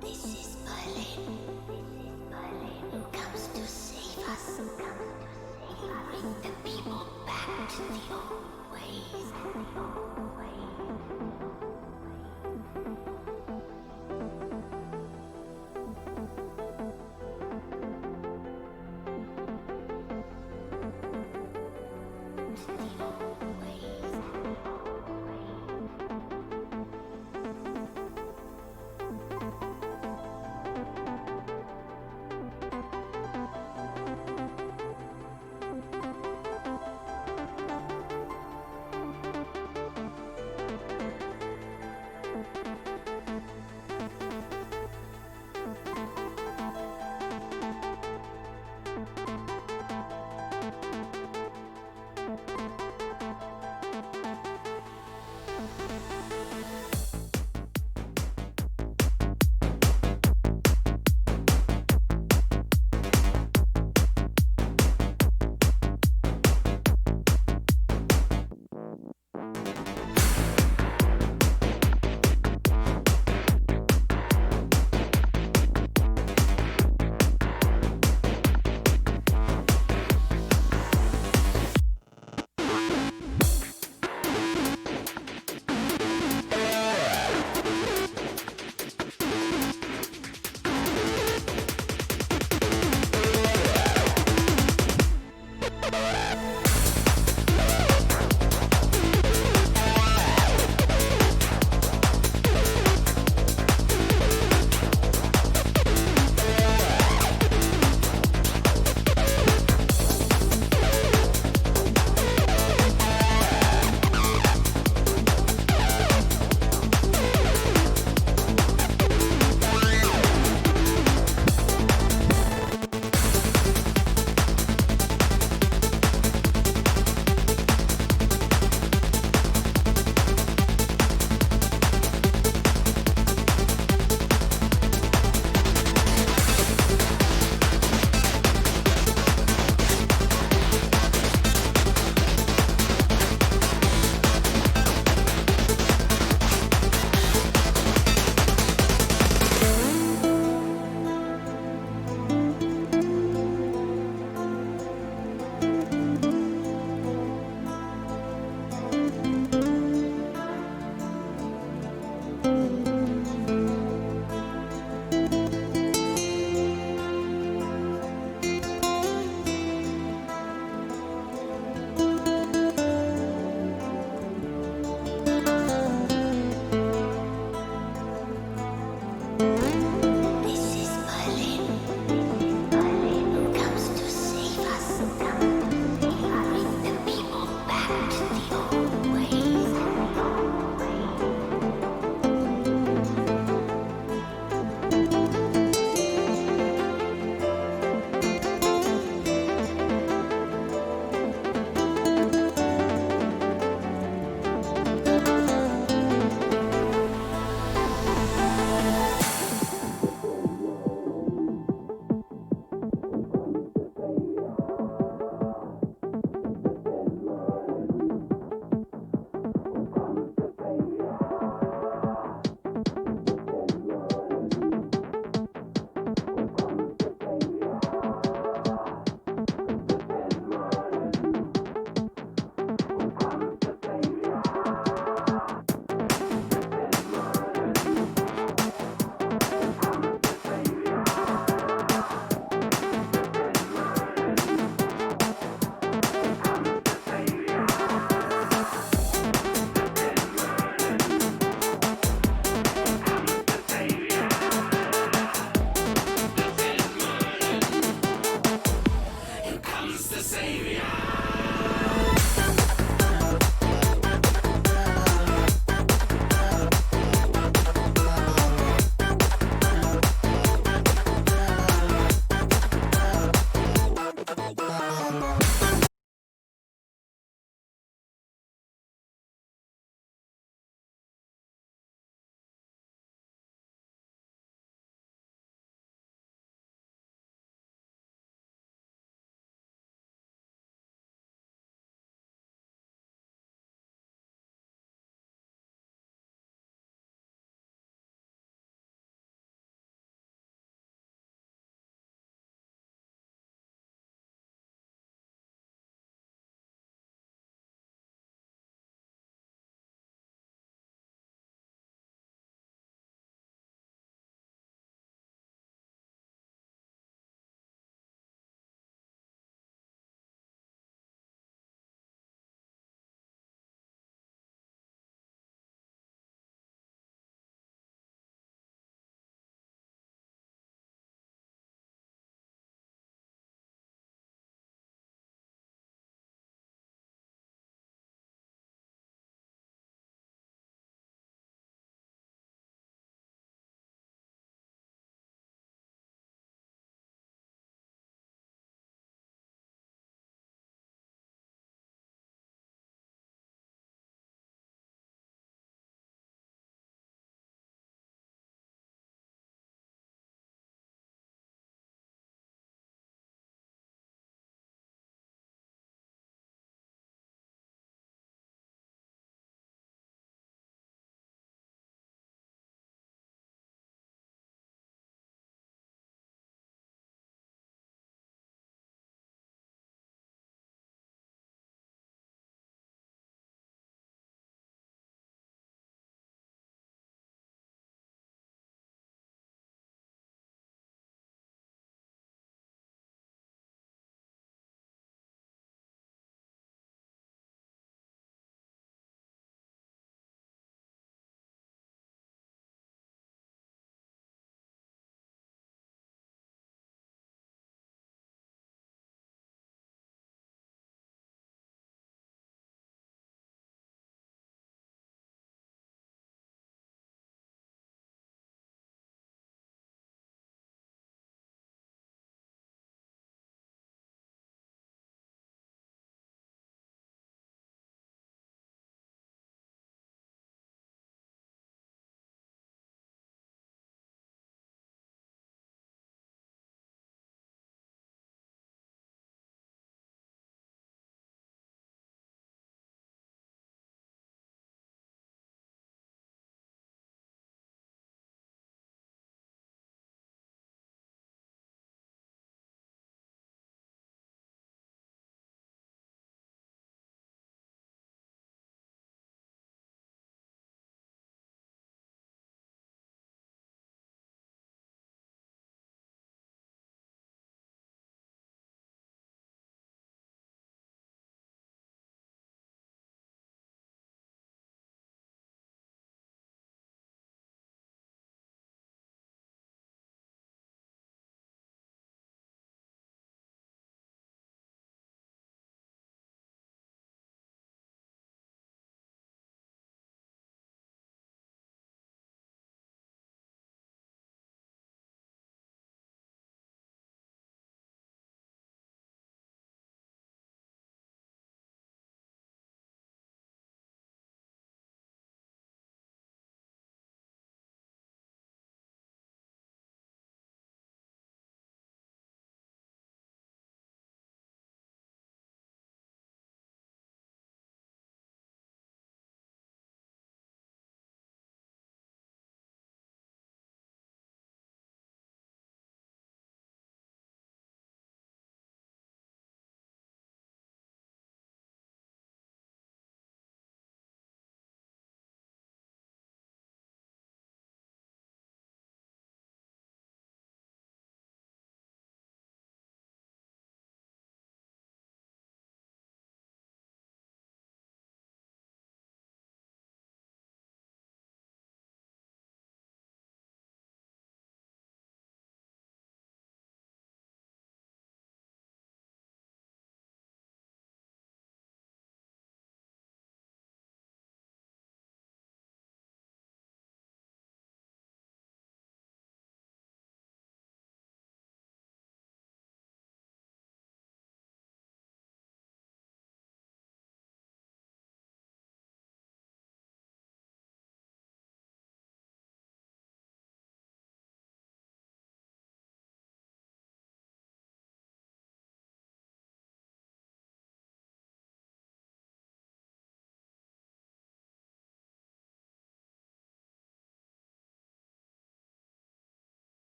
This is Berlin. This is Berlin. Who comes to save us? Who comes to save us? Bring the people back to the old ways. The old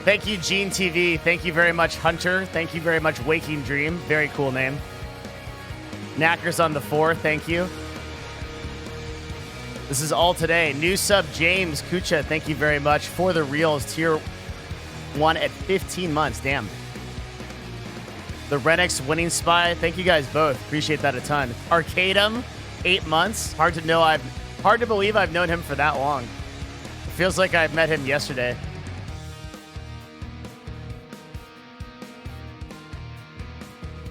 Thank you, Gene TV. Thank you very much, Hunter. Thank you very much, Waking Dream. Very cool name. Knackers on the 4. Thank you. This is all today. New sub, James Kucha. Thank you very much for the reals. Tier 1 at 15 months. Damn. The Renix Winning Spy. Thank you guys both. Appreciate that a ton. Arcadum, 8 months. Hard to believe I've known him for that long. It feels like I met him yesterday.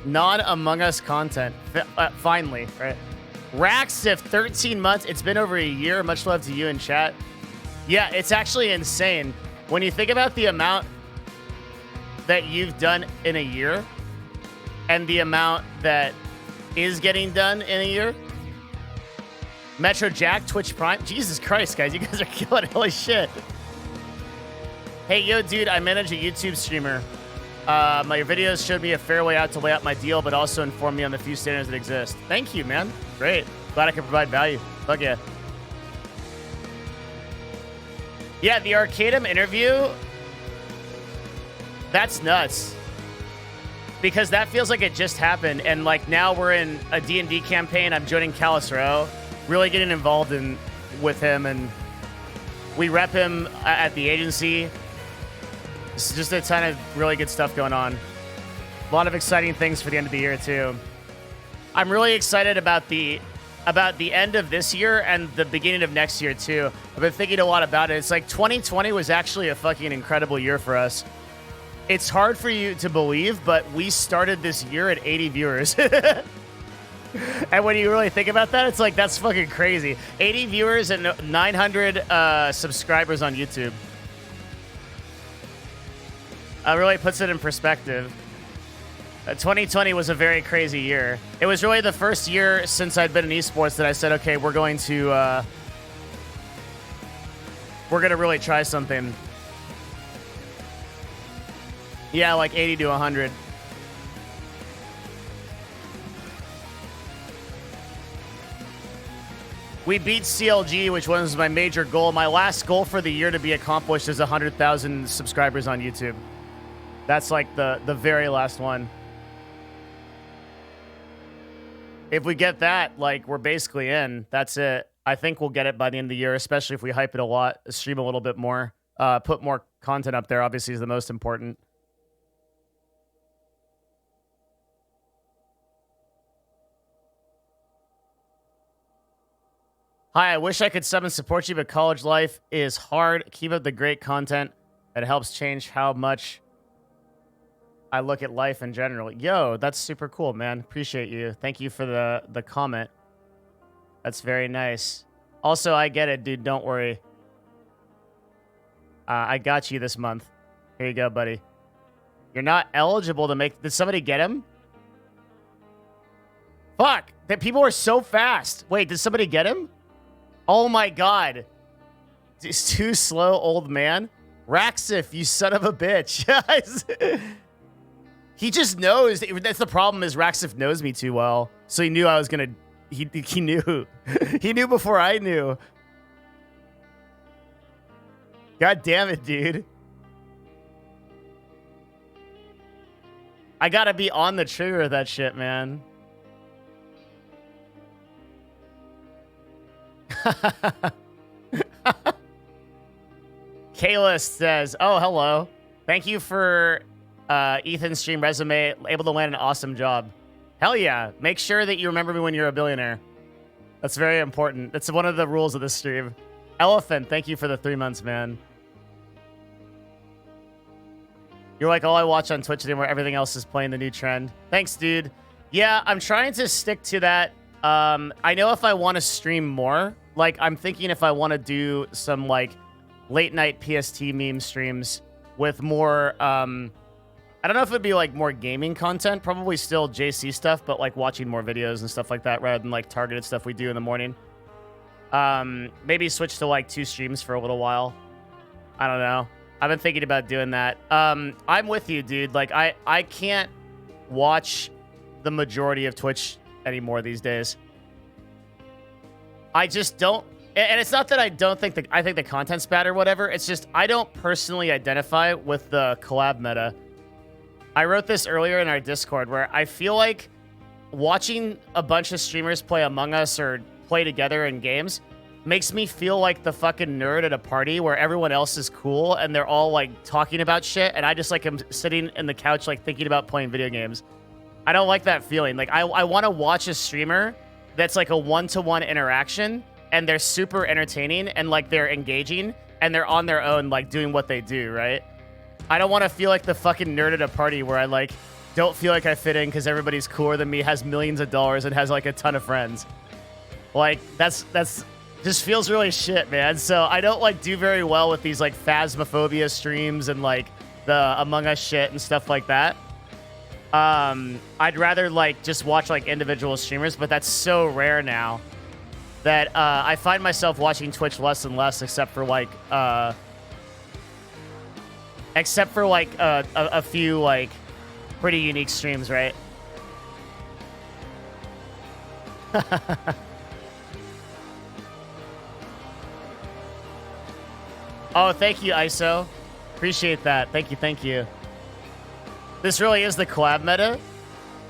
Non-Among Us content. Finally, right? Raxif, 13 months. It's been over a year. Much love to you in chat. Yeah, it's actually insane. When you think about the amount that you've done in a year and the amount that is getting done in a year. Metro Jack, Twitch Prime. Jesus Christ, guys. You guys are killing it. Holy shit. Hey, yo, dude. I manage a YouTube streamer. My videos showed me a fair way out to lay out my deal, but also informed me on the few standards that exist. Thank you, man. Great. Glad I can provide value. Fuck yeah. Yeah, the Arcadum interview, that's nuts. Because that feels like it just happened. And like now we're in a D&D campaign. I'm joining Callus Row. Really getting involved with him. And we rep him at the agency. It's just a ton of really good stuff going on. A lot of exciting things for the end of the year, too. I'm really excited about the end of this year and the beginning of next year, too. I've been thinking a lot about it. It's like 2020 was actually a fucking incredible year for us. It's hard for you to believe, but we started this year at 80 viewers. And when you really think about that, it's like, that's fucking crazy. 80 viewers and 900 subscribers on YouTube. Really puts it in perspective. 2020 was a very crazy year. It was really the first year since I'd been in esports that I said, okay, we're going to really try something. Yeah, like 80 to 100. We beat CLG, which was my major goal. My last goal for the year to be accomplished is 100,000 subscribers on YouTube. That's like the very last one. If we get that, like, we're basically in. That's it. I think we'll get it by the end of the year, especially if we hype it a lot, stream a little bit more, put more content up there, obviously, is the most important. Hi, I wish I could sub and support you, but college life is hard. Keep up the great content. It helps change how much I look at life in general. Yo, that's super cool, man. Appreciate you. Thank you for the comment. That's very nice. Also, I get it, dude. Don't worry. I got you this month. Here you go, buddy. You're not eligible to make... Did somebody get him? Fuck. That people are so fast. Wait, did somebody get him? Oh my god. It's too slow, old man. Raxif, you son of a bitch. He just knows. That's the problem, is Raxif knows me too well. So he knew I was going to... He knew. He knew before I knew. God damn it, dude. I gotta be on the trigger of that shit, man. Kayla says, oh, hello. Thank you for Ethan's stream resume. Able to land an awesome job. Hell yeah. Make sure that you remember me when you're a billionaire. That's very important. That's one of the rules of this stream. Elephant, thank you for the 3 months, man. You're like all I watch on Twitch anymore. Everything else is playing the new trend. Thanks, dude. Yeah, I'm trying to stick to that. I know if I want to stream more, like I'm thinking if I want to do some like late night PST meme streams with more, I don't know if it'd be like more gaming content, probably still JC stuff, but like watching more videos and stuff like that rather than like targeted stuff we do in the morning. Maybe switch to like 2 streams for a little while. I don't know. I've been thinking about doing that. I'm with you, dude. Like I can't watch the majority of Twitch anymore these days. I just don't. And it's not that I don't think I think the content's bad or whatever. It's just I don't personally identify with the collab meta. I wrote this earlier in our Discord where I feel like watching a bunch of streamers play Among Us or play together in games makes me feel like the fucking nerd at a party where everyone else is cool and they're all like talking about shit and I just like am sitting in the couch like thinking about playing video games. I don't like that feeling. Like I want to watch a streamer that's like a one-to-one interaction and they're super entertaining and like they're engaging and they're on their own like doing what they do, right? I don't want to feel like the fucking nerd at a party where I like don't feel like I fit in because everybody's cooler than me, has millions of dollars, and has like a ton of friends. Like that's just feels really shit, man. So I don't like do very well with these like Phasmophobia streams and like the Among Us shit and stuff like that. I'd rather like just watch like individual streamers, but that's so rare now that I find myself watching Twitch less and less, except for like a few like pretty unique streams, right? Oh, thank you, ISO. Appreciate that. Thank you, thank you. This really is the collab meta?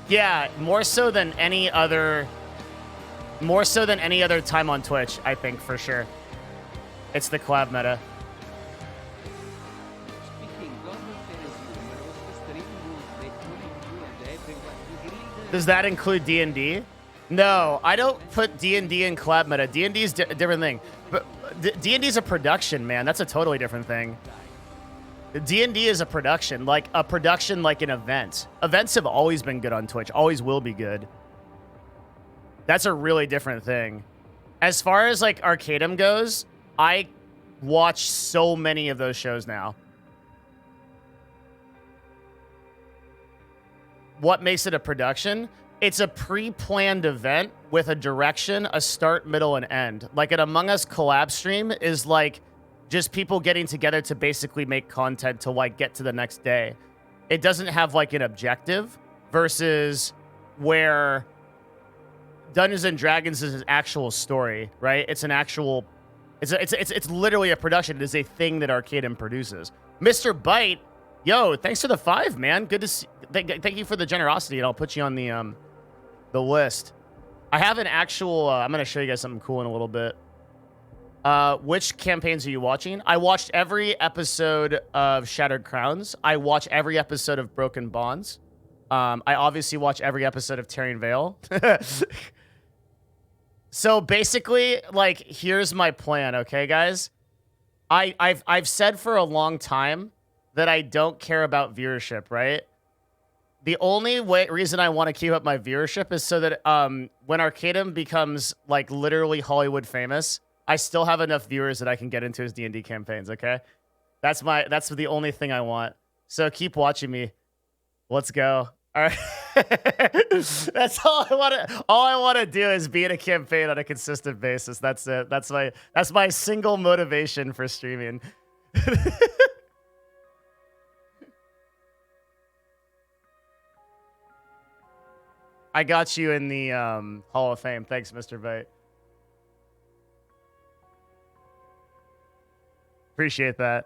Yeah, more so than any other time on Twitch, I think, for sure. It's the collab meta. Does that include D&D? No, I don't put D&D in collab meta. D&D is a different thing. But D&D is a production, man. That's a totally different thing. D&D is a production like an event. Events have always been good on Twitch. Always will be good. That's a really different thing. As far as like Arcadum goes, I watch so many of those shows now. What makes it a production? It's a pre-planned event with a direction, a start, middle, and end. Like an Among Us collab stream is like just people getting together to basically make content to like get to the next day. It doesn't have like an objective versus where Dungeons and Dragons is an actual story, right? It's an actual, it's literally a production. It is a thing that Arcadum produces. Mr. Byte, yo, thanks for the 5, man. Good to see. Thank you for the generosity, and I'll put you on the list. I have an actual. I'm gonna show you guys something cool in a little bit. Which campaigns are you watching? I watched every episode of Shattered Crowns. I watch every episode of Broken Bonds. I obviously watch every episode of Tarrion Vale. So basically, like, here's my plan, okay, guys? I've said for a long time that I don't care about viewership, right? The only reason I want to keep up my viewership is so that when Arcadum becomes like literally Hollywood famous, I still have enough viewers that I can get into his D&D campaigns, okay? That's the only thing I want. So keep watching me. Let's go. All right. That's all I want to. All I want to do is be in a campaign on a consistent basis. That's it. That's my single motivation for streaming. I got you in the Hall of Fame. Thanks, Mr. Bate. Appreciate that.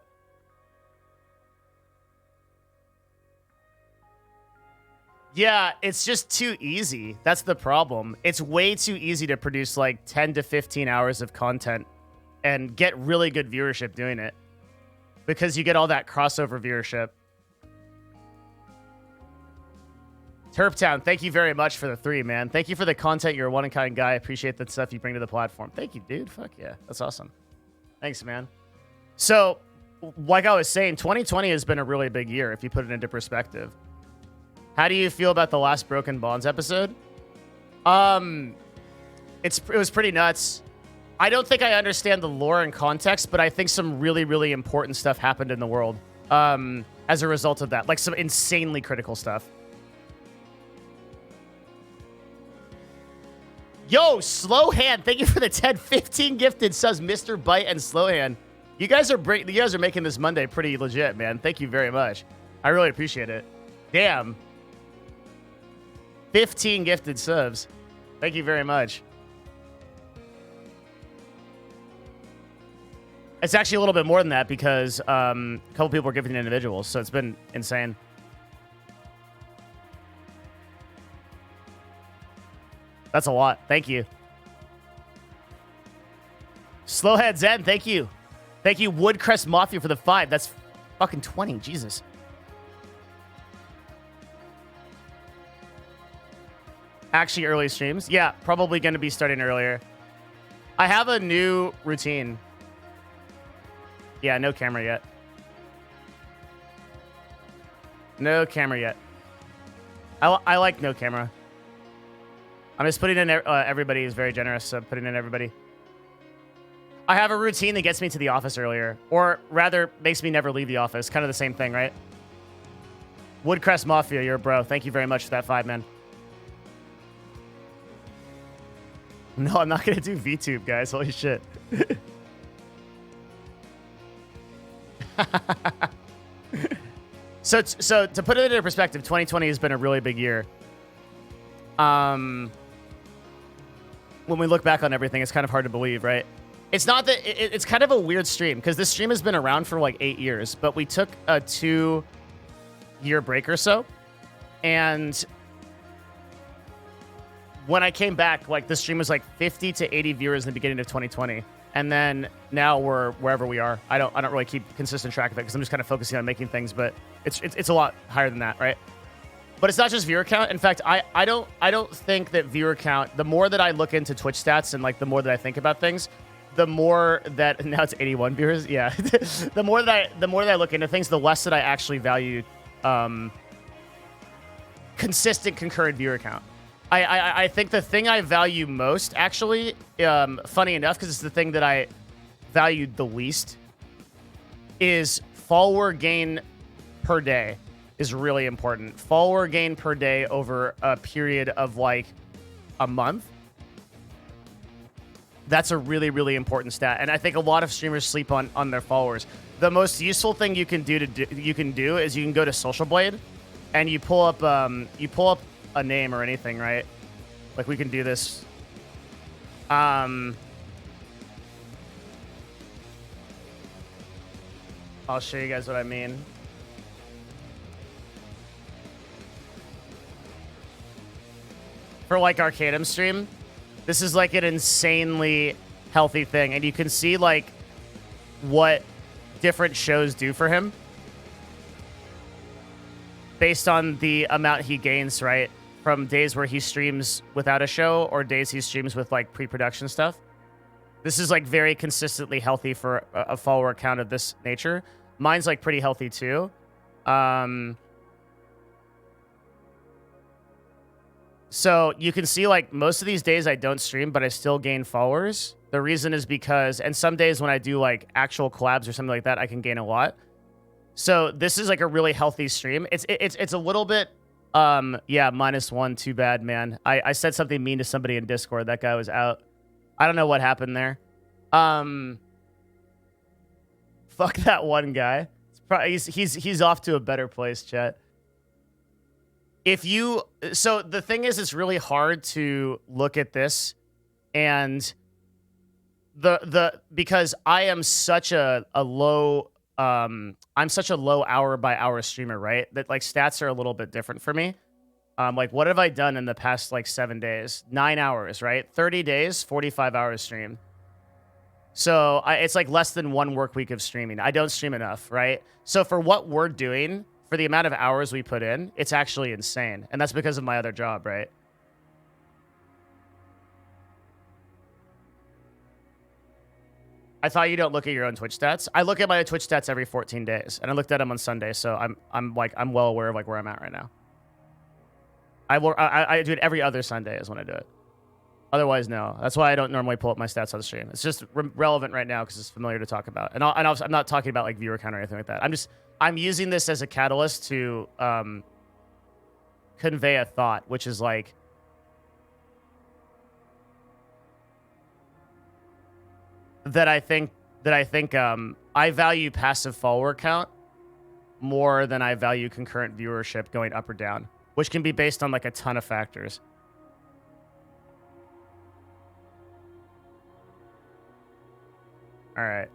Yeah, it's just too easy. That's the problem. It's way too easy to produce like 10 to 15 hours of content and get really good viewership doing it because you get all that crossover viewership. Terptown, thank you very much for the 3, man. Thank you for the content. You're a one-of-a-kind guy. I appreciate the stuff you bring to the platform. Thank you, dude. Fuck yeah. That's awesome. Thanks, man. So, like I was saying, 2020 has been a really big year if you put it into perspective. How do you feel about the last Broken Bonds episode? It was pretty nuts. I don't think I understand the lore and context, but I think some really, really important stuff happened in the world as a result of that. Like some insanely critical stuff. Yo, Slowhand, thank you for the 10-15 gifted subs, Mr. Byte and Slowhand. You guys are making this Monday pretty legit, man. Thank you very much. I really appreciate it. Damn. 15 gifted subs. Thank you very much. It's actually a little bit more than that because a couple people are giving to individuals, so it's been insane. That's a lot. Thank you. Slowhead Zen, thank you. Thank you, Woodcrest Mafia, for the 5. That's fucking 20. Jesus. Actually, early streams. Yeah, probably going to be starting earlier. I have a new routine. Yeah, no camera yet. No camera yet. I like no camera. I'm just putting in... everybody is very generous, so putting in everybody. I have a routine that gets me to the office earlier. Or rather, makes me never leave the office. Kind of the same thing, right? Woodcrest Mafia, you're a bro. Thank you very much for that 5, man. No, I'm not going to do VTube, guys. Holy shit. So to put it into perspective, 2020 has been a really big year. When we look back on everything, it's kind of hard to believe, right? It's not that... It's kind of a weird stream, because this stream has been around for like 8 years, but we took a 2-year break or so, and... when I came back, like, the stream was like 50 to 80 viewers in the beginning of 2020. And then now we're wherever we are. I don't really keep consistent track of it because I'm just kind of focusing on making things, but it's a lot higher than that, right? But it's not just viewer count. In fact, I don't think that viewer count, the more that I look into Twitch stats and like the more that I think about things, the more that now it's 81 viewers. Yeah. the more that I look into things, the less that I actually value consistent concurrent viewer count. I think the thing I value most, actually, funny enough, because it's the thing that I valued the least, is follower gain per day is really important. Follower gain per day over a period of like a month. That's a really, really important stat. And I think a lot of streamers sleep on their followers. The most useful thing you can do is you can go to Social Blade and you pull up a name or anything, right? Like we can do this. I'll show you guys what I mean. For like Arcadum stream, this is like an insanely healthy thing, and you can see like what different shows do for him based on the amount he gains, right? From days where he streams without a show or days he streams with like pre-production stuff. This is like very consistently healthy for a follower count of this nature. Mine's like pretty healthy too. So you can see like most of these days I don't stream, but I still gain followers. The reason is because, and some days when I do like actual collabs or something like that, I can gain a lot. So this is like a really healthy stream. It's a little bit, yeah, -1. Too bad, man. I said something mean to somebody in Discord. That guy was out. I don't know what happened there. Fuck that one guy. He's off to a better place, chat. So the thing is, it's really hard to look at this and because I am such a low, I'm such a low hour by hour streamer, right? That like stats are a little bit different for me. Like what have I done in the past like 7 days? 9 hours, right? 30 days, 45 hours stream. So it's like less than 1 work week of streaming. I don't stream enough, right? So for what we're doing, for the amount of hours we put in, it's actually insane. And that's because of my other job, right? I thought you don't look at your own Twitch stats. I look at my Twitch stats every 14 days, and I looked at them on Sunday, so I'm well aware of like where I'm at right now. I do it every other Sunday is when I do it. Otherwise, no. That's why I don't normally pull up my stats on the stream. It's just relevant right now because it's familiar to talk about. And I'm not talking about like viewer count or anything like that. I'm using this as a catalyst to convey a thought, which is like that I think I value passive follower count more than I value concurrent viewership going up or down, which can be based on like a ton of factors. All right.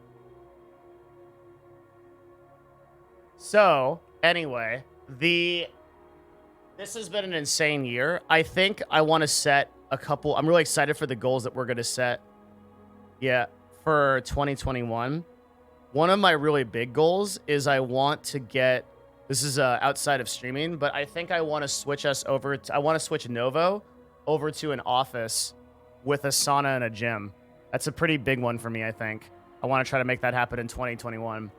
So, anyway, this has been an insane year. I think I want to set a couple. I'm really excited for the goals that we're going to set. Yeah, for 2021. One of my really big goals is I want to get, this is outside of streaming, but I think I want to switch us over. I want to switch Novo over to an office with a sauna and a gym. That's a pretty big one for me, I think. I want to try to make that happen in 2021.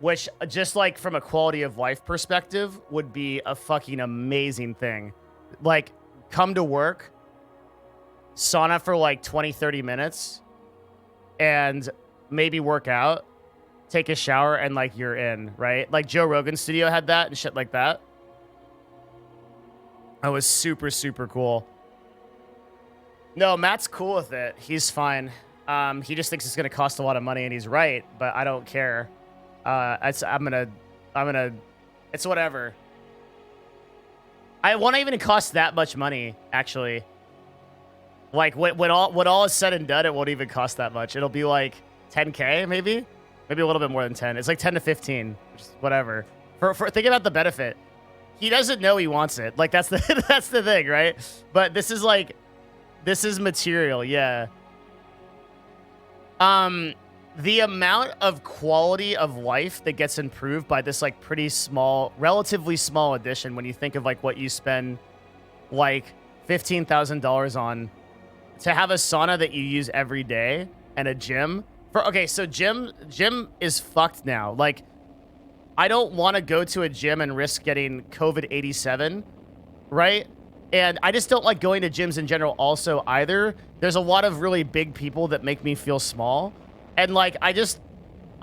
Which, just like from a quality of life perspective, would be a fucking amazing thing. Like, come to work, sauna for like 20, 30 minutes, and maybe work out, take a shower, and like you're in, right? Like Joe Rogan's studio had that and shit like that. That was super, super cool. No, Matt's cool with it. He's fine. He just thinks it's gonna cost a lot of money, and he's right, but I don't care. It's whatever. I won't even cost that much money, actually. Like when all is said and done, it won't even cost that much. It'll be like 10K, maybe a little bit more than 10. It's like 10 to 15, which is whatever. For think about the benefit. He doesn't know he wants it. Like that's the that's the thing, right? But this is material, yeah. The amount of quality of life that gets improved by this like pretty small, relatively small addition when you think of like what you spend like $15,000 on to have a sauna that you use every day and a gym. So gym is fucked now. Like I don't want to go to a gym and risk getting COVID-87, right? And I just don't like going to gyms in general also either. There's a lot of really big people that make me feel small. And like, I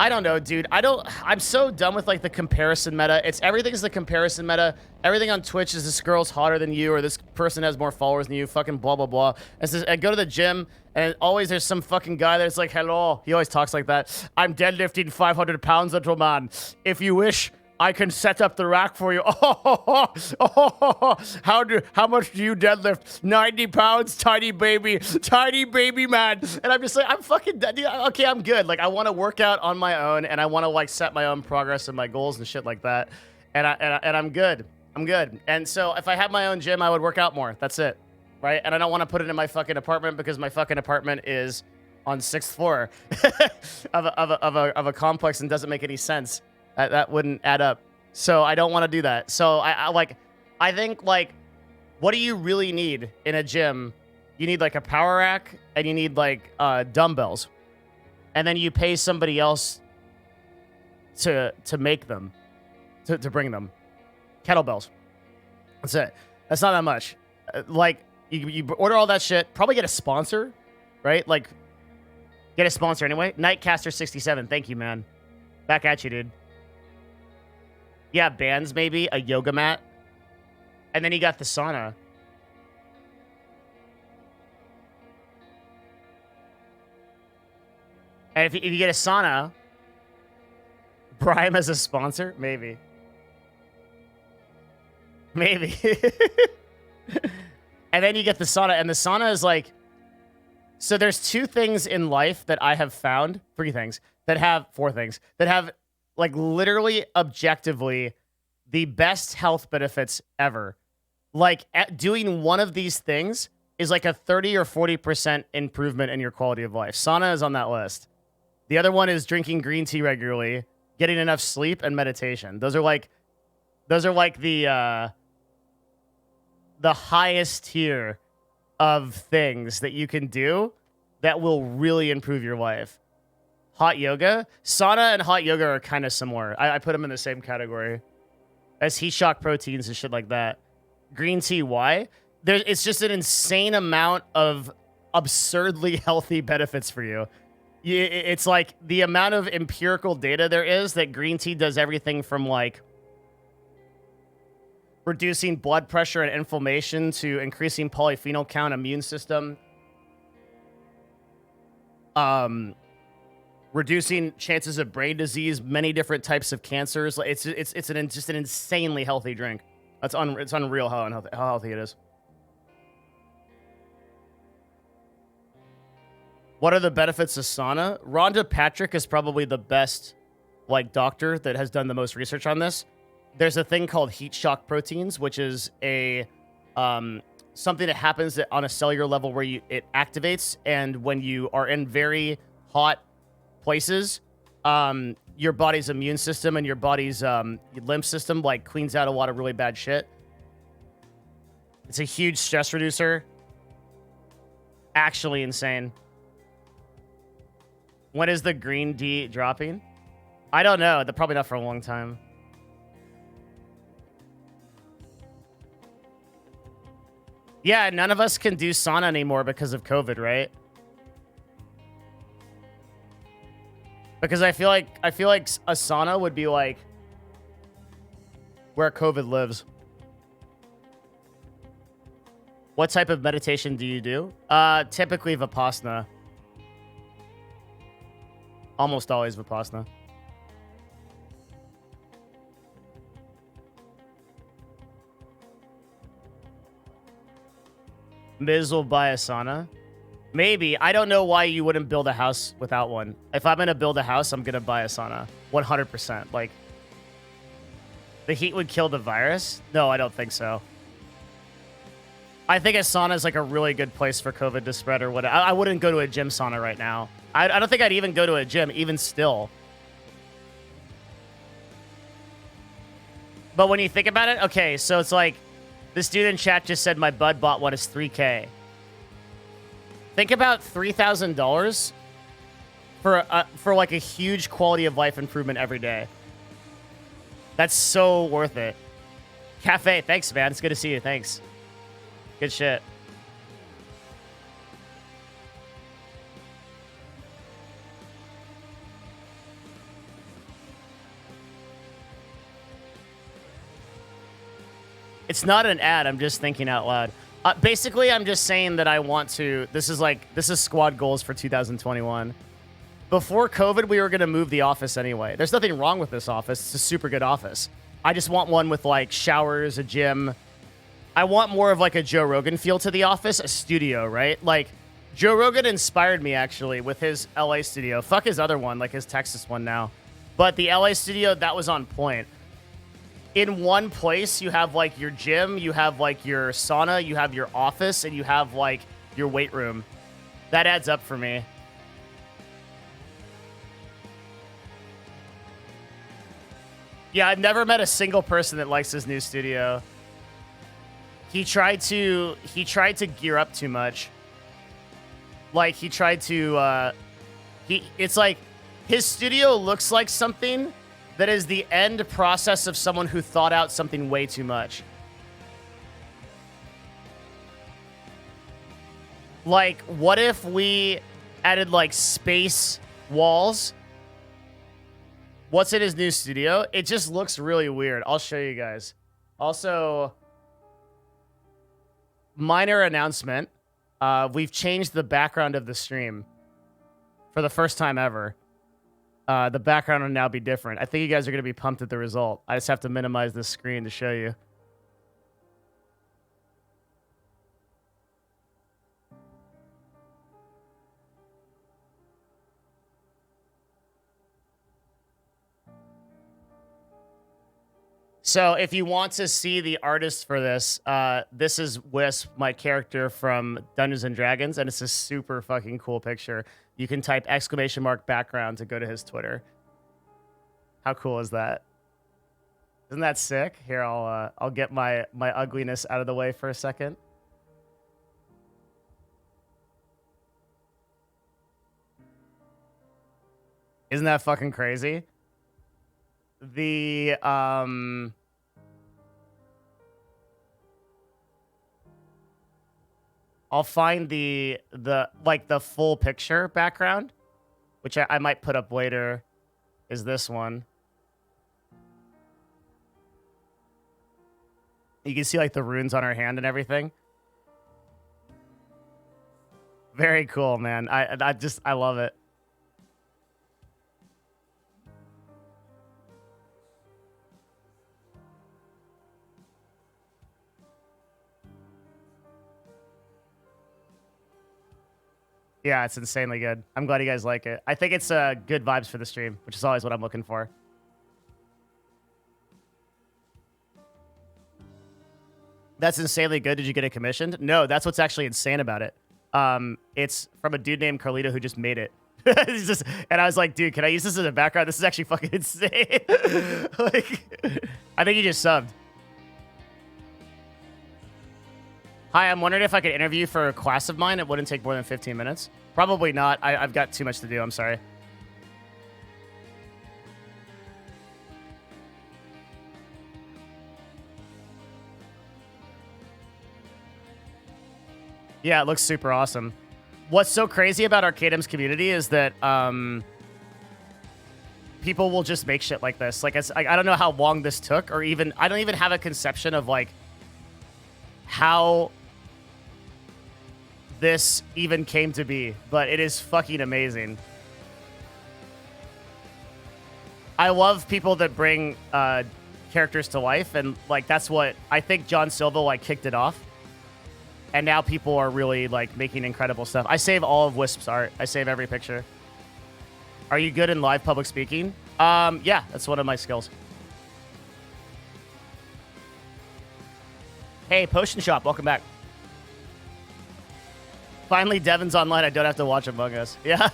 don't know, dude. I'm so done with like the comparison meta. Everything's the comparison meta. Everything on Twitch is this girl's hotter than you or this person has more followers than you, fucking blah, blah, blah. I go to the gym and always there's some fucking guy that's like, hello. He always talks like that. I'm deadlifting 500 pounds, little man. If you wish, I can set up the rack for you. How much do you deadlift? 90 pounds, tiny baby man. And I'm just like, I'm fucking okay. I'm good. Like I want to work out on my own, and I want to like set my own progress and my goals and shit like that. And I'm good. I'm good. And so if I had my own gym, I would work out more. That's it, right? And I don't want to put it in my fucking apartment because my fucking apartment is on 6th floor of a complex and doesn't make any sense. That wouldn't add up. So I don't want to do that. So I think like, what do you really need in a gym? You need like a power rack and you need like dumbbells. And then you pay somebody else to make them, to bring them. Kettlebells. That's it. That's not that much. Like you order all that shit, probably get a sponsor, right? Like get a sponsor anyway. Nightcaster67, thank you, man. Back at you, dude. Yeah, bands maybe, a yoga mat. And then you got the sauna. And if you get a sauna, Brime as a sponsor? Maybe. Maybe. And then you get the sauna, and the sauna is like... So there's 2 things in life that I have found, 4 things, that have like literally objectively the best health benefits ever. Like doing one of these things is like a 30 or 40% improvement in your quality of life. Sauna is on that list. The other one is drinking green tea regularly, getting enough sleep, and meditation. Those are like the highest tier of things that you can do that will really improve your life. Hot yoga, sauna and hot yoga are kind of similar. I put them in the same category as heat shock proteins and shit like that. Green tea, why? It's just an insane amount of absurdly healthy benefits for you. It's like the amount of empirical data there is that green tea does everything from like reducing blood pressure and inflammation to increasing polyphenol count, immune system. Reducing chances of brain disease, many different types of cancers. It's just an insanely healthy drink. It's unreal how healthy it is. What are the benefits of sauna? Rhonda Patrick is probably the best like doctor that has done the most research on this. There's a thing called heat shock proteins, which is a something that happens on a cellular level where it activates, and when you are in very hot places, your body's immune system and your body's lymph system like cleans out a lot of really bad shit. It's a huge stress reducer. Actually insane. When is the green D dropping? I don't know. They're probably not for a long time. Yeah, none of us can do sauna anymore because of COVID, right? Because I feel like a sauna would be like where COVID lives. What type of meditation do you do? Typically Vipassana. Almost always Vipassana. Miz will buy a sauna. Maybe. I don't know why you wouldn't build a house without one. If I'm going to build a house, I'm going to buy a sauna. 100%. Like, the heat would kill the virus? No, I don't think so. I think a sauna is like a really good place for COVID to spread or whatever. I wouldn't go to a gym sauna right now. I don't think I'd even go to a gym, even still. But when you think about it, okay, so it's like, this dude in chat just said my bud bought one is $3K. Think about $3,000 for like a huge quality of life improvement every day. That's so worth it. Cafe, thanks, man. It's good to see you. Thanks. Good shit. It's not an ad. I'm just thinking out loud. Basically, I'm just saying that I want to... This is squad goals for 2021. Before COVID, we were going to move the office anyway. There's nothing wrong with this office. It's a super good office. I just want one with, like, showers, a gym. I want more of, like, a Joe Rogan feel to the office. A studio, right? Like, Joe Rogan inspired me, actually, with his LA studio. Fuck his other one, like his Texas one now. But the LA studio, that was on point. In one place, you have, like, your gym, you have, like, your sauna, you have your office, and you have, like, your weight room. That adds up for me. Yeah, I've never met a single person that likes his new studio. He tried to gear up too much. Like, he tried to, it's like, his studio looks like something that is the end process of someone who thought out something way too much. Like, what if we added, like, space walls? What's in his new studio? It just looks really weird. I'll show you guys. Also, minor announcement. We've changed the background of the stream for the first time ever. The background will now be different. I think you guys are going to be pumped at the result. I just have to minimize this screen to show you. So if you want to see the artist for this, this is Wisp, my character from Dungeons & Dragons, and it's a super fucking cool picture. You can type !background to go to his Twitter. How cool is that? Isn't that sick? Here, I'll get my ugliness out of the way for a second. Isn't that fucking crazy? The I'll find the full picture background, which I might put up later, is this one. You can see like the runes on her hand and everything. Very cool, man. I love it. Yeah, it's insanely good. I'm glad you guys like it. I think it's good vibes for the stream, which is always what I'm looking for. That's insanely good. Did you get it commissioned? No, that's what's actually insane about it. It's from a dude named Carlito who just made it. And I was like, dude, can I use this as a background? This is actually fucking insane. Like, I think he just subbed. Hi, I'm wondering if I could interview you for a class of mine. It wouldn't take more than 15 minutes. Probably not. I've got too much to do. I'm sorry. Yeah, it looks super awesome. What's so crazy about Arcadem's community is that people will just make shit like this. Like, I don't know how long this took, or even I don't even have a conception of like how this even came to be, but it is fucking amazing. I love people that bring characters to life, and like that's what I think John Silva like kicked it off. And now people are really like making incredible stuff. I save all of Wisp's art. I save every picture. Are you good in live public speaking? Yeah, that's one of my skills. Hey, Potion Shop, welcome back. Finally, Devin's online. I don't have to watch Among Us. Yeah.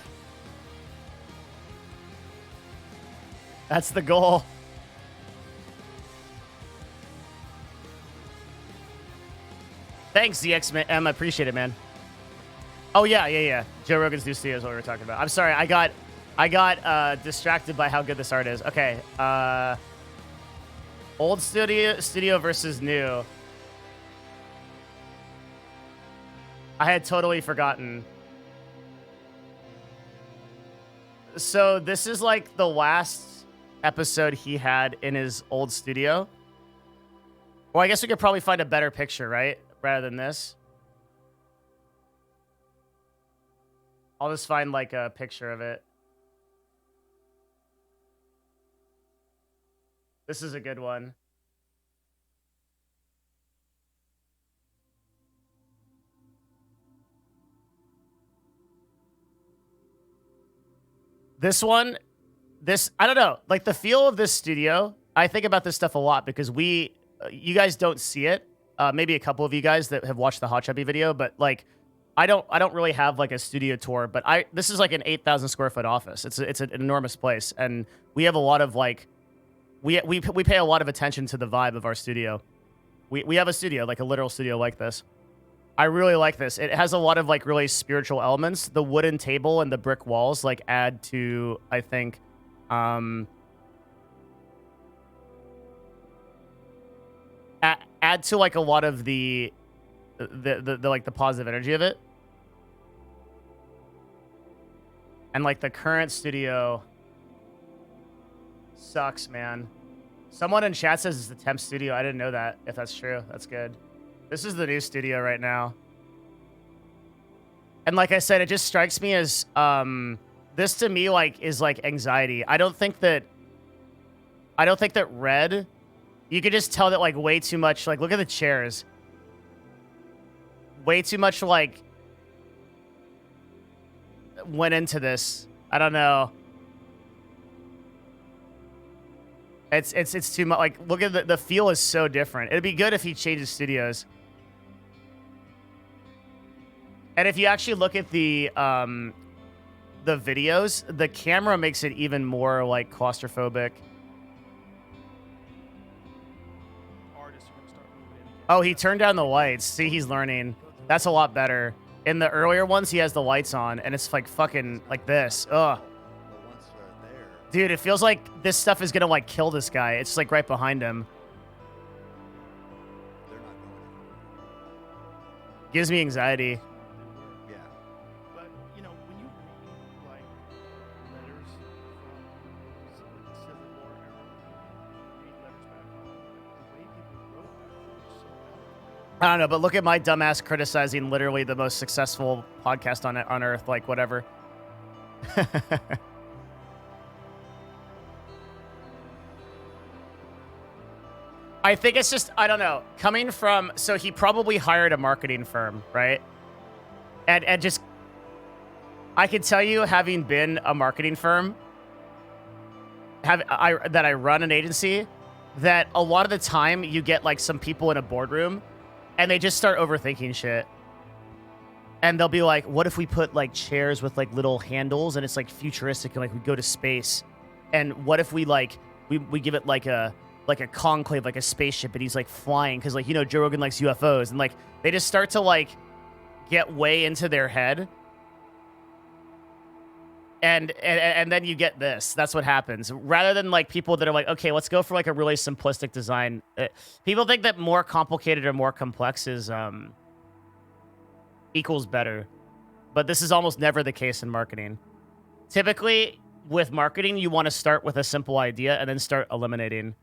That's the goal. Thanks, ZXM. I appreciate it, man. Oh, yeah. Joe Rogan's new studio is what we were talking about. I'm sorry. I got distracted by how good this art is. Okay. Old studio versus new. I had totally forgotten. So this is like the last episode he had in his old studio. Well, I guess we could probably find a better picture, right? Rather than this. I'll just find like a picture of it. This is a good one. This one, I don't know, like the feel of this studio, I think about this stuff a lot because you guys don't see it. Maybe a couple of you guys that have watched the Hot Chubby video, but like, I don't really have like a studio tour, but this is like an 8,000 square foot office. It's an enormous place. And we have a lot of like, we pay a lot of attention to the vibe of our studio. We have a studio, like a literal studio like this. I really like this. It has a lot of like really spiritual elements. The wooden table and the brick walls like add to, I think, add to like a lot of the like the positive energy of it. And like the current studio sucks, man. Someone in chat says it's the temp studio. I didn't know that. If that's true, that's good. This is the new studio right now. And like I said, it just strikes me as this to me like is like anxiety. I don't think that red, you could just tell that like way too much, like look at the chairs. Way too much like went into this. I don't know. It's too much. Like look at the feel is so different. It'd be good if he changes studios. And if you actually look at the videos, the camera makes it even more like claustrophobic. Oh, he turned down the lights. See, he's learning. That's a lot better. In the earlier ones, he has the lights on, and it's like fucking like this. Ugh. Dude, it feels like this stuff is gonna like kill this guy. It's like right behind him. Gives me anxiety. Yeah. But, you know, when you read, like, letters from the Civil War era, read letters back on, the way people wrote was so eloquent. I don't know, but look at my dumbass criticizing literally the most successful podcast on Earth, like whatever. I think it's just, I don't know, coming from, so he probably hired a marketing firm, right? And just, I can tell you, having been a marketing firm, that I run an agency, that a lot of the time you get like some people in a boardroom and they just start overthinking shit. And they'll be like, what if we put like chairs with like little handles and it's like futuristic and like we go to space? And what if we like, we give it like a conclave, like a spaceship, and he's like flying? Cause like, you know, Joe Rogan likes UFOs, and like they just start to like get way into their head. And then you get this. That's what happens. Rather than like people that are like, okay, let's go for like a really simplistic design. People think that more complicated or more complex is equals better. But this is almost never the case in marketing. Typically, with marketing, you want to start with a simple idea and then start eliminating.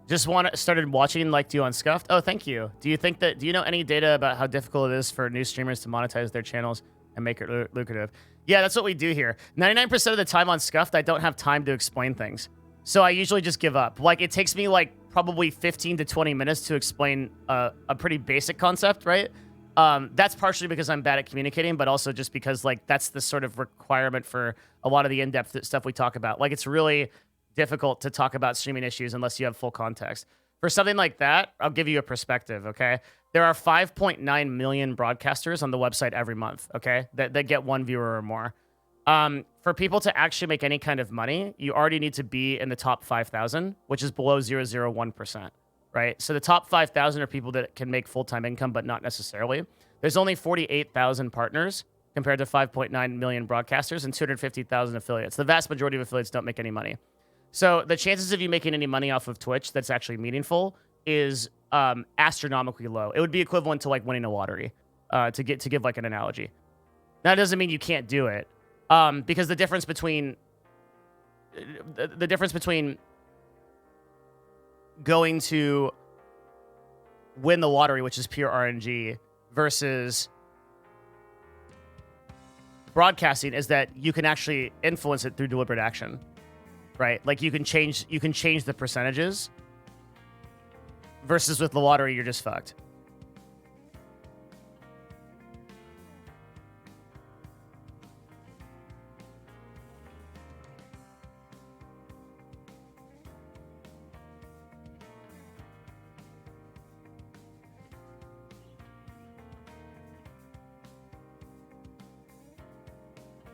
Just started watching like you on Scuffed. Oh, thank you. Do you know any data about how difficult it is for new streamers to monetize their channels and make it lucrative? Yeah, that's what we do here. 99% of the time on Scuffed, I don't have time to explain things. So I usually just give up. Like, it takes me like probably 15 to 20 minutes to explain a pretty basic concept, right? That's partially because I'm bad at communicating, but also just because like that's the sort of requirement for a lot of the in-depth stuff we talk about. Like, it's really difficult to talk about streaming issues unless you have full context. For something like that, I'll give you a perspective, okay? There are 5.9 million broadcasters on the website every month, okay? That get one viewer or more. For people to actually make any kind of money, you already need to be in the top 5,000, which is below 0.001%, right? So the top 5,000 are people that can make full-time income, but not necessarily. There's only 48,000 partners compared to 5.9 million broadcasters and 250,000 affiliates. The vast majority of affiliates don't make any money. So the chances of you making any money off of Twitch that's actually meaningful is astronomically low. It would be equivalent to like winning a lottery, to give like an analogy. That doesn't mean you can't do it, because the difference between going to win the lottery, which is pure RNG, versus broadcasting is that you can actually influence it through deliberate action. Right? Like you can change the percentages, versus with the lottery, you're just fucked.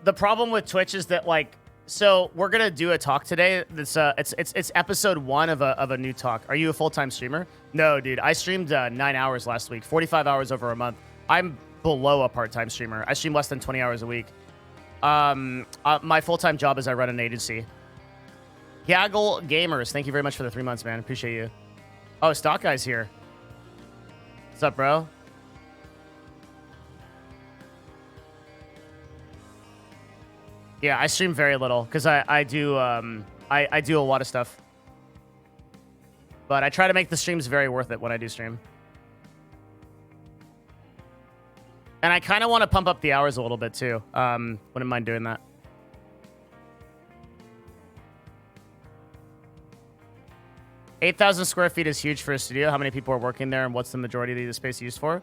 The problem with Twitch is that like, so we're gonna do a talk today. That's it's episode 1 of a new talk. Are you a full-time streamer? No, dude. I streamed 9 hours last week, 45 hours over a month. I'm below a part-time streamer. I stream less than 20 hours a week. My full-time job is I run an agency. Gaggle Gamers, thank you very much for the 3 months, man. Appreciate you. Oh, Stock Guy's here. What's up, bro? Yeah, I stream very little because I do a lot of stuff. But I try to make the streams very worth it when I do stream. And I kind of want to pump up the hours a little bit too. Wouldn't mind doing that. $8,000 square feet is huge for a studio. How many people are working there, and what's the majority of the space used for?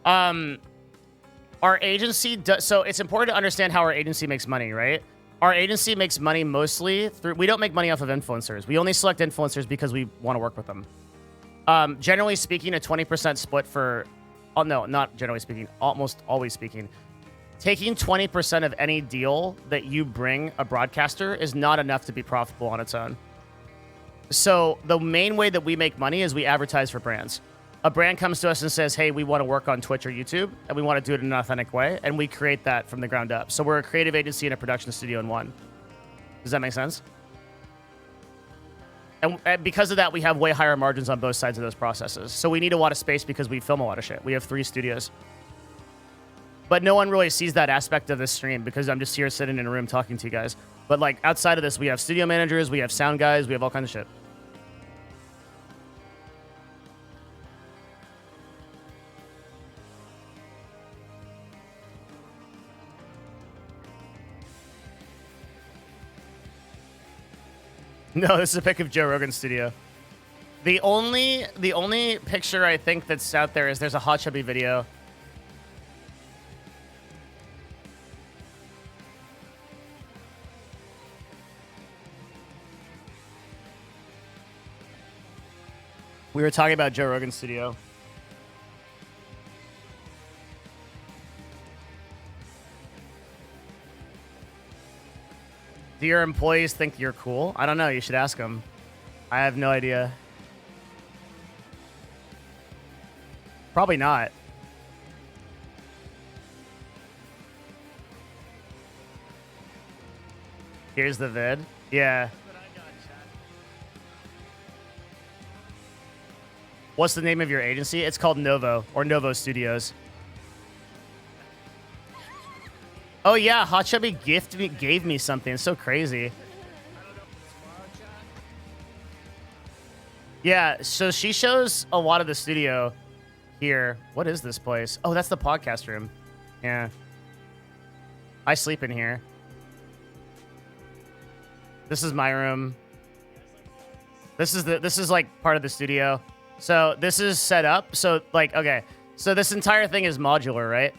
Our agency does, so it's important to understand how our agency makes money, right? Our agency makes money mostly through, we don't make money off of influencers. We only select influencers because we want to work with them. Generally speaking, a 20% split for, oh no, not generally speaking, almost always speaking, taking 20% of any deal that you bring a broadcaster is not enough to be profitable on its own. So the main way that we make money is we advertise for brands. A brand comes to us and says, hey, we want to work on Twitch or YouTube, and we want to do it in an authentic way, and we create that from the ground up. So we're a creative agency and a production studio in one. Does that make sense? And because of that, we have way higher margins on both sides of those processes. So we need a lot of space because we film a lot of shit. We have 3 studios. But no one really sees that aspect of this stream because I'm just here sitting in a room talking to you guys. But like outside of this, we have studio managers, we have sound guys, we have all kinds of shit. No, this is a pic of Joe Rogan's studio. The only picture I think that's out there is there's a Hot Chubby video. We were talking about Joe Rogan's studio. Do your employees think you're cool? I don't know. You should ask them. I have no idea. Probably not. Here's the vid. Yeah. What's the name of your agency? It's called Novo or Novo Studios. Oh yeah, Hot Chubby gave me something. It's so crazy. Yeah, so she shows a lot of the studio here. What is this place? Oh, that's the podcast room. Yeah. I sleep in here. This is my room. This is like part of the studio. So this is set up. So like, okay. So this entire thing is modular, right?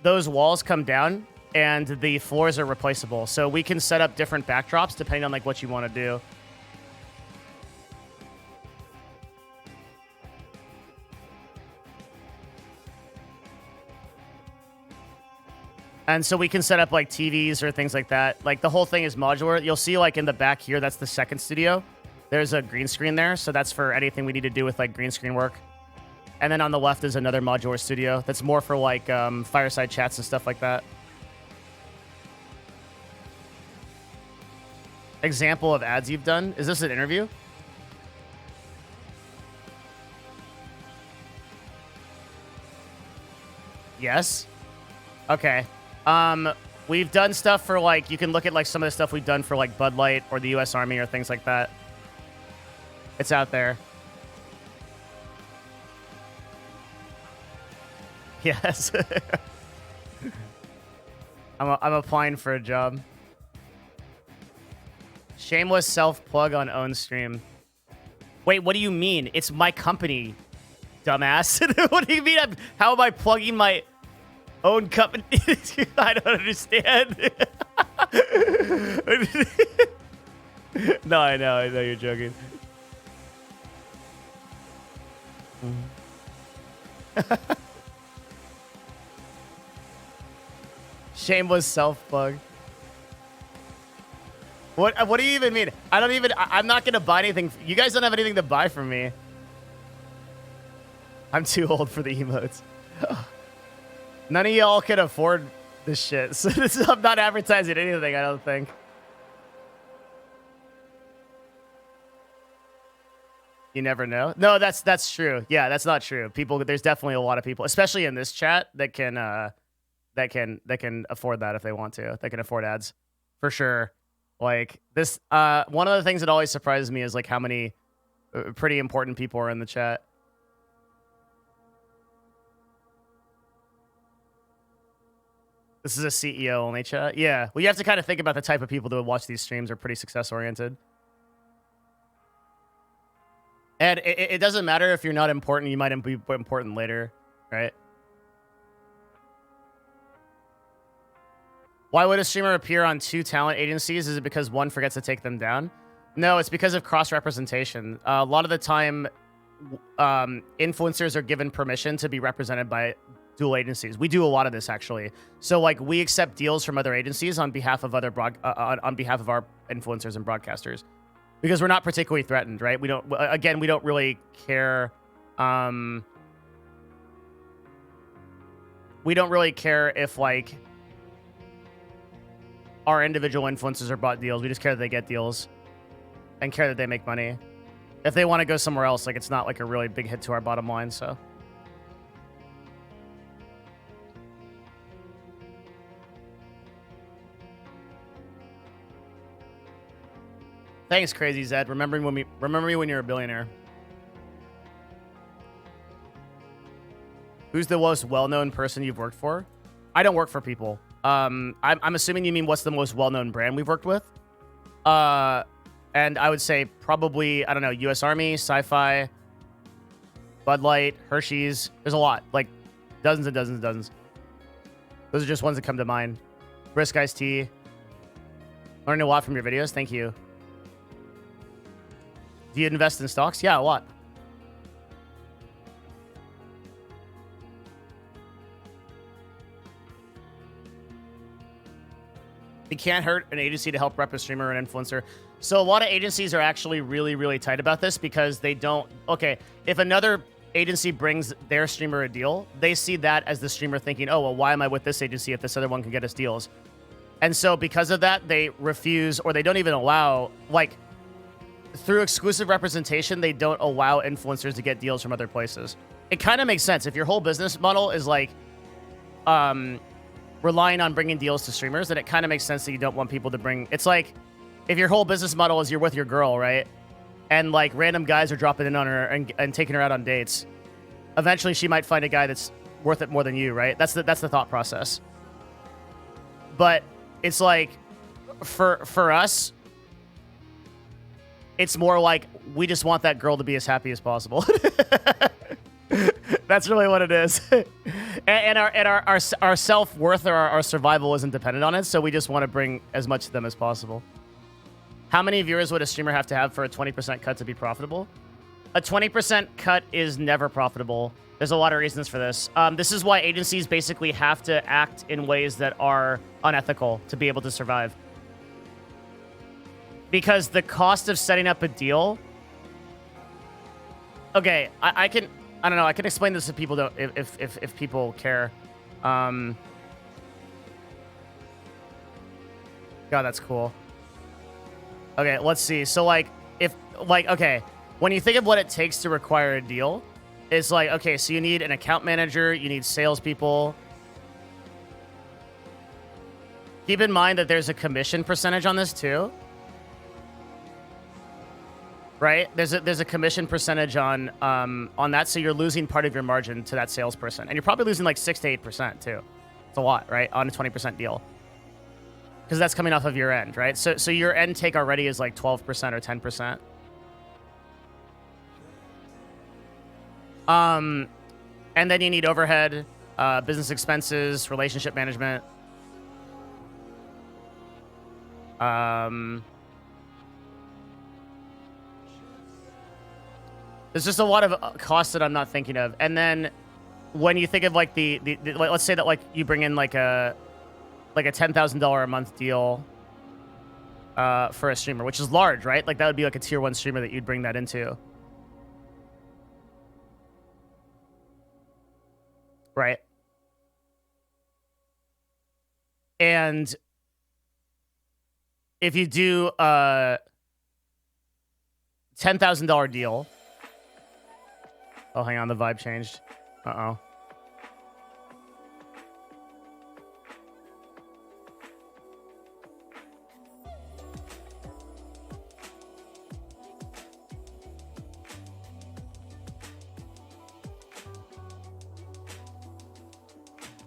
Those walls come down and the floors are replaceable. So we can set up different backdrops depending on like what you want to do. And so we can set up like TVs or things like that. Like the whole thing is modular. You'll see like in the back here, that's the second studio. There's a green screen there. So that's for anything we need to do with like green screen work. And then on the left is another modular studio. That's more for like fireside chats and stuff like that. Example of ads you've done. Is this an interview? Yes. Okay. We've done stuff for like, you can look at like some of the stuff we've done for like Bud Light or the US Army or things like that. It's out there. Yes. I'm applying for a job. Shameless self-plug on own stream. Wait, what do you mean? It's my company, dumbass. What do you mean? How am I plugging my own company? I don't understand. No, I know you're joking. Shameless self-plug. What do you even mean? I'm not gonna buy anything. You guys don't have anything to buy from me. I'm too old for the emotes. None of y'all can afford this shit. So I'm not advertising anything, I don't think. You never know. No, that's true. Yeah, that's not true. There's definitely a lot of people, especially in this chat, that can afford that if they want to. They can afford ads. For sure. Like this, one of the things that always surprises me is like how many pretty important people are in the chat. This is a CEO only chat. Yeah. Well, you have to kind of think about the type of people that would watch these streams are pretty success oriented. And it doesn't matter if you're not important. You might be important later, right? Why would a streamer appear on 2 talent agencies? Is it because one forgets to take them down? No, it's because of cross-representation. A lot of the time, influencers are given permission to be represented by dual agencies. We do a lot of this, actually. So, like, we accept deals from other agencies on behalf of other on behalf of our influencers and broadcasters, because we're not particularly threatened, right? We don't. Again, we don't really care. We don't really care if like our individual influencers are bought deals. We just care that they get deals and care that they make money. If they want to go somewhere else, like, it's not like a really big hit to our bottom line, so. Thanks, Crazy Zed. Remember me when you're a billionaire. Who's the most well-known person you've worked for? I don't work for people. I'm assuming you mean what's the most well-known brand we've worked with. And I would say probably, I don't know, US Army, Sci-Fi, Bud Light, Hershey's. There's a lot, like dozens and dozens and dozens. Those are just ones that come to mind. Brisk Iced Tea. Learning a lot from your videos. Thank you. Do you invest in stocks? Yeah, a lot. It can't hurt an agency to help rep a streamer or an influencer. So a lot of agencies are actually really, really tight about this because they don't... Okay, if another agency brings their streamer a deal, they see that as the streamer thinking, oh, well, why am I with this agency if this other one can get us deals? And so because of that, they refuse, or they don't even allow, like, through exclusive representation, they don't allow influencers to get deals from other places. It kind of makes sense. If your whole business model is like relying on bringing deals to streamers, then it kind of makes sense that you don't want people to bring... It's like if your whole business model is you're with your girl, right? And like random guys are dropping in on her and taking her out on dates. Eventually she might find a guy that's worth it more than you, right? That's the thought process. But it's like for us, it's more like we just want that girl to be as happy as possible. That's really what it is. and our self-worth or our survival isn't dependent on it, so we just want to bring as much to them as possible. How many viewers would a streamer have to have for a 20% cut to be profitable? A 20% cut is never profitable. There's a lot of reasons for this. This is why agencies basically have to act in ways that are unethical to be able to survive. Because the cost of setting up a deal... Okay, I can explain this if people don't, if people care. God, that's cool. Okay, let's see. So like, okay, when you think of what it takes to require a deal, it's like, okay, so you need an account manager, you need salespeople. Keep in mind that there's a commission percentage on this too. Right? There's a commission percentage on that, so you're losing part of your margin to that salesperson. And you're probably losing like 6 to 8% too. It's a lot, right? On a 20% deal. Because that's coming off of your end, right? So your end take already is like 12% or 10%. And then you need overhead, business expenses, relationship management. There's just a lot of costs that I'm not thinking of. And then when you think of like the let's say that like you bring in like a $10,000 a month deal for a streamer, which is large, right? Like that would be like a tier 1 streamer that you'd bring that into. Right? And if you do a $10,000 deal... Oh, hang on, the vibe changed. Uh-oh.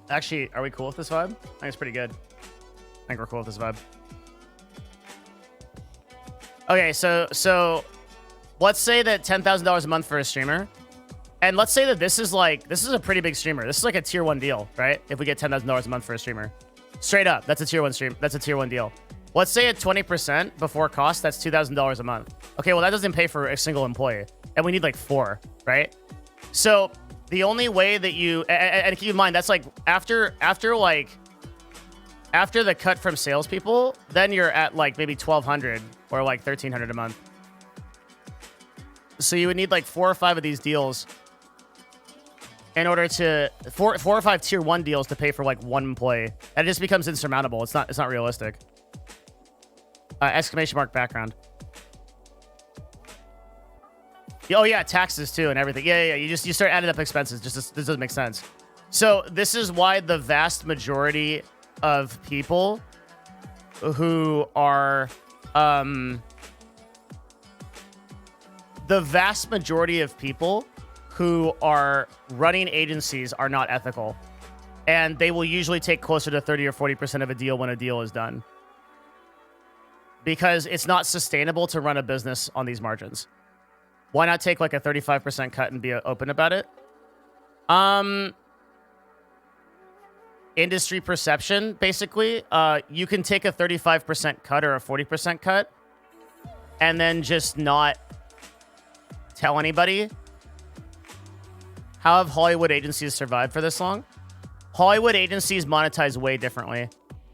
Actually, are we cool with this vibe? I think it's pretty good. I think we're cool with this vibe. Okay, so let's say that $10,000 a month for a streamer. And let's say that this is a pretty big streamer. This is like a tier 1 deal, right? If we get $10,000 a month for a streamer. Straight up, that's a tier 1 stream. That's a tier 1 deal. Let's say at 20% before cost, that's $2,000 a month. Okay, well that doesn't pay for a single employee. And we need like 4, right? So the only way that you, and keep in mind, that's like after the cut from salespeople, then you're at like maybe 1,200 or like 1,300 a month. So you would need like 4 or 5 of these deals in order to 4 or 5 tier 1 deals to pay for like 1 employee. And it just becomes insurmountable. It's not realistic. Exclamation mark background. Oh yeah, taxes too and everything. Yeah. You start adding up expenses. This doesn't make sense. So this is why the vast majority of people who are the vast majority of people who are running agencies are not ethical. And they will usually take closer to 30 or 40% of a deal when a deal is done. Because it's not sustainable to run a business on these margins. Why not take like a 35% cut and be open about it? Industry perception, basically. You can take a 35% cut or a 40% cut and then just not tell anybody. How have Hollywood agencies survived for this long? Hollywood agencies monetize way differently.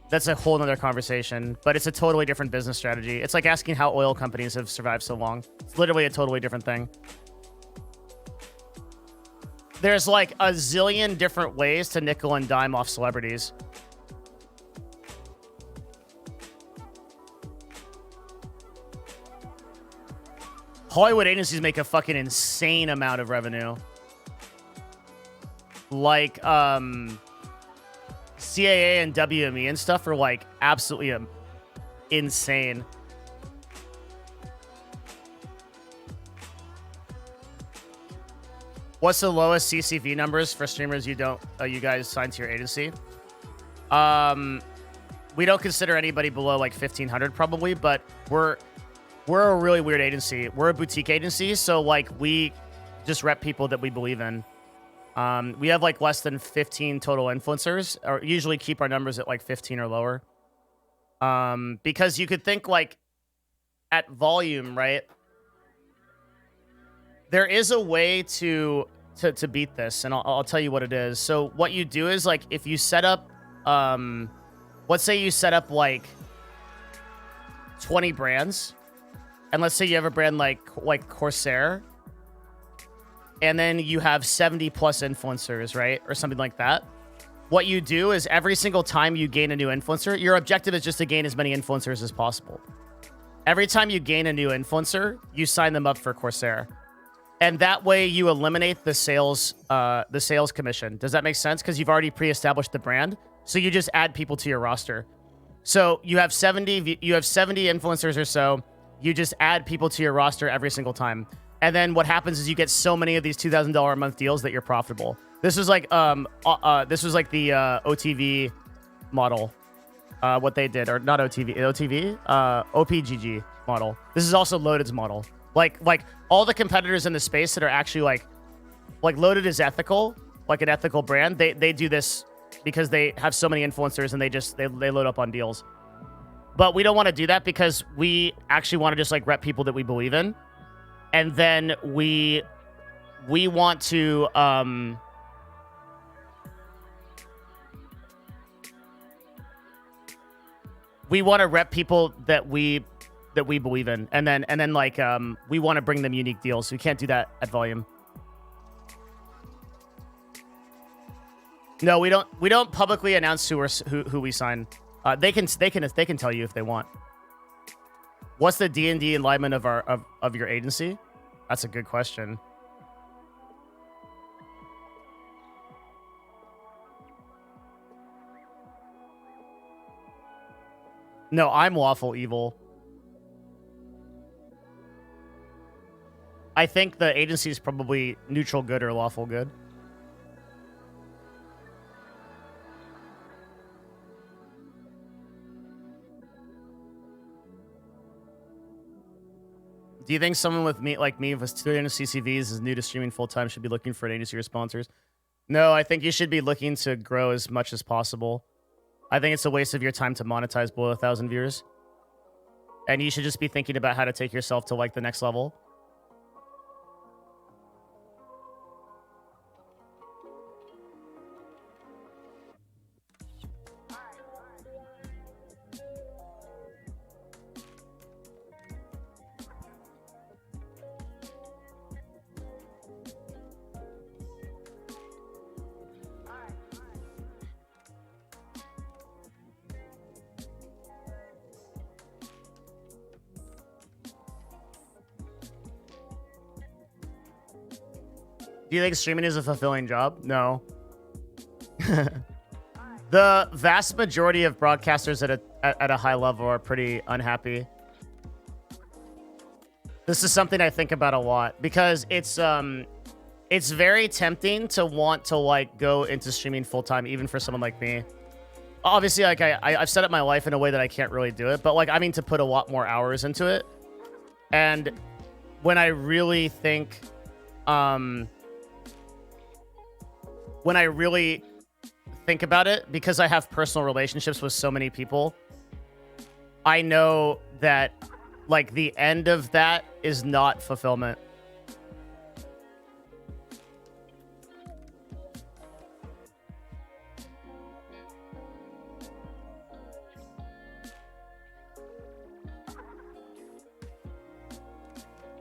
That's a whole nother conversation, but it's a totally different business strategy. It's like asking how oil companies have survived so long. It's literally a totally different thing. There's like a zillion different ways to nickel and dime off celebrities. Hollywood agencies make a fucking insane amount of revenue. Like, CAA and WME and stuff are like absolutely insane. What's the lowest CCV numbers for streamers you guys signed to your agency? We don't consider anybody below like 1,500 probably, but we're a really weird agency. We're a boutique agency, so like we just rep people that we believe in. We have like less than 15 total influencers, or usually keep our numbers at like 15 or lower. Because you could think like at volume, right? There is a way to beat this, and I'll tell you what it is. So what you do is like if you set up, let's say you set up like 20 brands, and let's say you have a brand like Corsair, and then you have 70 plus influencers, right? Or something like that. What you do is every single time you gain a new influencer, your objective is just to gain as many influencers as possible. Every time you gain a new influencer, you sign them up for Corsair. And that way you eliminate the sales commission. Does that make sense? Because you've already pre-established the brand. So you just add people to your roster. So you have 70 influencers or so. You just add people to your roster every single time. And then what happens is you get so many of these $2,000 a month deals that you're profitable. This was like the OTV model, what they did, or not OTV, OPGG model. This is also Loaded's model. Like all the competitors in the space that are actually like Loaded is ethical, like an ethical brand. They do this because they have so many influencers and they load up on deals. But we don't want to do that because we actually want to just like rep people that we believe in. And then we want to rep people that we believe in, and then like we want to bring them unique deals. So we can't do that at volume. No, we don't publicly announce who we sign. They can tell you if they want. What's the D&D alignment of your agency? That's a good question. No, I'm lawful evil. I think the agency is probably neutral good or lawful good. Do you think someone with me like me with 300 CCVs is new to streaming full time should be looking for an agency or sponsors? No, I think you should be looking to grow as much as possible. I think it's a waste of your time to monetize below 1,000 viewers. And you should just be thinking about how to take yourself to like the next level. Do you think streaming is a fulfilling job? No. The vast majority of broadcasters at a high level are pretty unhappy. This is something I think about a lot because it's very tempting to want to like go into streaming full time, even for someone like me. Obviously, like I've set up my life in a way that I can't really do it, but like I mean to put a lot more hours into it. And when I really think, when I really think about it, because I have personal relationships with so many people, I know that like the end of that is not fulfillment.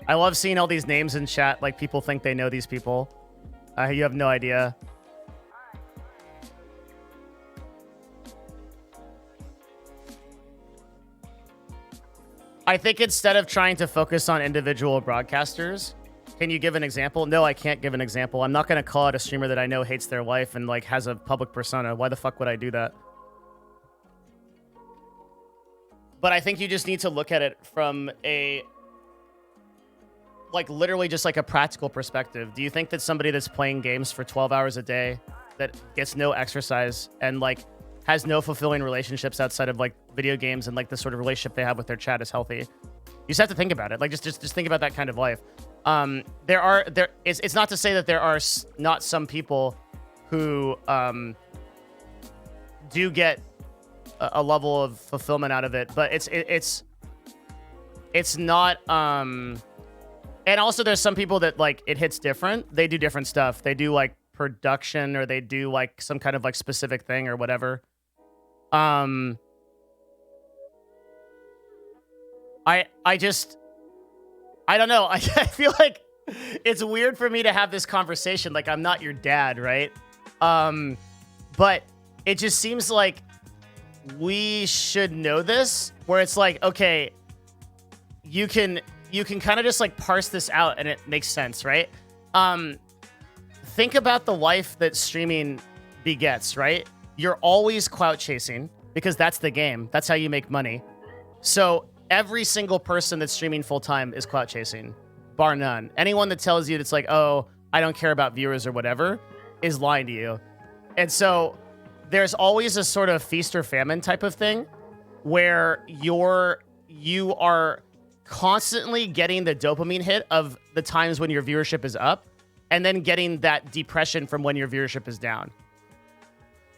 I love seeing all these names in chat. Like, people think they know these people. You have no idea. I think instead of trying to focus on individual broadcasters, can you give an example? No, I can't give an example. I'm not going to call out a streamer that I know hates their life and like has a public persona. Why the fuck would I do that? But I think you just need to look at it from a, like, literally just like a practical perspective. Do you think that somebody that's playing games for 12 hours a day, that gets no exercise and like has no fulfilling relationships outside of like video games and like the sort of relationship they have with their chat is healthy? You just have to think about it. Like, just think about that kind of life. It's not to say that there are not some people who do get a level of fulfillment out of it, but it's not. And also, there's some people that like it hits different. They do different stuff. They do like production, or they do like some kind of like specific thing or whatever. I don't know. I feel like it's weird for me to have this conversation. Like, I'm not your dad, right? But it just seems like we should know this, where it's like, okay, you can kind of just like parse this out and it makes sense, right? Think about the life that streaming begets, right? You're always clout chasing because that's the game. That's how you make money. So every single person that's streaming full time is clout chasing, bar none. Anyone that tells you it's like, oh, I don't care about viewers or whatever, is lying to you. And so there's always a sort of feast or famine type of thing where you are constantly getting the dopamine hit of the times when your viewership is up, and then getting that depression from when your viewership is down.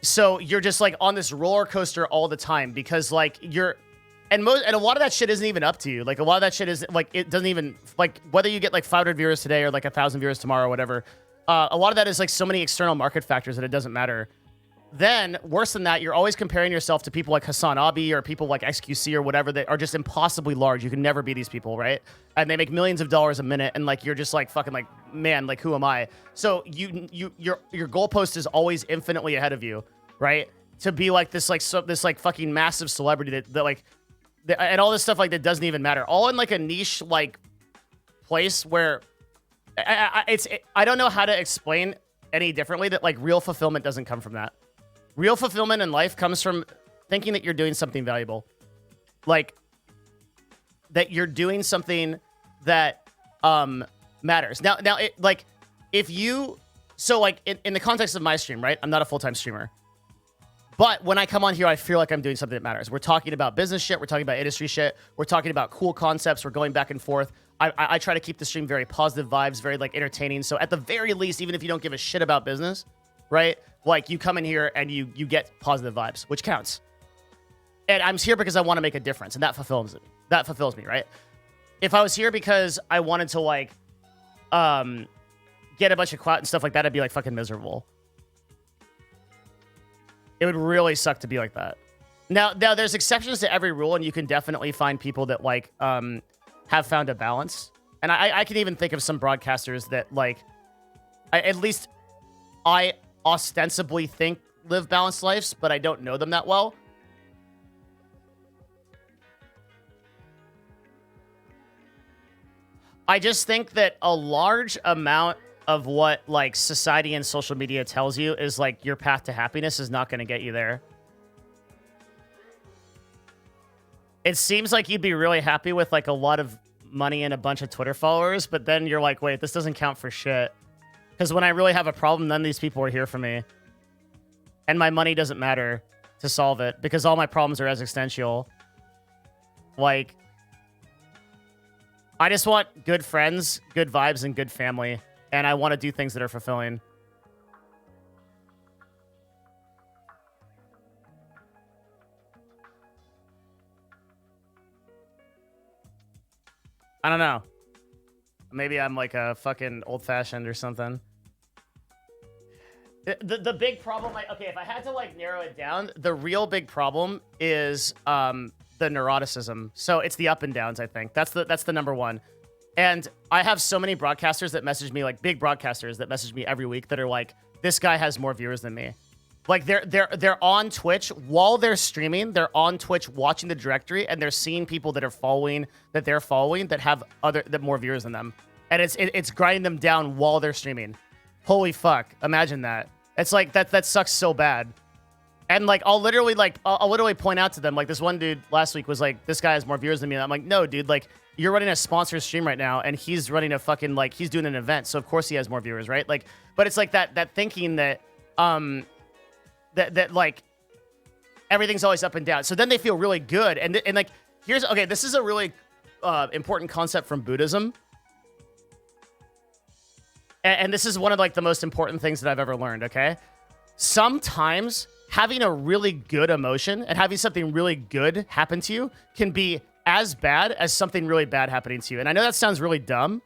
So you're just like on this roller coaster all the time, because like and a lot of that shit isn't even up to you. Like, a lot of that shit is like, it doesn't even, like, whether you get like 500 viewers today or like 1,000 viewers tomorrow or whatever, a lot of that is like so many external market factors that it doesn't matter. Then, worse than that, you're always comparing yourself to people like Hassan Abi or people like XQC or whatever that are just impossibly large. You can never be these people, right? And they make millions of dollars a minute, and like you're just like fucking like, man, like who am I? So your goalpost is always infinitely ahead of you, right? To be like this like fucking massive celebrity that like, and all this stuff like that doesn't even matter. All in like a niche like place where I don't know how to explain any differently that like real fulfillment doesn't come from that. Real fulfillment in life comes from thinking that you're doing something valuable. Like, that you're doing something that matters. Now it, like, if you, so like in the context of my stream, right? I'm not a full-time streamer. But when I come on here, I feel like I'm doing something that matters. We're talking about business shit. We're talking about industry shit. We're talking about cool concepts. We're going back and forth. I try to keep the stream very positive vibes, very like entertaining. So at the very least, even if you don't give a shit about business, right? Like, you come in here and you get positive vibes, which counts. And I'm here because I want to make a difference, and that fulfills me. That fulfills me, right? If I was here because I wanted to like get a bunch of clout and stuff like that, I'd be like fucking miserable. It would really suck to be like that. Now there's exceptions to every rule, and you can definitely find people that like have found a balance. And I can even think of some broadcasters that like, at least I ostensibly think live balanced lives, but I don't know them that well. I just think that a large amount of what like society and social media tells you is like your path to happiness is not going to get you there. It seems like you'd be really happy with like a lot of money and a bunch of Twitter followers, but then you're like, wait, this doesn't count for shit. Because when I really have a problem, none of these people are here for me. And my money doesn't matter to solve it, because all my problems are existential. Like, I just want good friends, good vibes, and good family. And I want to do things that are fulfilling. I don't know. Maybe I'm like a fucking old-fashioned or something. The big problem, okay, if I had to like narrow it down, the real big problem is the neuroticism. So it's the up and downs, I think. That's the number one. And I have so many broadcasters that message me, like big broadcasters that message me every week that are like, this guy has more viewers than me. Like they're on Twitch while they're streaming. They're on Twitch watching the directory, and they're seeing people that are following that they're following that have more viewers than them, and it's grinding them down while they're streaming. Holy fuck! Imagine that. It's like that sucks so bad. And like I'll literally point out to them, like this one dude last week was like, this guy has more viewers than me. And I'm like, no, dude, like you're running a sponsored stream right now, and he's running a fucking like he's doing an event, so of course he has more viewers, right? Like, but it's like that thinking that that like everything's always up and down. So then they feel really good, and like this is a really important concept from Buddhism, and this is one of like the most important things that I've ever learned. Okay, sometimes having a really good emotion and having something really good happen to you can be as bad as something really bad happening to you. And I know that sounds really dumb,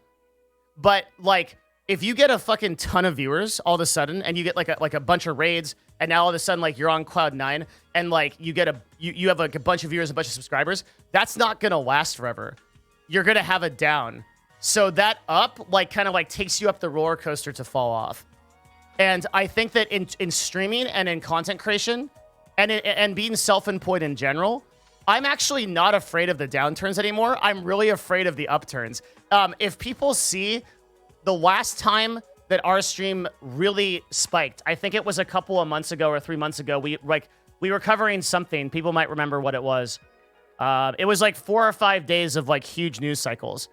but like if you get a fucking ton of viewers all of a sudden, and you get like a bunch of raids, and now all of a sudden like you're on cloud 9, and like you have like a bunch of viewers, a bunch of subscribers, that's not gonna last forever. You're gonna have a down. So that up like kind of like takes you up the roller coaster to fall off. And I think that in streaming and in content creation and being self-employed in general, I'm actually not afraid of the downturns anymore. I'm really afraid of the upturns. If people see the last time that our stream really spiked, I think it was a couple of months ago or 3 months ago, we were covering something. People might remember what it was. It was like 4 or 5 days of like huge news cycles.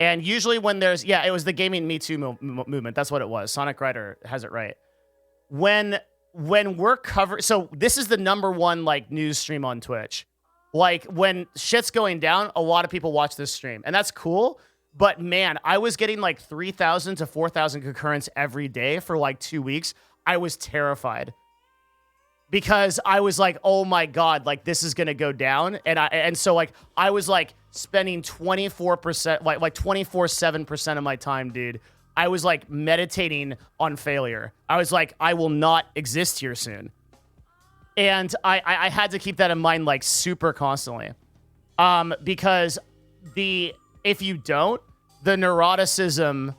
And usually when it was the gaming Me Too movement. That's what it was. Sonic Rider has it right. When we're covering, so this is the #1 like news stream on Twitch. Like when shit's going down, a lot of people watch this stream, and that's cool. But man, I was getting like 3,000 to 4,000 concurrents every day for like 2 weeks. I was terrified because I was like, oh my God, like this is going to go down. And so like, I was like spending 24%, like 24/7% of my time, dude. I was like meditating on failure. I was like, I will not exist here soon. And I had to keep that in mind like super constantly. Because if you don't, the neuroticism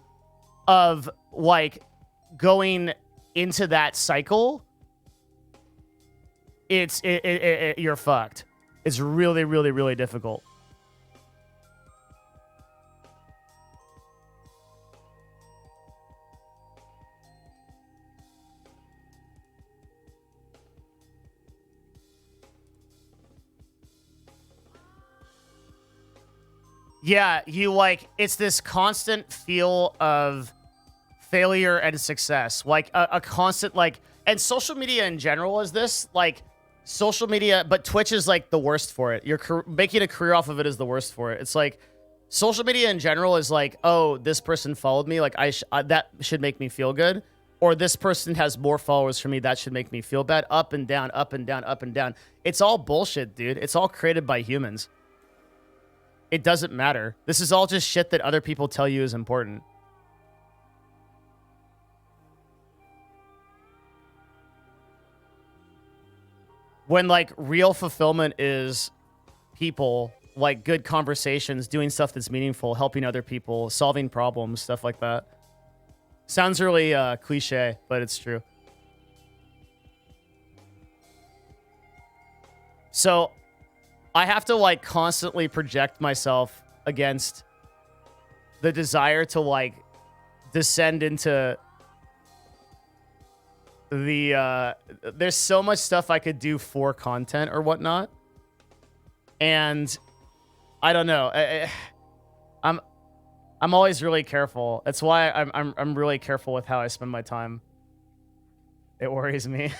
of like going into that cycle, you're fucked. It's really, really, really difficult. Yeah, it's this constant feel of failure and success. Like a constant, like, and social media in general is this, like, social media, but Twitch is like the worst for it. Making a career off of it is the worst for it. It's like, social media in general is like, oh, this person followed me, like, that should make me feel good. Or this person has more followers for me, that should make me feel bad. Up and down, up and down, up and down. It's all bullshit, dude. It's all created by humans. It doesn't matter. This is all just shit that other people tell you is important. When like real fulfillment is people, like good conversations, doing stuff that's meaningful, helping other people, solving problems, stuff like that. Sounds really cliche, but it's true. So I have to like constantly project myself against the desire to like descend into the there's so much stuff I could do for content or whatnot, and I don't know. I'm always really careful. That's why I'm really careful with how I spend my time. It worries me.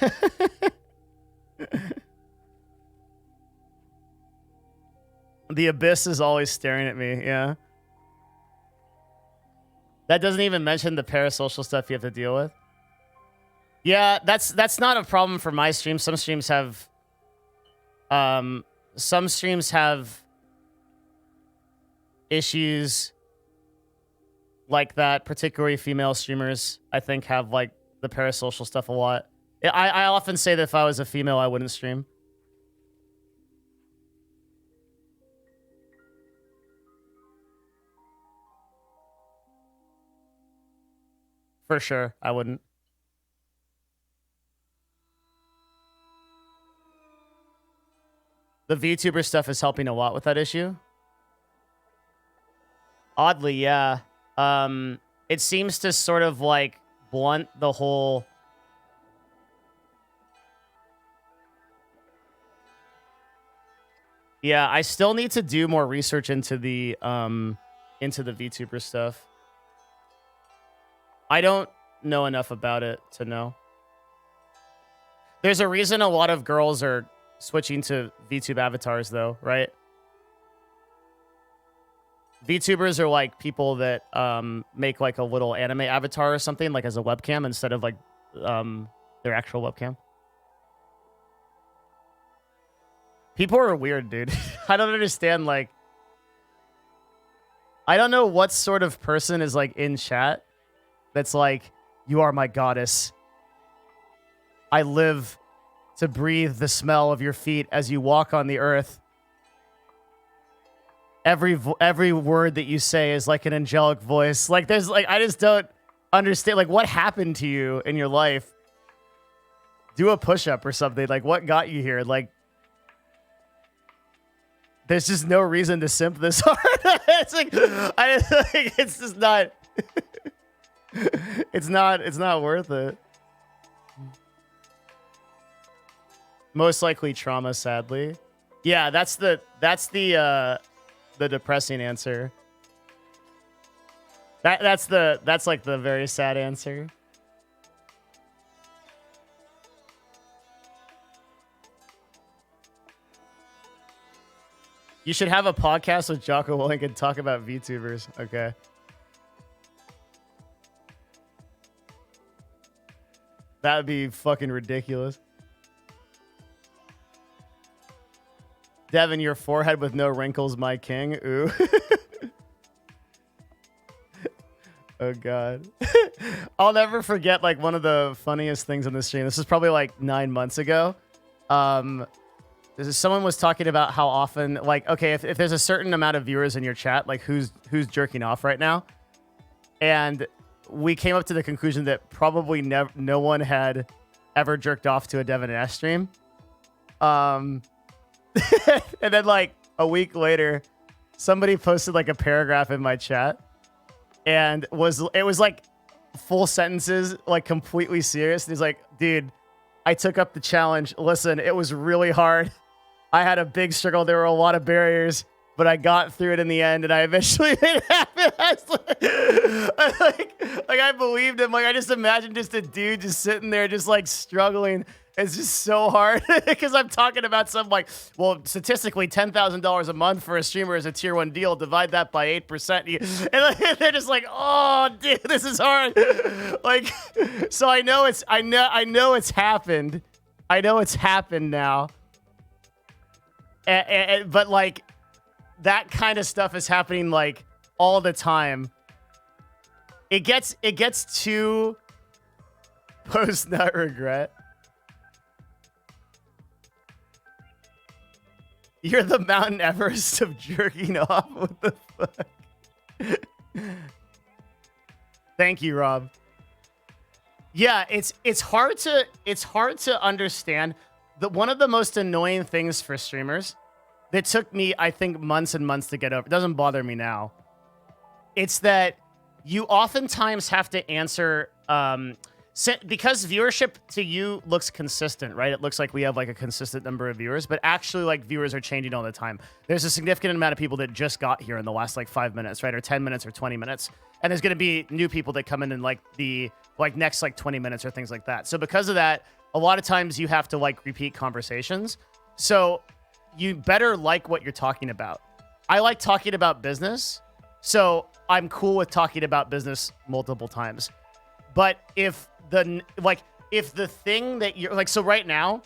The abyss is always staring at me, yeah. That doesn't even mention the parasocial stuff you have to deal with. Yeah, that's not a problem for my stream. Some streams have issues like that, particularly female streamers, I think, have like the parasocial stuff a lot. I often say that if I was a female, I wouldn't stream. For sure, I wouldn't. The VTuber stuff is helping a lot with that issue. Oddly, yeah. It seems to sort of like blunt the whole... Yeah, I still need to do more research into the VTuber stuff. I don't know enough about it to know. There's a reason a lot of girls are switching to VTube avatars, though, right? VTubers are like people that make like a little anime avatar or something, like as a webcam instead of like their actual webcam. People are weird, dude. I don't understand, like... I don't know what sort of person is like in chat that's like, you are my goddess. I live to breathe the smell of your feet as you walk on the earth. Every word that you say is like an angelic voice. Like, there's like, I just don't understand. Like, what happened to you in your life? Do a push-up or something. Like, what got you here? Like, there's just no reason to simp this hard. It's like, it's just not. It's not worth it. Most likely trauma, sadly. Yeah, that's the depressing answer. That's like the very sad answer. You should have a podcast with Jocko Willink and talk about VTubers. Okay. That would be fucking ridiculous. Devin, your forehead with no wrinkles, my king. Ooh. Oh, God. I'll never forget, like, one of the funniest things on the stream. This is probably, like, 9 months ago. Someone was talking about how often, like, okay, if there's a certain amount of viewers in your chat, like, who's jerking off right now? And we came up to the conclusion that probably no one had ever jerked off to a Devin and S stream. And then, like, a week later, somebody posted, like, a paragraph in my chat. And it was, like, full sentences, like, completely serious. And he's like, dude, I took up the challenge. Listen, it was really hard. I had a big struggle. There were a lot of barriers, but I got through it in the end, and I eventually made it happen. I believed him. Like, I just imagined just a dude just sitting there, just like struggling. It's just so hard because I'm talking about some like, well, statistically, $10,000 a month for a streamer is a tier 1 deal. Divide that by 8%, and like, they're just like, oh, dude, this is hard. Like, so I know it's happened. I know it's happened now. But like, that kind of stuff is happening like all the time. It gets too post-nut regret. You're the Mountain Everest of jerking off. What the fuck? Thank you, Rob. Yeah, it's hard to understand that one of the most annoying things for streamers that took me, I think, months and months to get over. It doesn't bother me now. It's that you oftentimes have to answer because viewership to you looks consistent, right? It looks like we have like a consistent number of viewers, but actually like viewers are changing all the time. There's a significant amount of people that just got here in the last like 5 minutes, right? Or 10 minutes or 20 minutes. And there's going to be new people that come in like the next like 20 minutes or things like that. So because of that, a lot of times you have to like repeat conversations. So you better like what you're talking about. I like talking about business. So I'm cool with talking about business multiple times. But if the thing that you're like, so right now,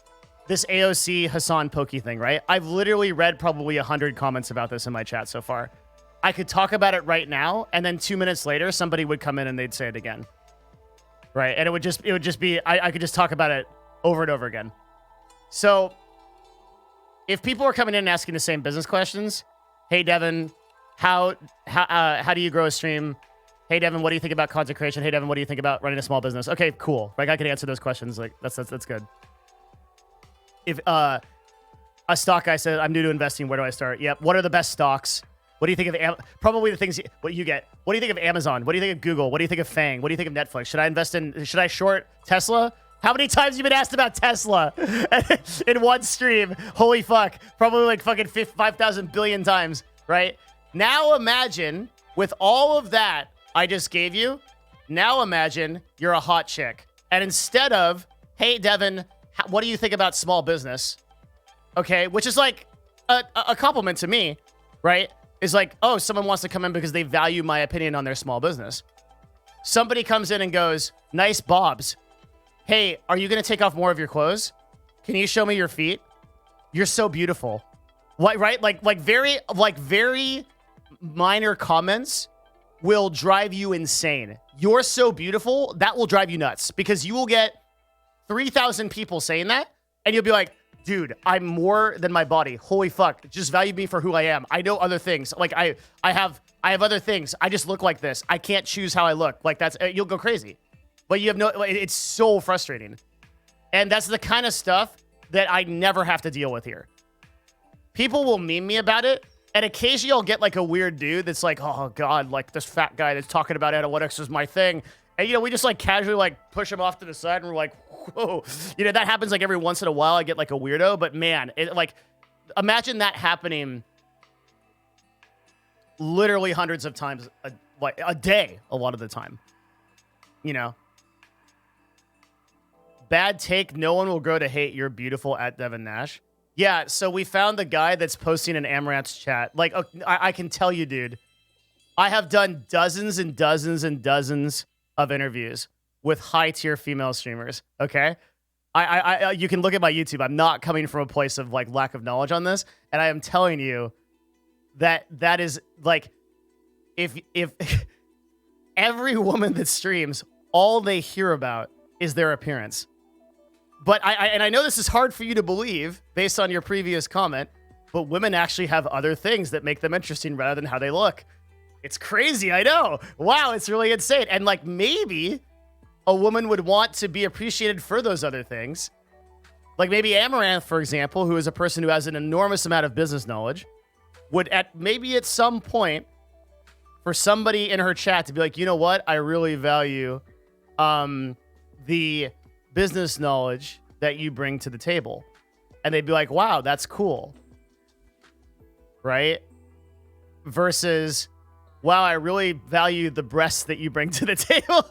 this AOC Hassan Pokey thing, right? I've literally read probably 100 comments about this in my chat so far. I could talk about it right now, and then 2 minutes later, somebody would come in and they'd say it again. Right? And it would just be, I could just talk about it over and over again. So if people are coming in and asking the same business questions, hey, Devin, how do you grow a stream? Hey Devin, what do you think about content creation? Hey Devin, what do you think about running a small business? Okay, cool. Like I can answer those questions. Like that's good. If a stock guy said, I'm new to investing, where do I start? Yep. What are the best stocks? What do you think of probably the things what you get? What do you think of Amazon? What do you think of Google? What do you think of Fang? What do you think of Netflix? Should I short Tesla? How many times have you been asked about Tesla in one stream? Holy fuck. Probably like fucking 5,000 billion times, right? Now imagine with all of that I just gave you, now imagine you're a hot chick. And instead of, hey, Devin, what do you think about small business? Okay, which is like a compliment to me, right? Is like, oh, someone wants to come in because they value my opinion on their small business. Somebody comes in and goes, nice bobs. Hey, are you going to take off more of your clothes? Can you show me your feet? You're so beautiful. What, right? Like very minor comments will drive you insane. You're so beautiful, that will drive you nuts because you will get 3,000 people saying that and you'll be like, dude, I'm more than my body. Holy fuck. Just value me for who I am. I know other things. Like I have other things. I just look like this. I can't choose how I look. Like that's, you'll go crazy. But you have no, it's so frustrating. And that's the kind of stuff that I never have to deal with here. People will meme me about it. And occasionally I'll get like a weird dude that's like, oh God, like this fat guy that's talking about analytics is my thing. And, you know, we just like casually like push him off to the side and we're like, whoa. You know, that happens like every once in a while. I get like a weirdo, but man, it like, imagine that happening literally hundreds of times, like a day, a lot of the time, you know? Bad take. No one will grow to hate you're beautiful at Devin Nash. Yeah, so we found the guy that's posting in Amaranth's chat. Like, I can tell you, dude, I have done dozens and dozens and dozens of interviews with high-tier female streamers, okay? You can look at my YouTube. I'm not coming from a place of, like, lack of knowledge on this, and I am telling you that is, like, if every woman that streams, all they hear about is their appearance. But I know this is hard for you to believe based on your previous comment, but women actually have other things that make them interesting rather than how they look. It's crazy, I know. Wow, it's really insane. And like maybe a woman would want to be appreciated for those other things. Like maybe Amaranth, for example, who is a person who has an enormous amount of business knowledge, would at some point for somebody in her chat to be like, you know what? I really value the business knowledge that you bring to the table. And they'd be like, wow, that's cool. Right? Versus, wow, I really value the breasts that you bring to the table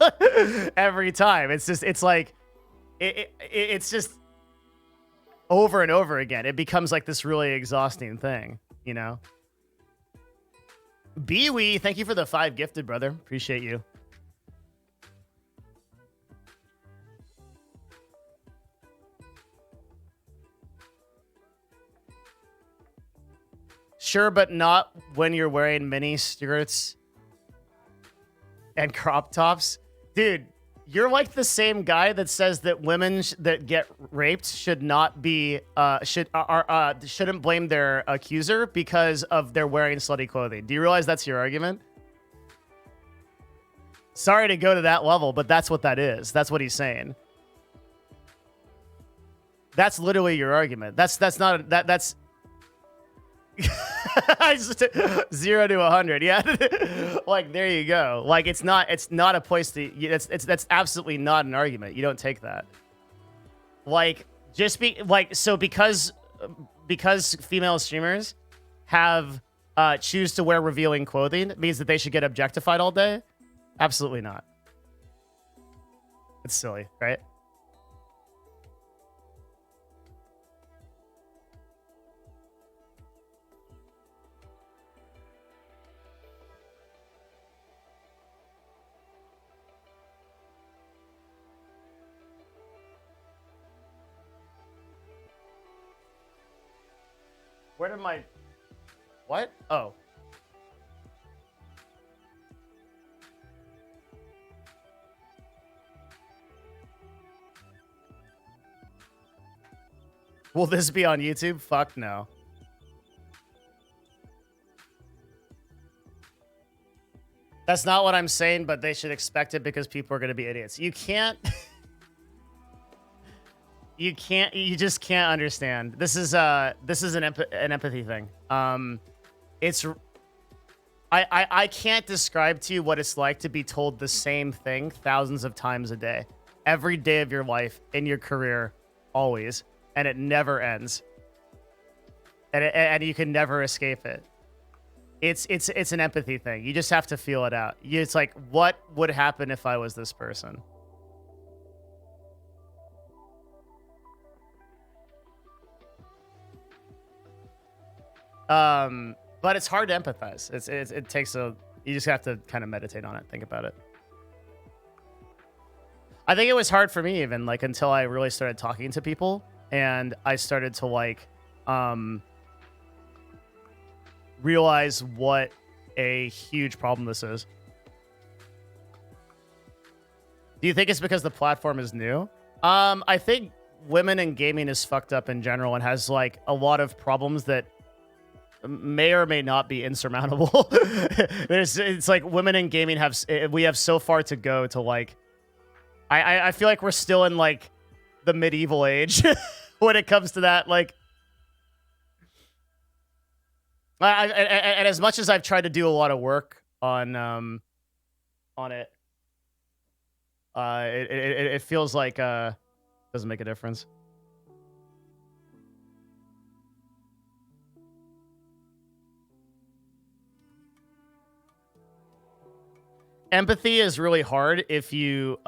every time. It's just, it's like, it's just over and over again. It becomes like this really exhausting thing, you know? Bewee, thank you for the 5 gifted, brother. Appreciate you. Sure, but not when you're wearing mini skirts and crop tops. Dude, you're like the same guy that says that women that get raped should not be shouldn't blame their accuser because of their wearing slutty clothing. Do you realize that's your argument? Sorry to go to that level, but that's what that is. That's what he's saying. That's literally your argument. That's I just 0 to 100. Yeah. Like, there you go. Like, it's not a place to, that's absolutely not an argument. You don't take that. Like, because female streamers have, choose to wear revealing clothing means that they should get objectified all day. Absolutely not. It's silly, right? Where did my... What? Oh. Will this be on YouTube? Fuck no. That's not what I'm saying, but they should expect it because people are going to be idiots. You can't. You just can't understand. This is an empathy thing. It's I can't describe to you what it's like to be told the same thing thousands of times a day, every day of your life, in your career, always, and it never ends, and you can never escape it. It's an empathy thing. You just have to feel it out. It's like, what would happen if I was this person? But it's hard to empathize. It takes you just have to kind of meditate on it, think about it. I think it was hard for me even like until I really started talking to people and I started to like realize what a huge problem this is. Do you think it's because the platform is new? I think women in gaming is fucked up in general and has like a lot of problems that may or may not be insurmountable. It's like women in gaming we have so far to go to like, I feel like we're still in like the medieval age when it comes to that. Like, and as much as I've tried to do a lot of work on it, it feels like doesn't make a difference. Empathy is really hard if you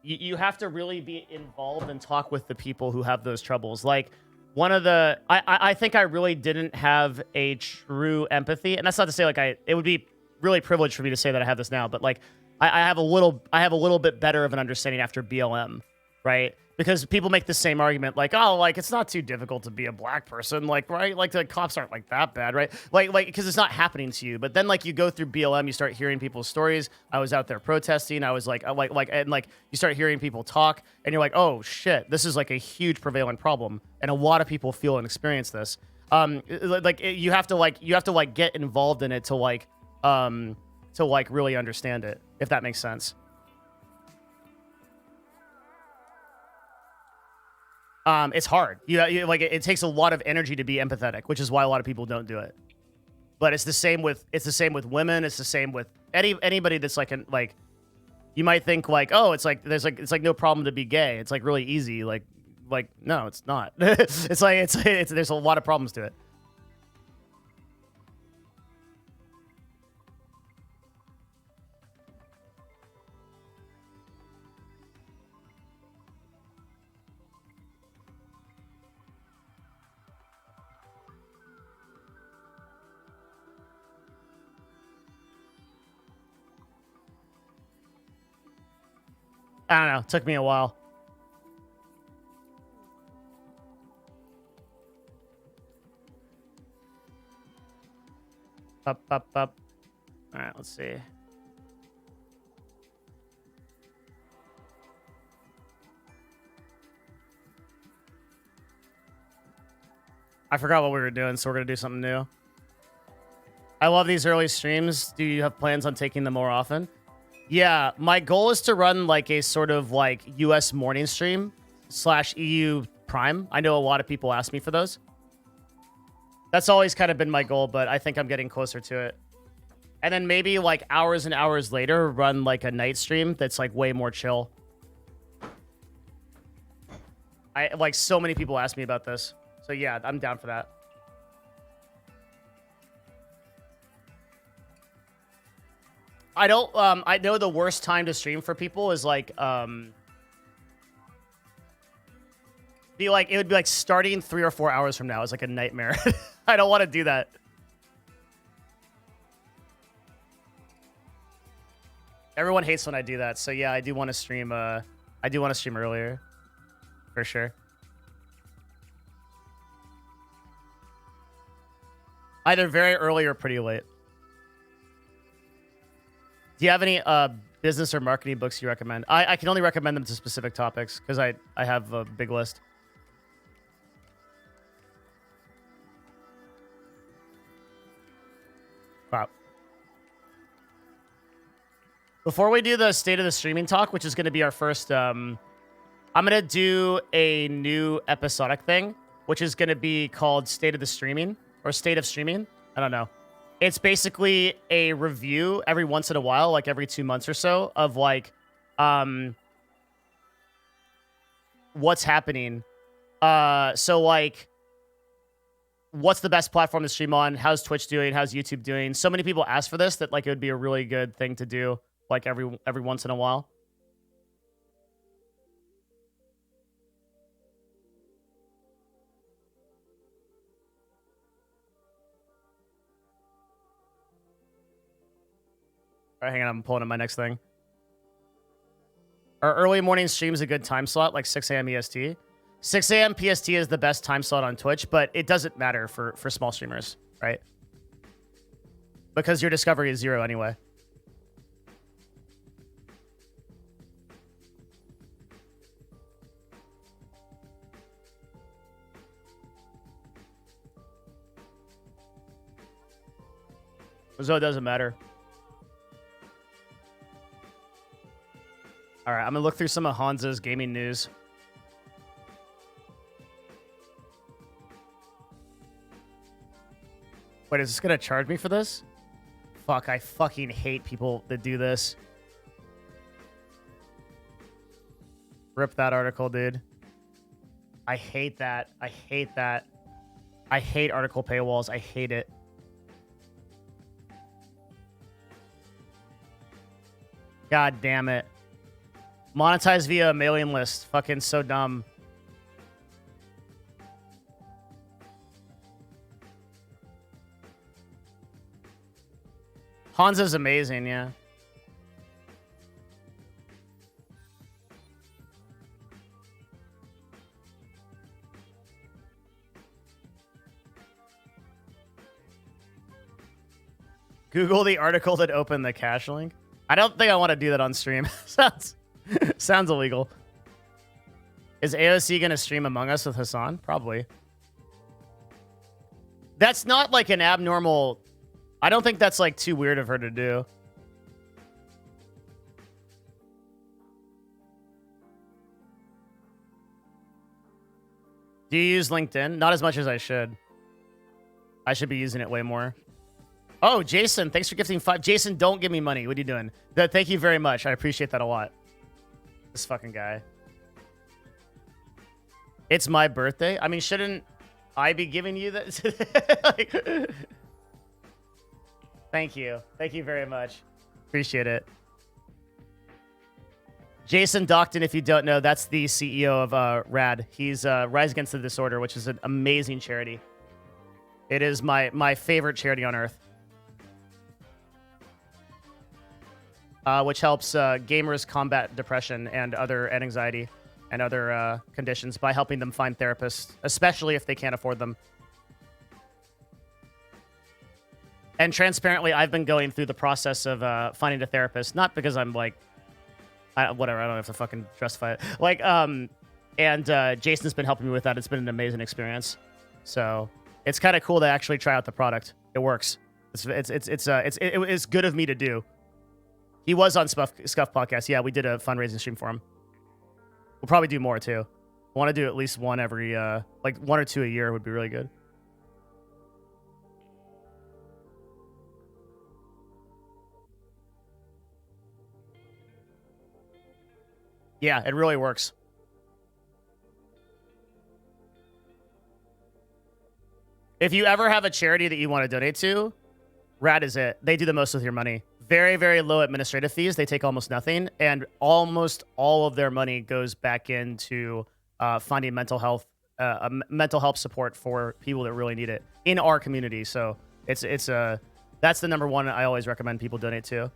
you have to really be involved and talk with the people who have those troubles. Like one of the I think I really didn't have a true empathy, and that's not to say like it would be really privileged for me to say that I have this now, but like I have a little bit better of an understanding after BLM, right? Because people make the same argument, like, oh, like it's not too difficult to be a black person, like, right? Like the cops aren't like that bad, right? Like because it's not happening to you. But then like you go through BLM, you start hearing people's stories. I was out there protesting. I was like you start hearing people talk, and you're like, oh shit, this is like a huge prevalent problem, and a lot of people feel and experience this. You have to get involved in it to really understand it, if that makes sense. It's hard. You like it takes a lot of energy to be empathetic, which is why a lot of people don't do it. But it's the same with women. It's the same with anybody that's like you might think like, oh, it's like no problem to be gay. It's like really easy. Like no, it's not. It's there's a lot of problems to it. I don't know. It took me a while. Up. All right, let's see. I forgot what we were doing, so we're going to do something new. I love these early streams. Do you have plans on taking them more often? Yeah, my goal is to run like a sort of like US morning stream / EU Prime. I know a lot of people ask me for those. That's always kind of been my goal, but I think I'm getting closer to it. And then maybe like hours and hours later, run like a night stream that's like way more chill. Like so many people ask me about this. So yeah, I'm down for that. I don't, I know the worst time to stream for people is like, it would be like starting 3 or 4 hours from now is like a nightmare. I don't want to do that. Everyone hates when I do that. So yeah, I do want to stream, earlier. For sure. Either very early or pretty late. Do you have any business or marketing books you recommend? I can only recommend them to specific topics because I have a big list. Wow. Before we do the state of the streaming talk, which is going to be our first, I'm going to do a new episodic thing, which is going to be called State of the Streaming or State of Streaming. I don't know. It's basically a review every once in a while, like every 2 months or so, of like what's happening. So like, what's the best platform to stream on? How's Twitch doing? How's YouTube doing? So many people ask for this that like it would be a really good thing to do, like every once in a while. All right, hang on, I'm pulling up my next thing. Our early morning stream is a good time slot, like 6 a.m. EST. 6 a.m. PST is the best time slot on Twitch, but it doesn't matter for small streamers, right? Because your discovery is 0 anyway. So it doesn't matter. All right, I'm gonna look through some of Hansa's gaming news. Wait, is this gonna charge me for this? Fuck, I fucking hate people that do this. Rip that article, dude. I hate that. I hate that. I hate article paywalls. I hate it. God damn it. Monetize via a mailing list. Fucking so dumb. Hansa's amazing, yeah. Google the article that opened the cache link. I don't think I want to do that on stream. Sounds illegal. Is AOC going to stream Among Us with Hassan? Probably. That's not like an abnormal... I don't think that's like too weird of her to do. Do you use LinkedIn? Not as much as I should. I should be using it way more. Oh, Jason, thanks for gifting 5. Jason, don't give me money. What are you doing? Thank you very much. I appreciate that a lot. This fucking guy. It's my birthday. I mean, shouldn't I be giving you that? Like, thank you. Thank you very much. Appreciate it. Jason Dockton, if you don't know, that's the CEO of RAD. He's Rise Against the Disorder, which is an amazing charity. It is my favorite charity on earth. Which helps gamers combat depression and anxiety and other conditions by helping them find therapists, especially if they can't afford them. And transparently, I've been going through the process of finding a therapist, not because I'm like, whatever, I don't have to fucking justify it. Like, and Jason's been helping me with that. It's been an amazing experience. So it's kind of cool to actually try out the product. It works. It's good of me to do. He was on Scuff Podcast. Yeah, we did a fundraising stream for him. We'll probably do more too. I want to do at least one every, like 1 or 2 a year would be really good. Yeah, it really works. If you ever have a charity that you want to donate to, RAD is it. They do the most with your money. Very, very low administrative fees. They take almost nothing. And almost all of their money goes back into finding mental health support for people that really need it in our community. So that's the number one I always recommend people donate to.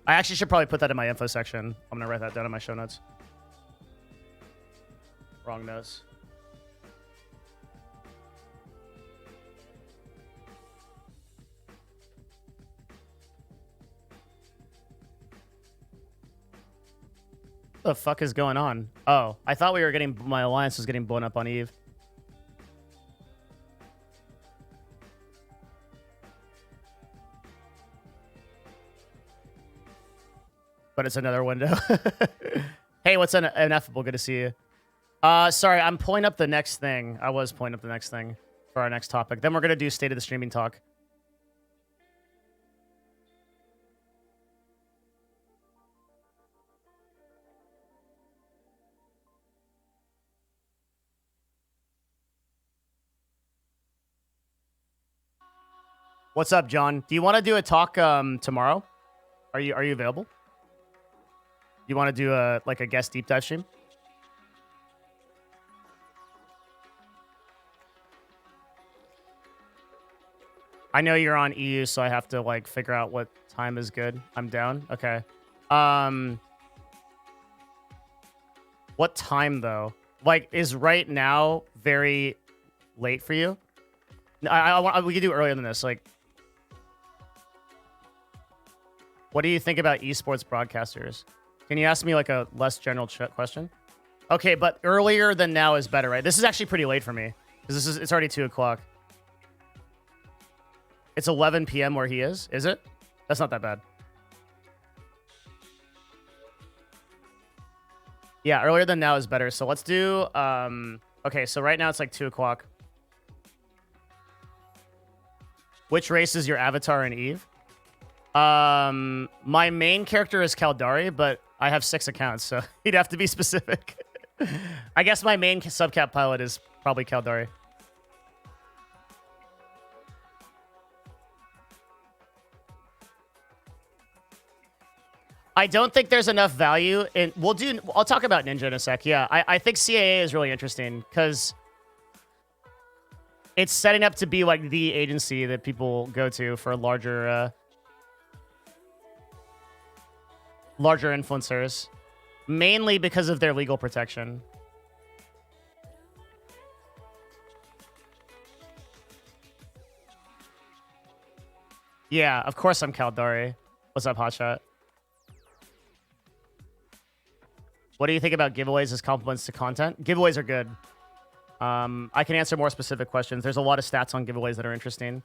I actually should probably put that in my info section. I'm going to write that down in my show notes. Wrong notes. What the fuck is going on? Oh, I thought my alliance was getting blown up on Eve. but it's another window. Hey, what's ineffable? Good to see you. Sorry, I'm pulling up the next thing. I was pulling up the next thing for our next topic. Then we're gonna do state of the streaming talk. What's up, John? Do you want to do a talk tomorrow? Are you available? You want to do a guest deep dive stream? I know you're on EU, so I have to like figure out what time is good. I'm down. Okay. What time though? Like, is right now very late for you? We could do earlier than this. Like, what do you think about esports broadcasters? Can you ask me like a less general question? Okay, but earlier than now is better, right? This is actually pretty late for me because it's already 2 o'clock. It's 11 p.m. where he is it? That's not that bad. Yeah, earlier than now is better. So let's do, okay, so right now it's like 2 o'clock. Which race is your avatar in EVE? My main character is Caldari, but I have 6 accounts, so he'd have to be specific. I guess my main subcap pilot is probably Caldari. I don't think there's enough value in... I'll talk about Ninja in a sec. Yeah, I think CAA is really interesting because it's setting up to be like the agency that people go to for larger influencers, mainly because of their legal protection. Yeah, of course I'm Caldari. What's up, Hotshot? What do you think about giveaways as complements to content? Giveaways are good. I can answer more specific questions. There's a lot of stats on giveaways that are interesting.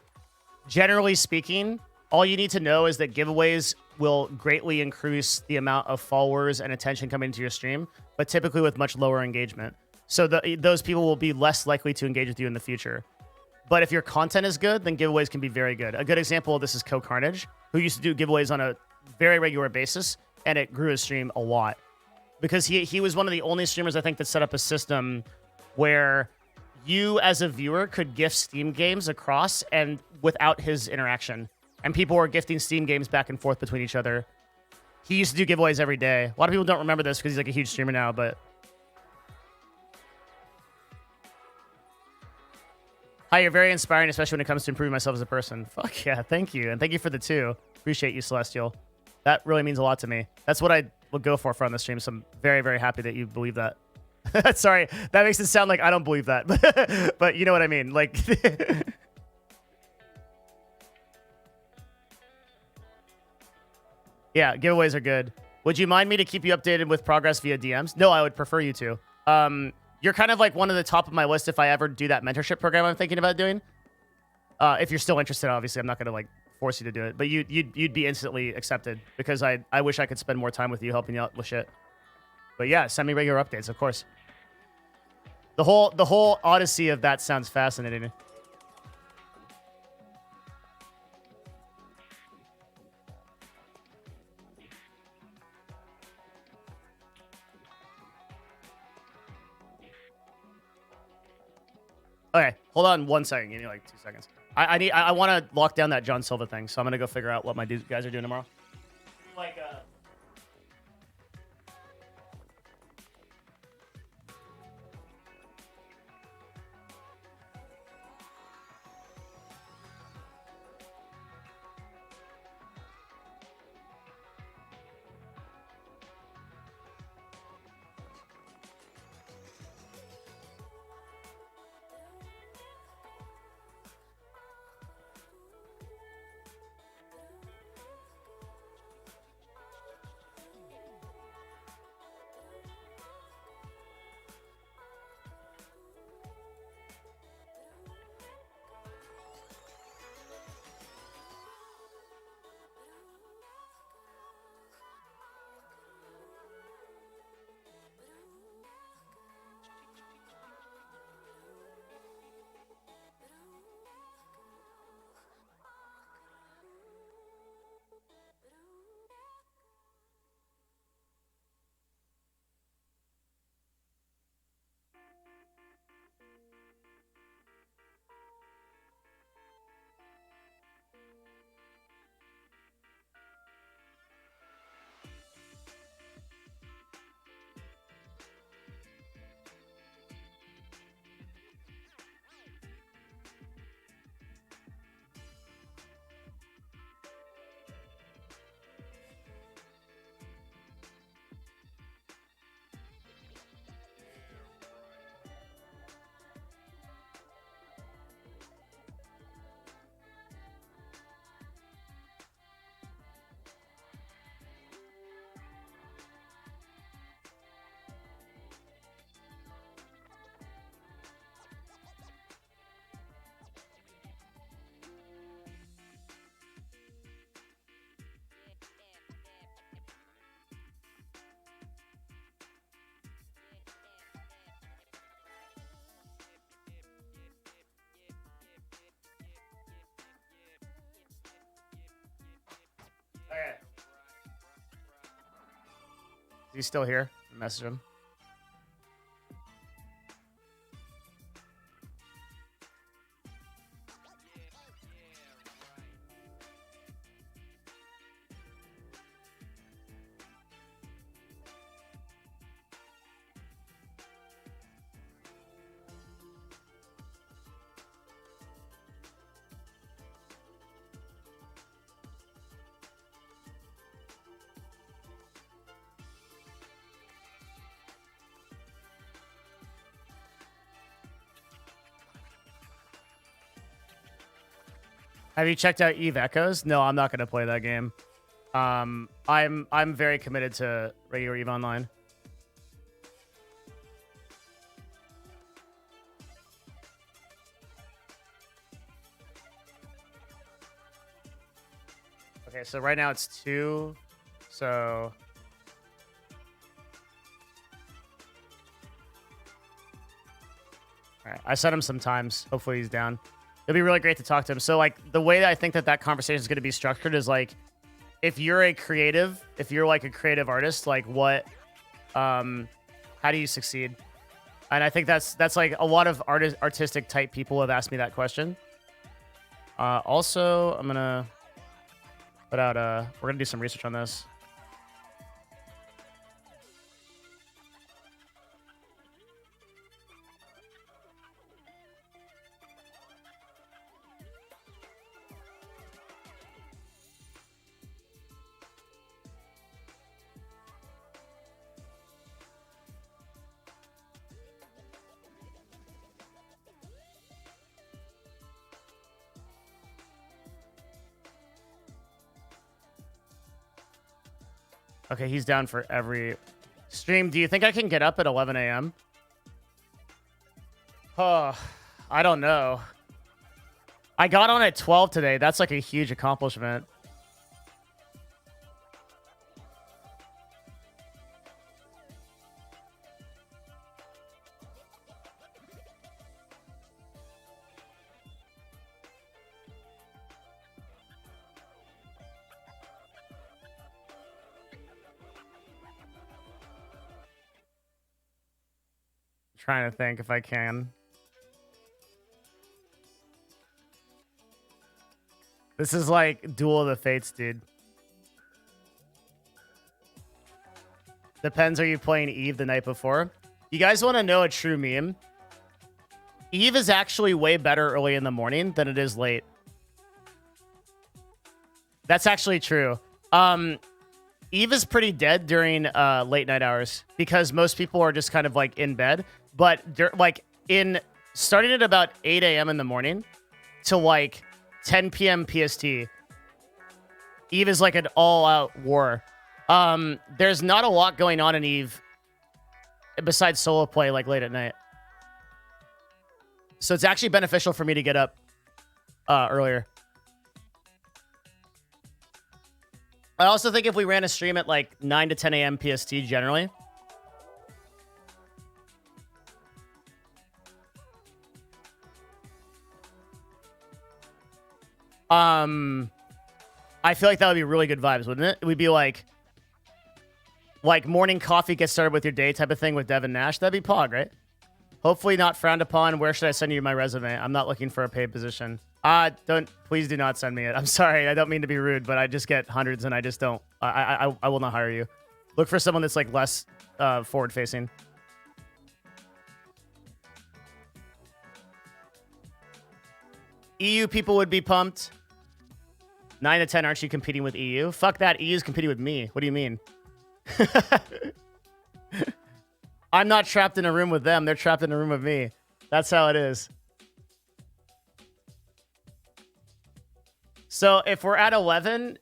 Generally speaking, all you need to know is that giveaways will greatly increase the amount of followers and attention coming into your stream, but typically with much lower engagement. So those people will be less likely to engage with you in the future. But if your content is good, then giveaways can be very good. A good example of this is CoCarnage, who used to do giveaways on a very regular basis, and it grew his stream a lot. Because he was one of the only streamers, I think, that set up a system where you, as a viewer, could gift Steam games across and without his interaction. And people were gifting Steam games back and forth between each other. He used to do giveaways every day. A lot of people don't remember this because he's like a huge streamer now, but... Hi, you're very inspiring, especially when it comes to improving myself as a person. Fuck yeah, thank you. And thank you for the 2. Appreciate you, Celestial. That really means a lot to me. That's what I would go for on the stream, so I'm very, very happy that you believe that. Sorry, that makes it sound like I don't believe that. But you know what I mean. Like... Yeah, giveaways are good. Would you mind me to keep you updated with progress via DMs? No, I would prefer you to. You're kind of like one of the top of my list if I ever do that mentorship program I'm thinking about doing. If you're still interested, obviously, I'm not going to like force you to do it, but you'd be instantly accepted because I wish I could spend more time with you helping you out with shit. But yeah, send me regular updates, of course. The whole odyssey of that sounds fascinating. Okay, hold on 1 second. Give me like 2 seconds. I want to lock down that John Silva thing, so I'm gonna go figure out what my guys are doing tomorrow. Like He's still here. Message him. Have you checked out Eve Echoes? No, I'm not going to play that game. I'm very committed to regular Eve Online. Okay, so right now it's 2. So all right, I sent him some times. Hopefully he's down. It'd be really great to talk to him. So, like, the way that I think that conversation is going to be structured is, like, if you're a creative, if you're, like, a creative artist, like, how do you succeed? And I think that's like, a lot of artistic type people have asked me that question. Also, I'm going to put out, we're going to do some research on this. Okay, he's down for every stream. Do you think I can get up at 11 a.m.? Oh, I don't know. I got on at 12 today. That's like a huge accomplishment. Trying to think if I can. This is like Duel of the Fates, dude. Depends, are you playing Eve the night before? You guys want to know a true meme? Eve is actually way better early in the morning than it is late. That's actually true. Eve is pretty dead during late night hours because most people are just kind of like in bed. But like starting at about 8 a.m. in the morning to like 10 p.m. PST, Eve is like an all-out war. There's not a lot going on in Eve besides solo play like late at night. So it's actually beneficial for me to get up earlier. I also think if we ran a stream at like 9 to 10 a.m. PST generally, I feel like that would be really good vibes, wouldn't it? It would be like morning coffee gets started with your day type of thing with Devin Nash. That'd be Pog, right? Hopefully not frowned upon. Where should I send you my resume? I'm not looking for a paid position. Please do not send me it. I'm sorry. I don't mean to be rude, but I just get hundreds and I just don't. I will not hire you. Look for someone that's like less forward facing. EU people would be pumped. 9 to 10, aren't you competing with EU? Fuck that. EU's competing with me. What do you mean? I'm not trapped in a room with them. They're trapped in a room with me. That's how it is. So if we're at 11...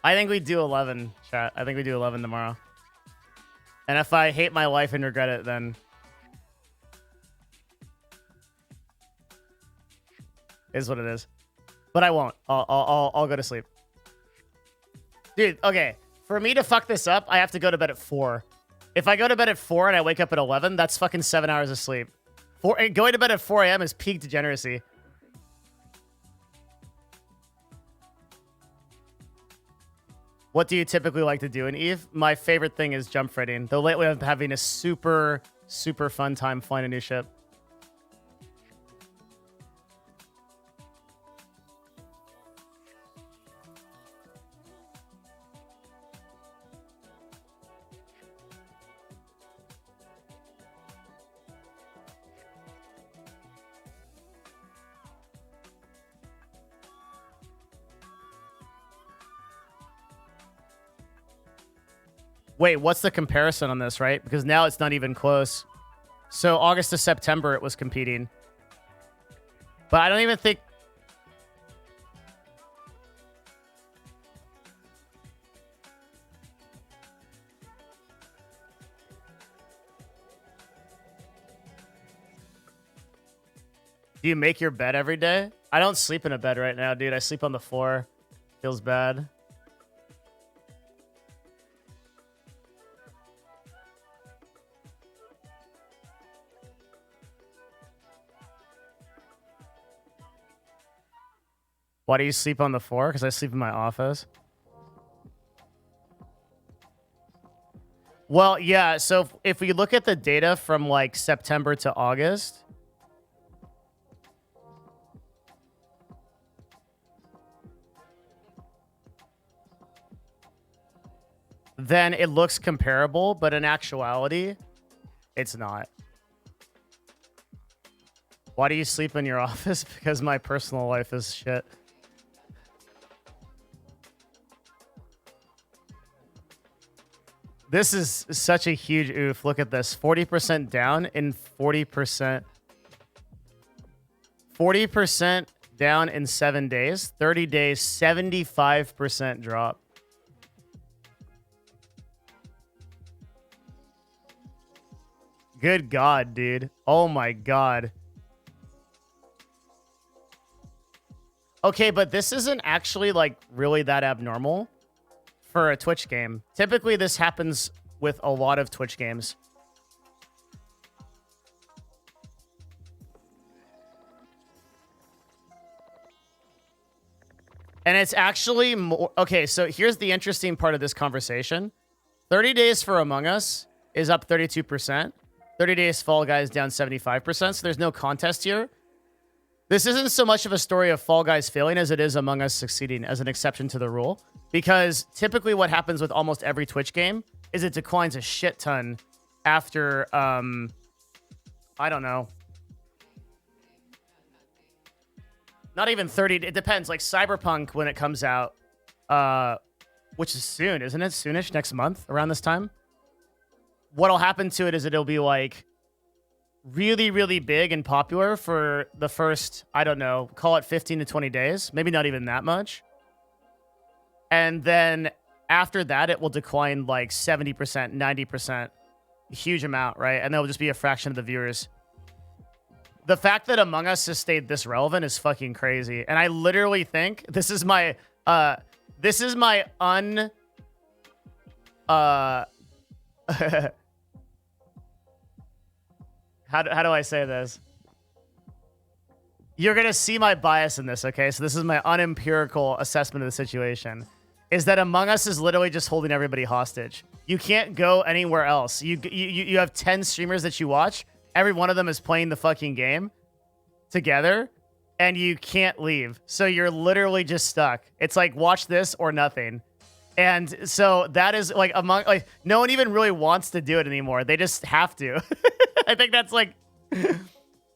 I think we do 11, chat. I think we do 11 tomorrow. And if I hate my life and regret it, then... is what it is. But I won't. I'll go to sleep. Dude, okay. For me to fuck this up, I have to go to bed at 4. If I go to bed at 4 and I wake up at 11, that's fucking 7 hours of sleep. Going to bed at 4 a.m. is peak degeneracy. What do you typically like to do in Eve? My favorite thing is jump freighting. Though lately I'm having a super fun time flying a new ship. Wait, what's the comparison on this, right? Because now it's not even close. So August to September, it was competing. But I don't even think... Do you make your bed every day? I don't sleep in a bed right now, dude. I sleep on the floor. Feels bad. Why do you sleep on the floor? Because I sleep in my office. Well, yeah. So if we look at the data from like September to August, then it looks comparable, but in actuality, it's not. Why do you sleep in your office? Because my personal life is shit. This is such a huge oof. Look at this. 40% down in 40%. 40% down in 7 days. 30 days, 75% drop. Good God, dude. Oh my God. Okay, but this isn't actually like really that abnormal for a Twitch game. Typically, this happens with a lot of Twitch games. And it's actually more... Okay, so here's the interesting part of this conversation. 30 days for Among Us is up 32%. 30 days Fall Guys down 75%, so there's no contest here. This isn't so much of a story of Fall Guys failing as it is Among Us succeeding as an exception to the rule. Because typically what happens with almost every Twitch game is it declines a shit ton after, I don't know. Not even 30, it depends. Like Cyberpunk, when it comes out, which is soon, isn't it? Soonish, next month, around this time. What'll happen to it is it'll be like really, really big and popular for the first, I don't know, call it 15 to 20 days. Maybe not even that much. And then after that, it will decline like 70%, 90%. A huge amount, right? And there will just be a fraction of the viewers. The fact that Among Us has stayed this relevant is fucking crazy. And I literally think this is my how do I say this? You're going to see my bias in this, okay? So this is my unempirical assessment of the situation. Is that Among Us is literally just holding everybody hostage. You can't go anywhere else. You have 10 streamers that you watch. Every one of them is playing the fucking game together, and you can't leave. So you're literally just stuck. It's like, watch this or nothing. And so that is like no one even really wants to do it anymore. They just have to. I think that's like,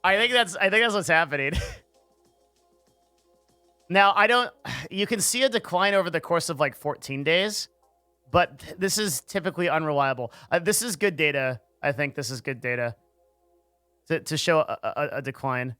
I think that's what's happening. Now, you can see a decline over the course of like 14 days, but this is typically unreliable. This is good data. I think this is good data to show a decline.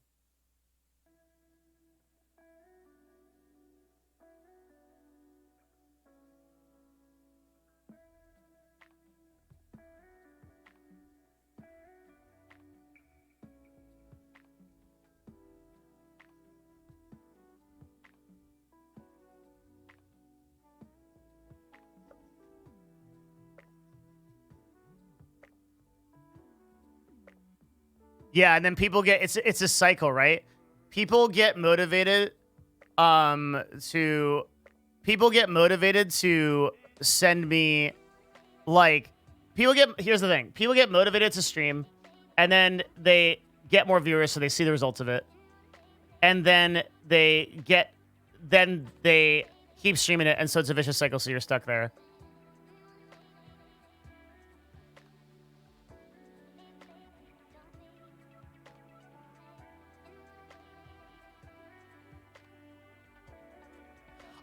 Yeah, and then people get it's a cycle, right? People get motivated to send me, like, here's the thing. People get motivated to stream, and then they get more viewers, so they see the results of it. And then they keep streaming it, and so it's a vicious cycle, so you're stuck there.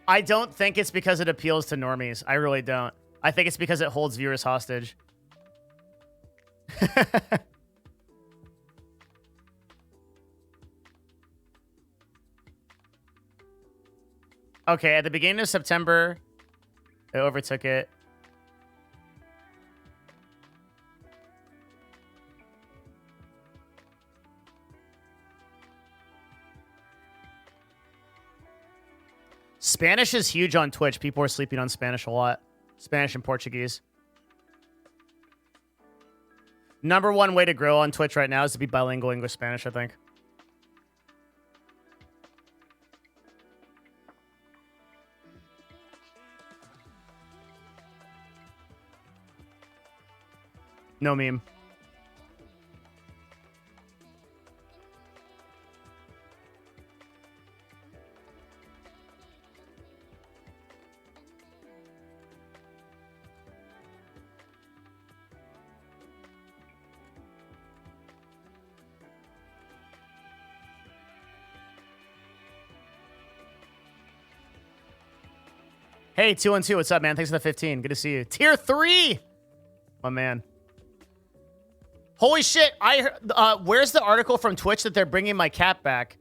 I don't think it's because it appeals to normies. I really don't. I think it's because it holds viewers hostage. Okay, at the beginning of September, they overtook it. Spanish is huge on Twitch. People are sleeping on Spanish a lot. Spanish and Portuguese. Number one way to grow on Twitch right now is to be bilingual English-Spanish, I think. No meme. Hey, 212, what's up, man? Thanks for the 15. Good to see you. Tier 3! My man. Holy shit, where's the article from Twitch that they're bringing my cat back?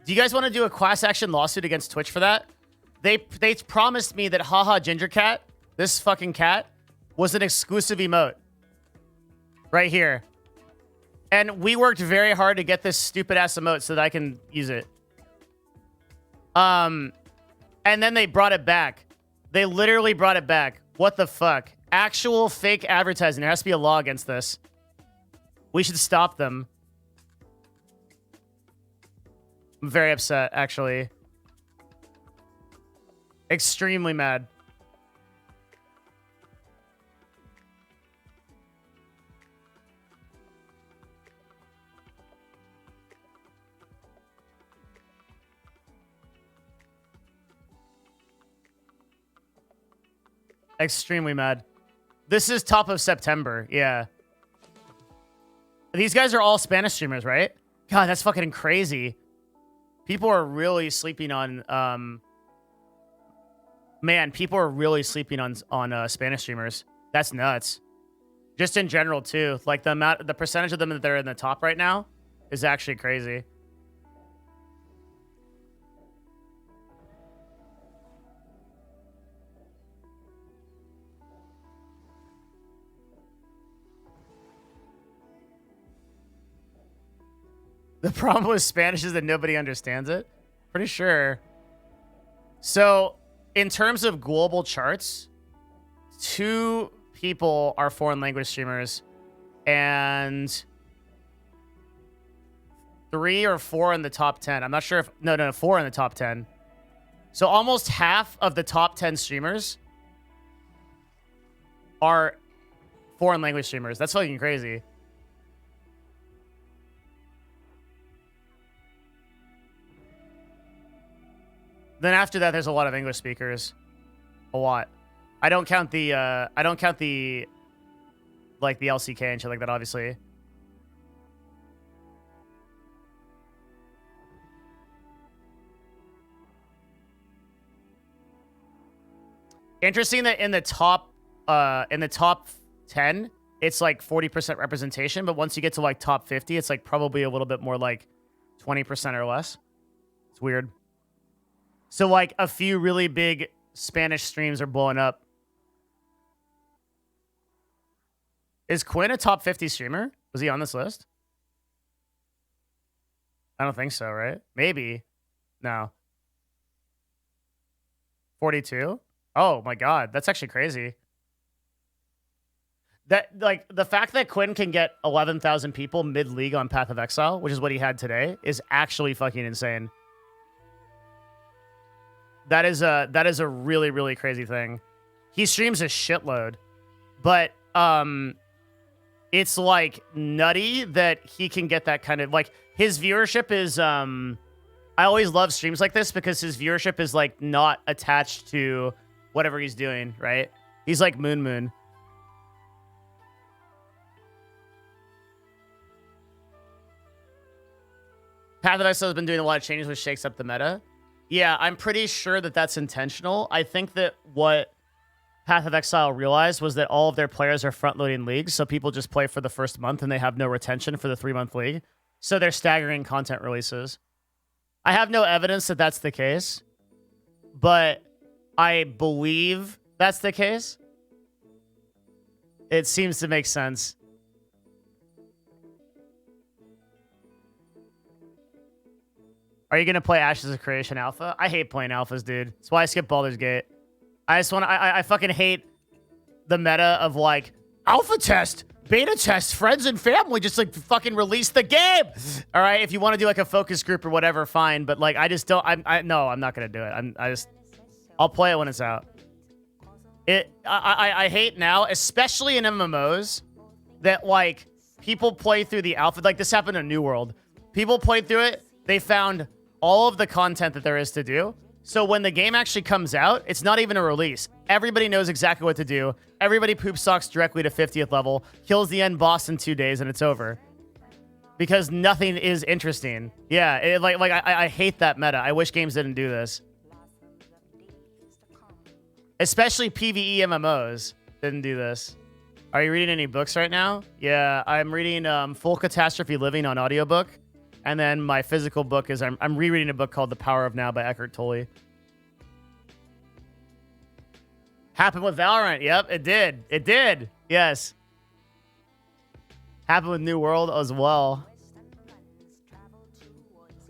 Do you guys want to do a class action lawsuit against Twitch for that? They promised me that Haha Ginger Cat, this fucking cat, was an exclusive emote. Right here. And we worked very hard to get this stupid ass emote so that I can use it. And then they brought it back. They literally brought it back. What the fuck? Actual fake advertising. There has to be a law against this. We should stop them. I'm very upset, actually. Extremely mad. Extremely mad. This is top of September. Yeah. These guys are all Spanish streamers, right? God, that's fucking crazy. People are really sleeping on... Man, people are really sleeping on Spanish streamers. That's nuts. Just in general, too. Like, the percentage of them that they're in the top right now is actually crazy. The problem with Spanish is that nobody understands it. Pretty sure. So, in terms of global charts, 2 people are foreign language streamers, and 3 or 4 in the top 10. I'm not sure if... No, 4 in the top 10. So, almost half of the top 10 streamers are foreign language streamers. That's fucking crazy. Then after that, there's a lot of English speakers. A lot. I don't count the, like, the LCK and shit like that, obviously. Interesting that in the top 10, it's like 40% representation, but once you get to like top 50, it's like probably a little bit more like 20% or less. It's weird. So, like, a few really big Spanish streams are blowing up. Is Quinn a top 50 streamer? Was he on this list? I don't think so, right? Maybe. No. 42? Oh, my God. That's actually crazy. That, like, the fact that Quinn can get 11,000 people mid-league on Path of Exile, which is what he had today, is actually fucking insane. That is a really, really crazy thing. He streams a shitload, but it's like nutty that he can get that kind of like his viewership is I always love streams like this because his viewership is like not attached to whatever he's doing, right? He's like Moon. Path of Exile has been doing a lot of changes which shakes up the meta. Yeah, I'm pretty sure that that's intentional. I think that what Path of Exile realized was that all of their players are front-loading leagues, so people just play for the first month and they have no retention for the 3-month league. So they're staggering content releases. I have no evidence that that's the case, but I believe that's the case. It seems to make sense. Are you going to play Ashes of Creation Alpha? I hate playing alphas, dude. That's why I skip Baldur's Gate. I just want to... I fucking hate the meta of, like, alpha test, beta test, friends and family. Just, like, fucking release the game. All right? If you want to do, like, a focus group or whatever, fine. But, like, I just don't... No, I'm not going to do it. I'll play it when it's out. I hate now, especially in MMOs, that, like, people play through the alpha. Like, this happened in New World. People played through it. They found all of the content that there is to do. So when the game actually comes out, it's not even a release. Everybody knows exactly what to do. Everybody poop socks directly to 50th level, kills the end boss in 2 days, and it's over. Because nothing is interesting. Yeah, I hate that meta. I wish games didn't do this. Especially PvE MMOs didn't do this. Are you reading any books right now? Yeah, I'm reading Full Catastrophe Living on audiobook. And then my physical book is I'm rereading a book called The Power of Now by Eckhart Tolle. Happened with Valorant. Yep, it did. It did. Yes. Happened with New World as well.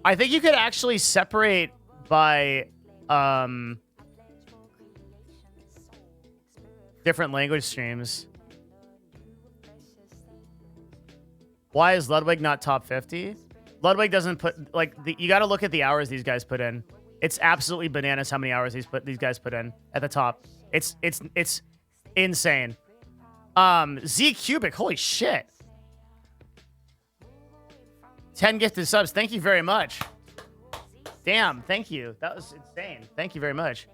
I think you could actually separate by different language streams. Why is Ludwig not top 50? Ludwig doesn't put, like, you got to look at the hours these guys put in. It's absolutely bananas how many hours these guys put in at the top. It's insane. Z Cubic, holy shit. 10 gifted subs. Thank you very much. Damn, thank you. That was insane. Thank you very much.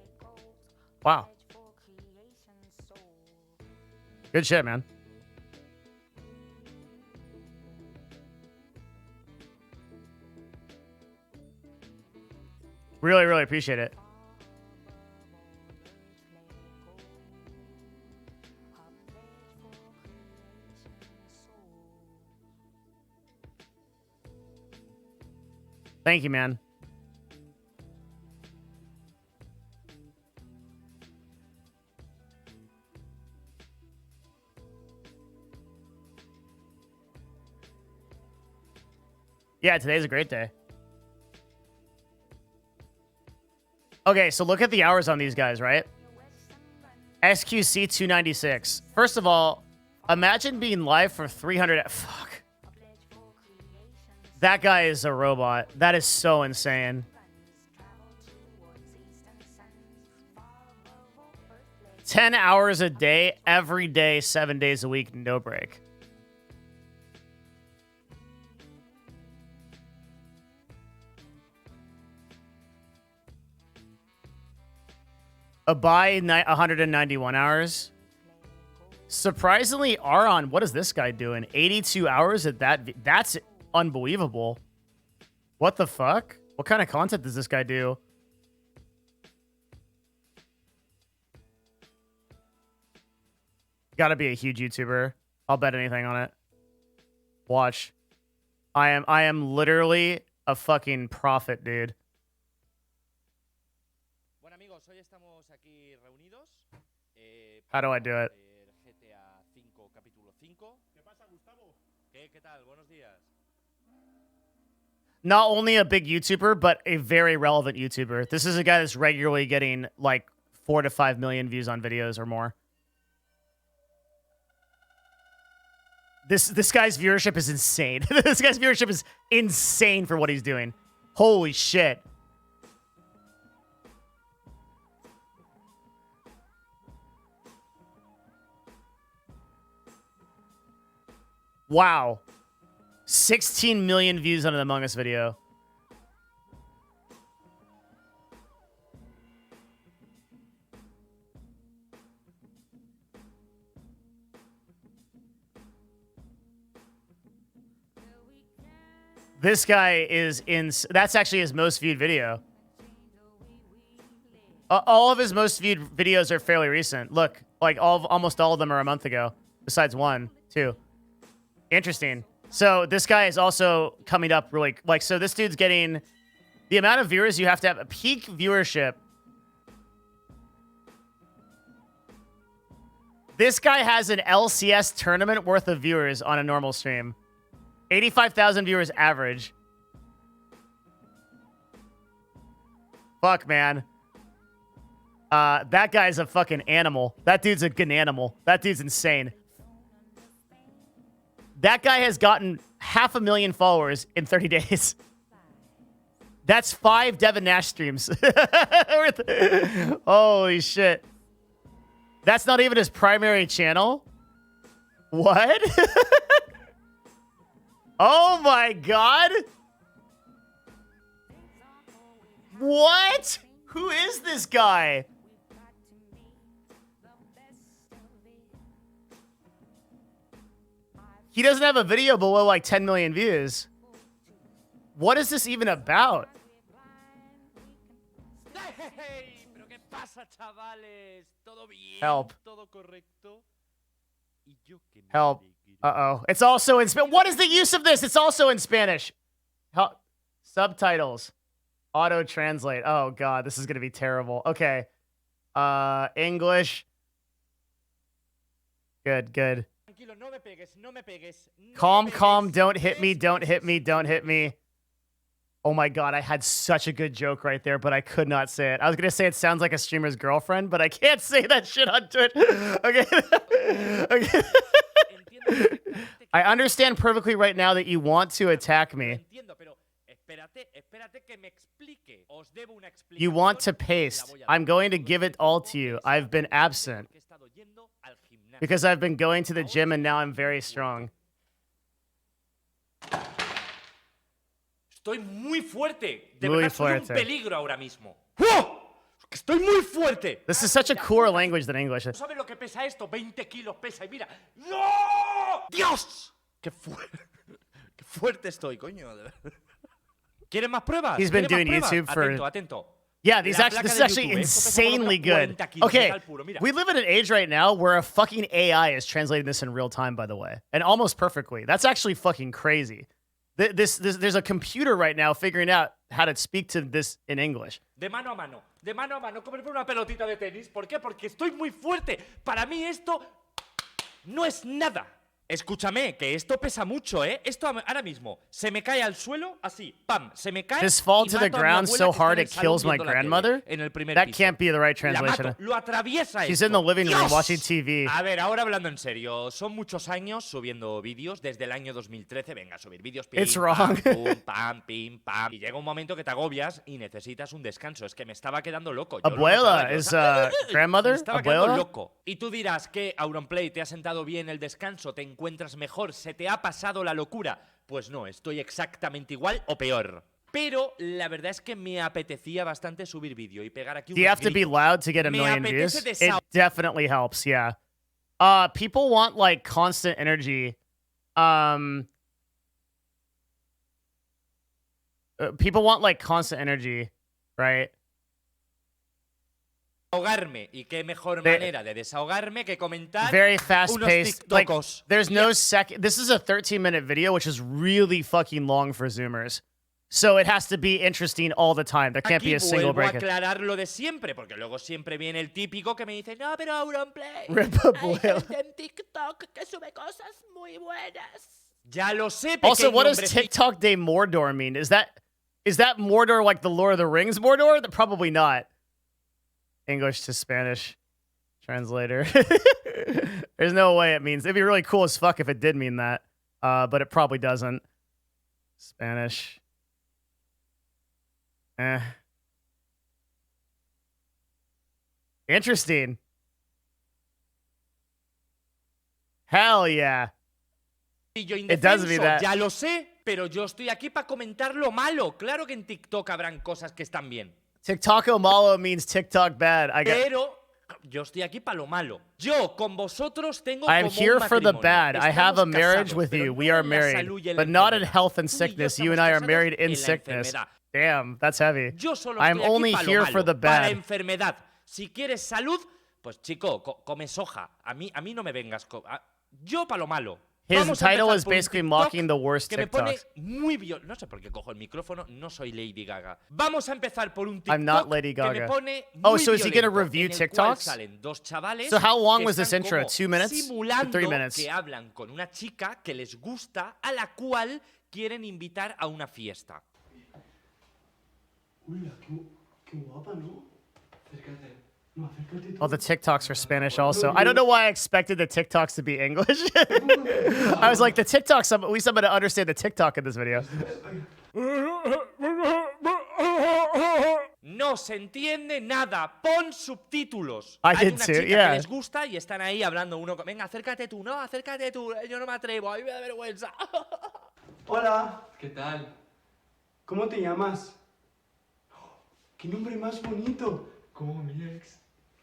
Wow. Good shit, man. Really, really appreciate it. Thank you, man. Yeah, today's a great day. Okay, so look at the hours on these guys, right? SQC 296. First of all, imagine being live for 300... Fuck. That guy is a robot. That is so insane. 10 hours a day, every day, 7 days a week, no break. Abai 191 hours. Surprisingly, Aron, what is this guy doing? 82 hours at that. That's unbelievable. What the fuck? What kind of content does this guy do? Gotta be a huge YouTuber. I'll bet anything on it. Watch. I am literally a fucking prophet, dude. How do I do it? Not only a big YouTuber, but a very relevant YouTuber. This is a guy that's regularly getting like 4 to 5 million views on videos or more. This guy's viewership is insane. This guy's viewership is insane for what he's doing. Holy shit. Wow. 16 million views on an Among Us video. This guy is that's actually his most viewed video. All of his most viewed videos are fairly recent. Look, like almost all of them are a month ago, besides 1, 2. Interesting. So this guy is also coming up really, like, so this dude's getting the amount of viewers you have to have a peak viewership. This guy has an LCS tournament worth of viewers on a normal stream. 85,000 viewers average. Fuck, man. That guy's a fucking animal. That dude's a good animal. That dude's insane. That guy has gotten 500,000 followers in 30 days. That's 5 Devin Nash streams. Holy shit. That's not even his primary channel? What? Oh my god! What? Who is this guy? He doesn't have a video below like 10 million views. What is this even about? Hey, pero qué pasa, chavales? ¿Todo bien? Help. ¿Todo correcto? Y yo que me Help. alegro. Uh-oh. It's also in Spanish. What is the use of this? It's also in Spanish. Help. Subtitles. Auto translate. Oh god, this is going to be terrible. Okay. English. Good, good. Tranquilo, no me pegues, no me pegues. No Calm, me pegues. calm. Don't hit me. Don't hit me. Don't hit me. Oh my god, I had such a good joke right there, but I could not say it. I was going to say it sounds like a streamer's girlfriend, but I can't say that shit on Twitch. Okay. Okay. Entiendo perfectamente que- I understand perfectly right now that you want to attack me. Entiendo, pero espérate que me explique. Os debo una explicación. You want to y la paste. voy a dar. I'm going to Todo give it este all tiempo to you. he I've estado been yendo absent porque he estado yendo al gimnasio. because I've been going to the gym and now I'm very strong. Estoy muy fuerte. De Muy verdad soy un fuerte. peligro ahora mismo. ¡Oh! Que estoy muy fuerte. This is such a cooler language than English. ¿No sabes lo que pesa esto? 20 kilos pesa y mira. ¡No! ¡Dios! ¡Qué fuerte! ¡Qué fuerte estoy, coño! de verdad. ¿Quieres más pruebas? He's been ¿Quieres más doing pruebas? YouTube for- Atento, atento. Yeah, La this placa is de actually YouTube, esto pesa por lo insanely menos good. 40 kilos, Okay, metal puro, mira. we live at an age right now where a fucking AI is translating this in real time, by the way, and almost perfectly. That's actually fucking crazy. There's a computer right now figuring out how to speak to this in English. De mano a mano, como si fuera una pelotita de tenis. ¿Por qué? Porque estoy muy fuerte. Para mí esto no es nada. Escúchame, que esto pesa mucho, ¿eh? Esto ahora mismo se me cae al suelo, así, pam, se me cae. This fall y to the mato a mi ground abuela so que está hard en el it salón kills my viendo la tele, grandmother? en el primer That piso. can't be the right La translation. mato, lo atraviesa She's esto. in the living room ¡Dios! watching TV. A ver, ahora hablando en serio, son muchos años subiendo vídeos desde el año 2013. Venga, subir vídeos. Pim, It's wrong. Pam, pum, pam, pim, pam. Y llega un momento que te agobias y necesitas un descanso. Es que me estaba quedando loco. Yo lo Abuela notaba, yo, is me grandmother? estaba quedando Abuela? loco. Y tú dirás que Auronplay te ha sentado bien el descanso, te encuentras mejor, se te ha pasado la locura. Pues no, estoy exactamente igual o peor. Pero la verdad es que me apetecía bastante subir vídeo y pegar aquí Do you unos have to be gritos. loud to get a Me million views? apetece It definitely helps, yeah. People want like constant energy. People want like constant energy, right? Desahogarme. Y qué mejor They- manera de desahogarme que comentar Very fast unos paced. Like, TikTokos. there's no second. This is a 13-minute video, which is really fucking long for Zoomers. So it has to be interesting all the time. There can't be Aquí a single vuelvo a break. aclarar lo de siempre, porque luego siempre viene el típico que me dice, no, pero Auronplay, Rip hay Abuela. gente en TikTok que sube cosas muy buenas. Ya lo sé, pequeño Also, what does hombrecito. TikTok Day Mordor mean? Is that Mordor like the Lord of the Rings Mordor? Probably not. English to Spanish translator. There's no way it means. It'd be really cool as fuck if it did mean that, but it probably doesn't. Spanish. Interesting. Hell yeah. It does be that. Ya lo sé, pero yo estoy aquí para comentar lo malo. Claro que en TikTok habrán cosas que están bien. TikTok malo means TikTok bad. I get. Pero yo estoy aquí para lo malo. Yo con vosotros tengo I am como here un for the matrimonio. bad. I have a Estamos marriage casados, with pero you. no We are en la married, salud y en la but not in enfermedad. health and Tú y yo sickness. You estamos and I are casados married in en la sickness. enfermedad. Damn, that's heavy. Yo solo I'm estoy aquí only para lo here malo, for the para bad. enfermedad. Si quieres salud, pues chico, come soja. A mí no me vengas. Yo para lo malo. His Vamos a title empezar is por un basically TikTok mocking the worst que me pone TikToks. muy violento. No sé por qué cojo el micrófono, no soy Lady Gaga. Vamos a empezar por un TikTok I'm not Lady que me Gaga. pone muy Oh, so is he gonna violento, review en el cual TikToks? salen dos chavales So how long que was this están intro? como 2 minutes? simulando 3 minutes? que hablan con una chica que les gusta, a la cual quieren invitar a una fiesta. Hola, qué guapa, ¿no? Acércate. No, acércate tú. Oh, the TikToks are Spanish also. I don't know why I expected the TikToks to be English. I was like, the TikToks, at least I'm going to understand the TikTok in this video. No se entiende nada. Pon subtítulos. I Hay did una too, chica yeah. que les gusta y están ahí hablando uno con... Venga, acércate tú. No, acércate tú. Yo no me atrevo. A mí me da vergüenza. Hola, ¿Qué tal? ¿cómo te llamas? ¡Qué nombre más bonito! ¿Cómo mi ex?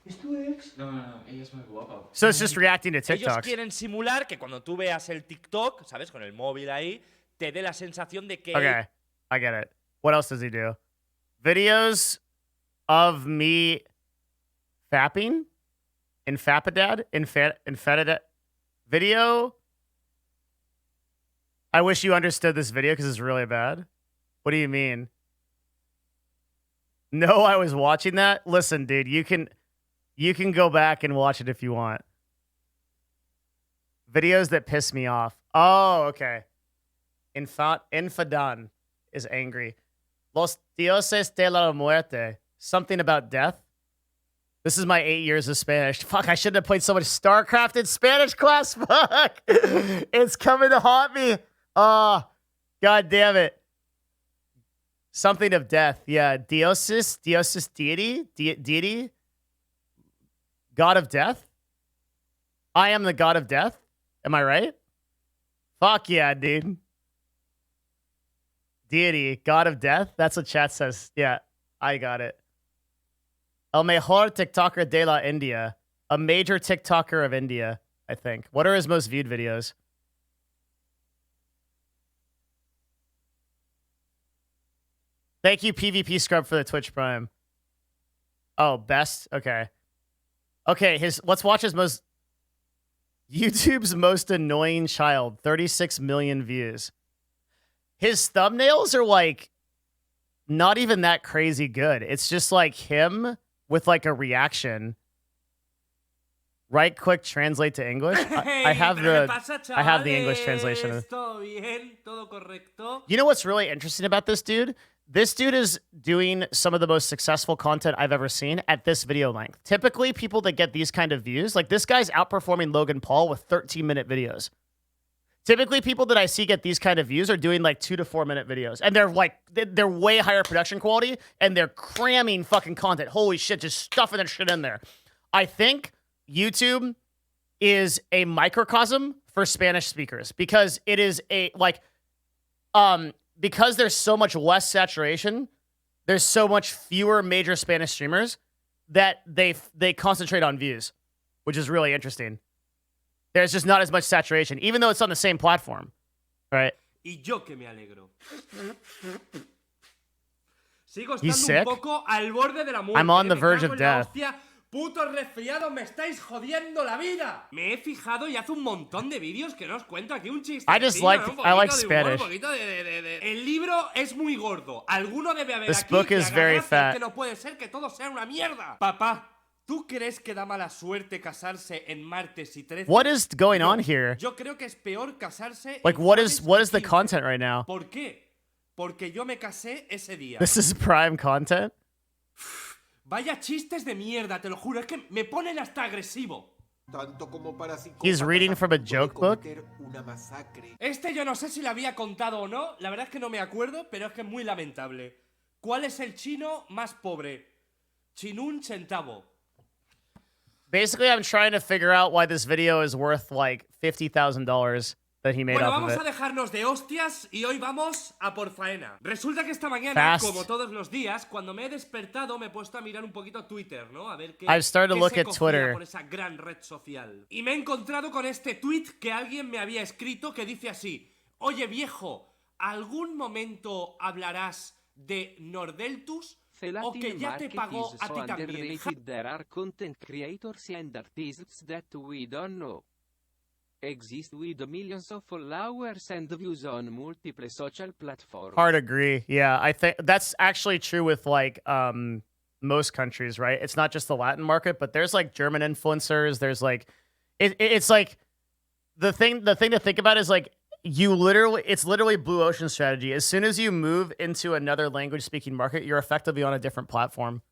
¿Es tu ex? No, ella es muy guapa. So it's just reacting to Ellos TikToks. quieren simular que cuando tú veas el TikTok, ¿sabes? Con el móvil ahí, te dé la sensación de que... Okay, I get it. What else does he do? Videos of me fapping? Infapadad? Infetadad? Video? I wish you understood this video because it's really bad. What do you mean? No, I was watching that. Listen, dude, you can go back and watch it if you want. Videos that piss me off. Oh, okay. Infadan is angry. Los dioses de la muerte. Something about death. This is my 8 years of Spanish. Fuck, I shouldn't have played so much StarCraft in Spanish class. Fuck. It's coming to haunt me. Oh, God damn it. Something of death. Yeah. Diosis deity. Deity. God of death. I am the god of death. Am I right? Fuck yeah, dude. Deity. God of death. That's what chat says. Yeah, I got it. El mejor TikToker de la India. A major TikToker of India, I think. What are his most viewed videos? Thank you, PvP Scrub, for the Twitch Prime. Oh, best? Okay. Okay, let's watch his most... YouTube's most annoying child. 36 million views. His thumbnails are, like, not even that crazy good. It's just, like, him with, like, a reaction. Right-click translate to English. I have the English translation. You know what's really interesting about this dude? This dude is doing some of the most successful content I've ever seen at this video length. Typically, people that get these kind of views, like this guy's outperforming Logan Paul with 13-minute videos. Typically, people that I see get these kind of views are doing like 2 to 4 minute videos. And they're like, they're way higher production quality and they're cramming fucking content. Holy shit, just stuffing that shit in there. I think YouTube is a microcosm for Spanish speakers because it is a, like, because there's so much less saturation, there's so much fewer major Spanish streamers that they concentrate on views, which is really interesting. There's just not as much saturation, even though it's on the same platform, right? Y yo que me alegro. Sigo He's estando sick? un poco al borde de la muerte. I'm on the Me verge cago of en la death. hostia. ¡Putos resfriados, me estáis jodiendo la vida! Me he fijado y hace un montón de vídeos que no os cuento aquí un chiste. I just like Spanish. El libro es muy gordo. Alguno debe haber This aquí book que is haga very gracia, fat. que no puede ser que todo sea una mierda. Papá, ¿tú crees que da mala suerte casarse en martes y 13? What is going on here? Yo creo que es peor casarse Like, en what jueves is y the 15. content right now? ¿Por qué? Porque yo me casé ese día. This is prime content? Vaya chistes de mierda, te lo juro, es que me ponen hasta agresivo. Tanto como para He's reading from a joke book? una masacre. Este yo no sé si lo había contado o no, la verdad es que no me acuerdo, pero es que es muy lamentable. ¿Cuál es el chino más pobre? Chinun centavo. Basically, I'm trying to figure out why this video is worth like $50,000 that he made Bueno, off of vamos it. a dejarnos de hostias y hoy vamos a por faena. Resulta que esta mañana, Fast. como todos los días, cuando me he despertado me he puesto a mirar un poquito Twitter, ¿no? A ver qué, I've started to qué look se at cocía Twitter. por esa gran red social. Y me he encontrado con este tweet que alguien me había escrito que dice así: Oye viejo, ¿algún momento hablarás de Nordeltus? O que ya te pagó a ti también. There are content creators and artists that we don't know. Exist with millions of followers and views on multiple social platforms. Hard agree. Yeah, I think that's actually true with like most countries, right? It's not just the Latin market, but there's like German influencers. There's like it's like the thing to think about is like it's literally blue ocean strategy. As soon as you move into another language speaking market, you're effectively on a different platform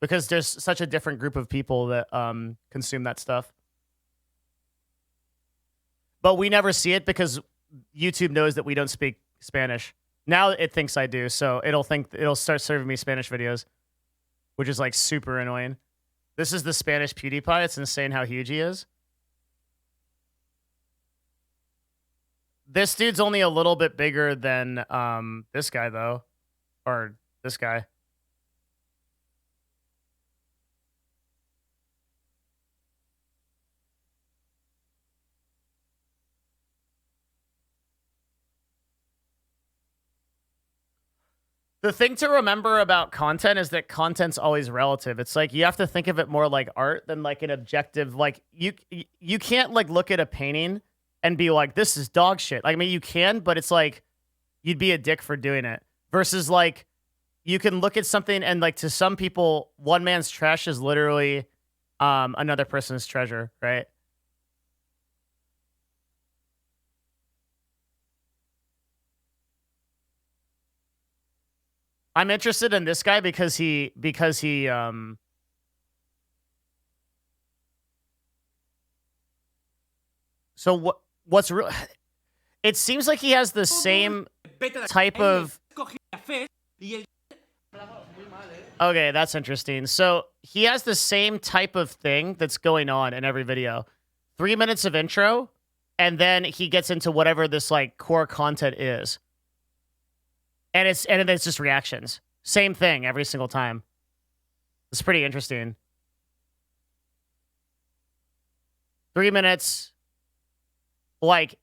because there's such a different group of people that consume that stuff. But we never see it because YouTube knows that we don't speak Spanish. Now it thinks I do, so it'll start serving me Spanish videos, which is like super annoying. This is the Spanish PewDiePie. It's insane how huge he is. This dude's only a little bit bigger than this guy though, or this guy. The thing to remember about content is that content's always relative. It's like you have to think of it more like art than like an objective. Like you can't like look at a painting and be like, this is dog shit. I mean, you can, but it's like you'd be a dick for doing it. Versus like you can look at something and like to some people, one man's trash is literally another person's treasure, right? I'm interested in this guy because he so what's real, it seems like he has the same type of okay, that's interesting. So he has the same type of thing that's going on in every video. 3 minutes of intro, and then he gets into whatever this like core content is. And it's just reactions. Same thing every single time. It's pretty interesting. 3 minutes, like,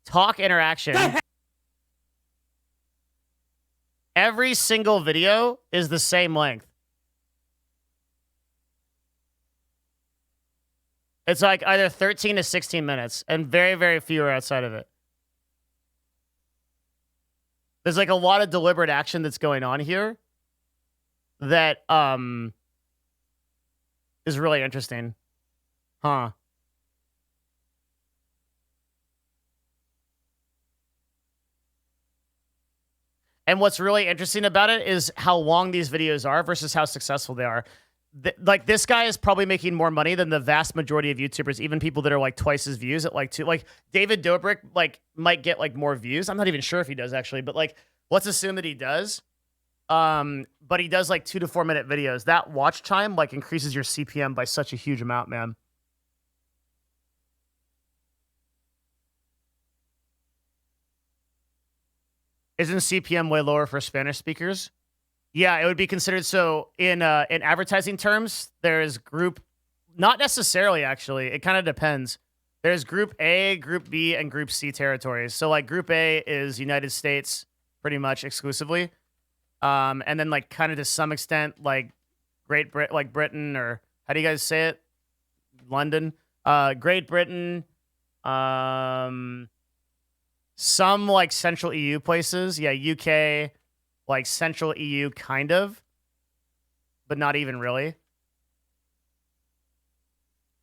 talk interaction. Every single video is the same length. It's like either 13 to 16 minutes, and very, very few are outside of it. There's like a lot of deliberate action that's going on here that is really interesting. Huh. And what's really interesting about it is how long these videos are versus how successful they are. Like this guy is probably making more money than the vast majority of YouTubers, even people that are like twice his views at like two. Like David Dobrik like might get like more views. I'm not even sure if he does actually, but like let's assume that he does. But he does like 2 to 4 minute videos. That watch time like increases your CPM by such a huge amount, man. Isn't CPM way lower for Spanish speakers? Yeah, it would be considered so in advertising terms. There's group, not necessarily actually. It kind of depends. There's Group A, Group B, and Group C territories. So like Group A is United States, pretty much exclusively, and then like kind of to some extent like Britain, or how do you guys say it? London, Great Britain, some like Central EU places. Yeah, UK. Like Central EU, kind of, but not even really.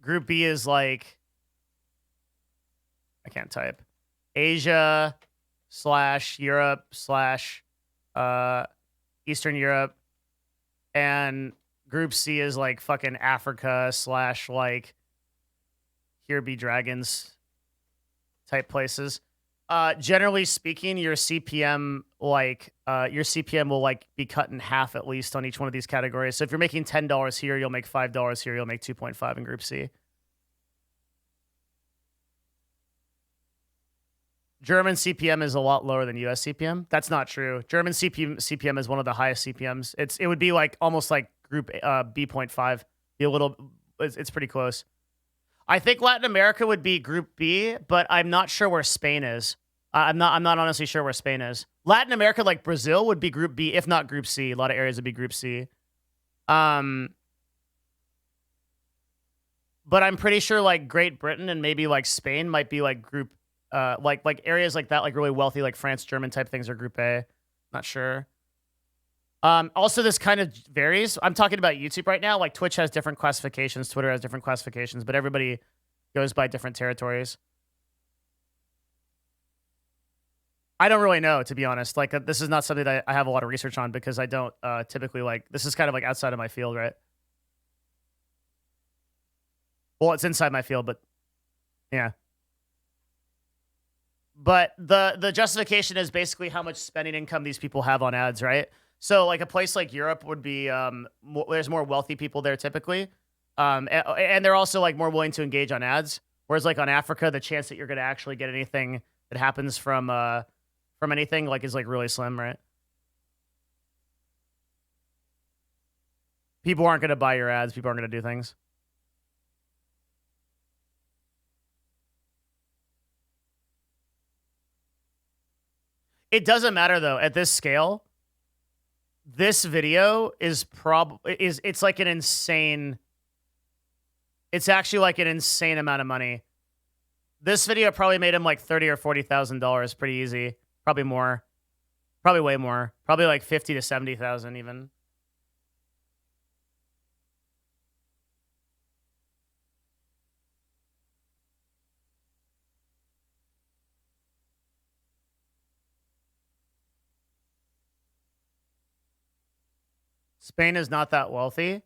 Group B is like, I can't type, Asia / Europe / Eastern Europe. And Group C is like fucking Africa / like Here Be Dragons type places. Generally speaking, your CPM will like be cut in half at least on each one of these categories. So if you're making $10 here, you'll make $5 here. You'll make 2.5 in Group C. German CPM is a lot lower than US CPM. That's not true. German CPM is one of the highest CPMs. It would be like almost like group B.5. Be a little. It's pretty close. I think Latin America would be group B, but I'm not sure where Spain is. I'm not honestly sure where Spain is. Latin America, like Brazil, would be group B, if not group C. A lot of areas would be group C. But I'm pretty sure like Great Britain and maybe like Spain might be like group like areas like that, like really wealthy, like France, German type things are group A. Not sure. Also, this kind of varies. I'm talking about YouTube right now. Like Twitch has different classifications, Twitter has different classifications, but everybody goes by different territories. I don't really know, to be honest. Like this is not something that I have a lot of research on because I don't typically like, this is kind of like outside of my field, right? Well, it's inside my field, but yeah. But the justification is basically how much spending income these people have on ads, right? So like a place like Europe would be, there's more wealthy people there typically. And they're also like more willing to engage on ads. Whereas like on Africa, the chance that you're going to actually get anything that happens from anything like is like really slim, right? People aren't going to buy your ads. People aren't going to do things. It doesn't matter though. At this scale, this video is it's like an insane. It's actually like an insane amount of money. This video probably made him like $30,000 or $40,000, pretty easy. Probably more, probably way more. Probably like 50 to 70,000 even. Spain is not that wealthy. Is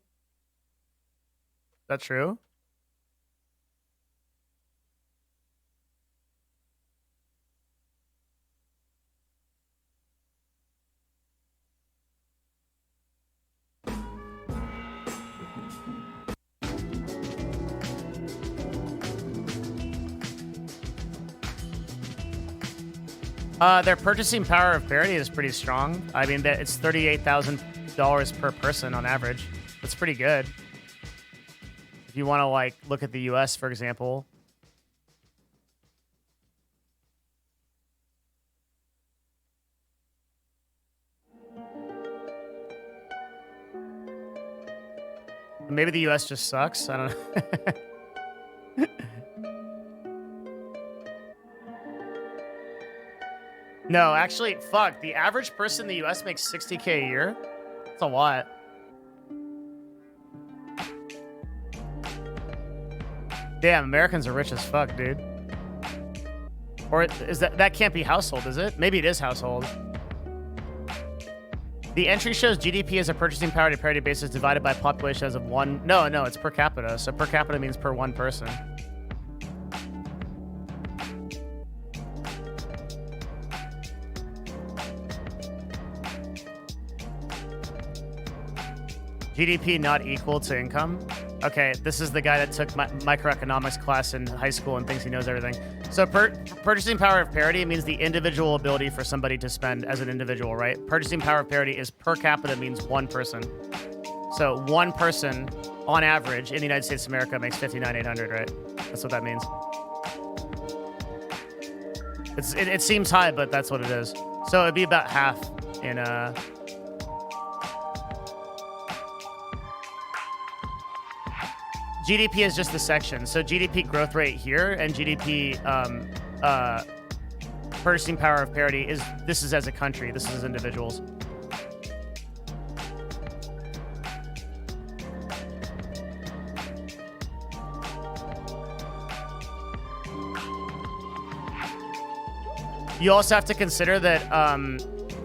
that true? Their purchasing power of parity is pretty strong. I mean, it's $38,000 per person on average. That's pretty good. If you want to like look at the US, for example. Maybe the US just sucks. I don't know. No, actually, fuck. The average person in the US makes $60K a year. That's a lot. Damn, Americans are rich as fuck, dude. Or is that can't be household, is it? Maybe it is household. The entry shows GDP as a purchasing power to parity basis divided by population as of one. No, it's per capita. So per capita means per one person. GDP not equal to income? Okay, this is the guy that took microeconomics class in high school and thinks he knows everything. So purchasing power of parity means the individual ability for somebody to spend as an individual, right? Purchasing power of parity is per capita means one person. So one person on average in the United States of America makes $59,800, right? That's what that means. It seems high, but that's what it is. So it'd be about half in GDP is just the section. So GDP growth rate here and GDP purchasing power of parity this is as a country. This is as individuals. You also have to consider that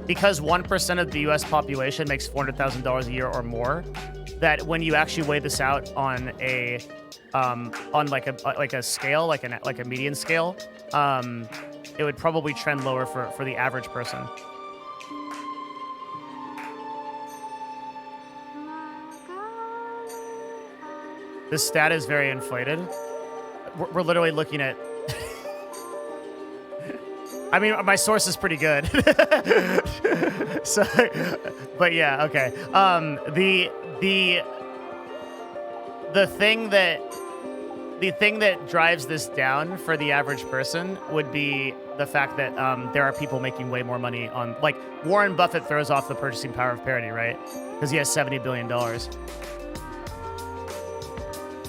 because 1% of the U.S. population makes $400,000 a year or more, that when you actually weigh this out on a scale, like a median scale, it would probably trend lower for the average person. This stat is very inflated. We're literally looking at I mean, my source is pretty good. So, but yeah, okay. The thing that drives this down for the average person would be the fact that there are people making way more money on, like, Warren Buffett throws off the purchasing power of parity, right? Because he has $70 billion.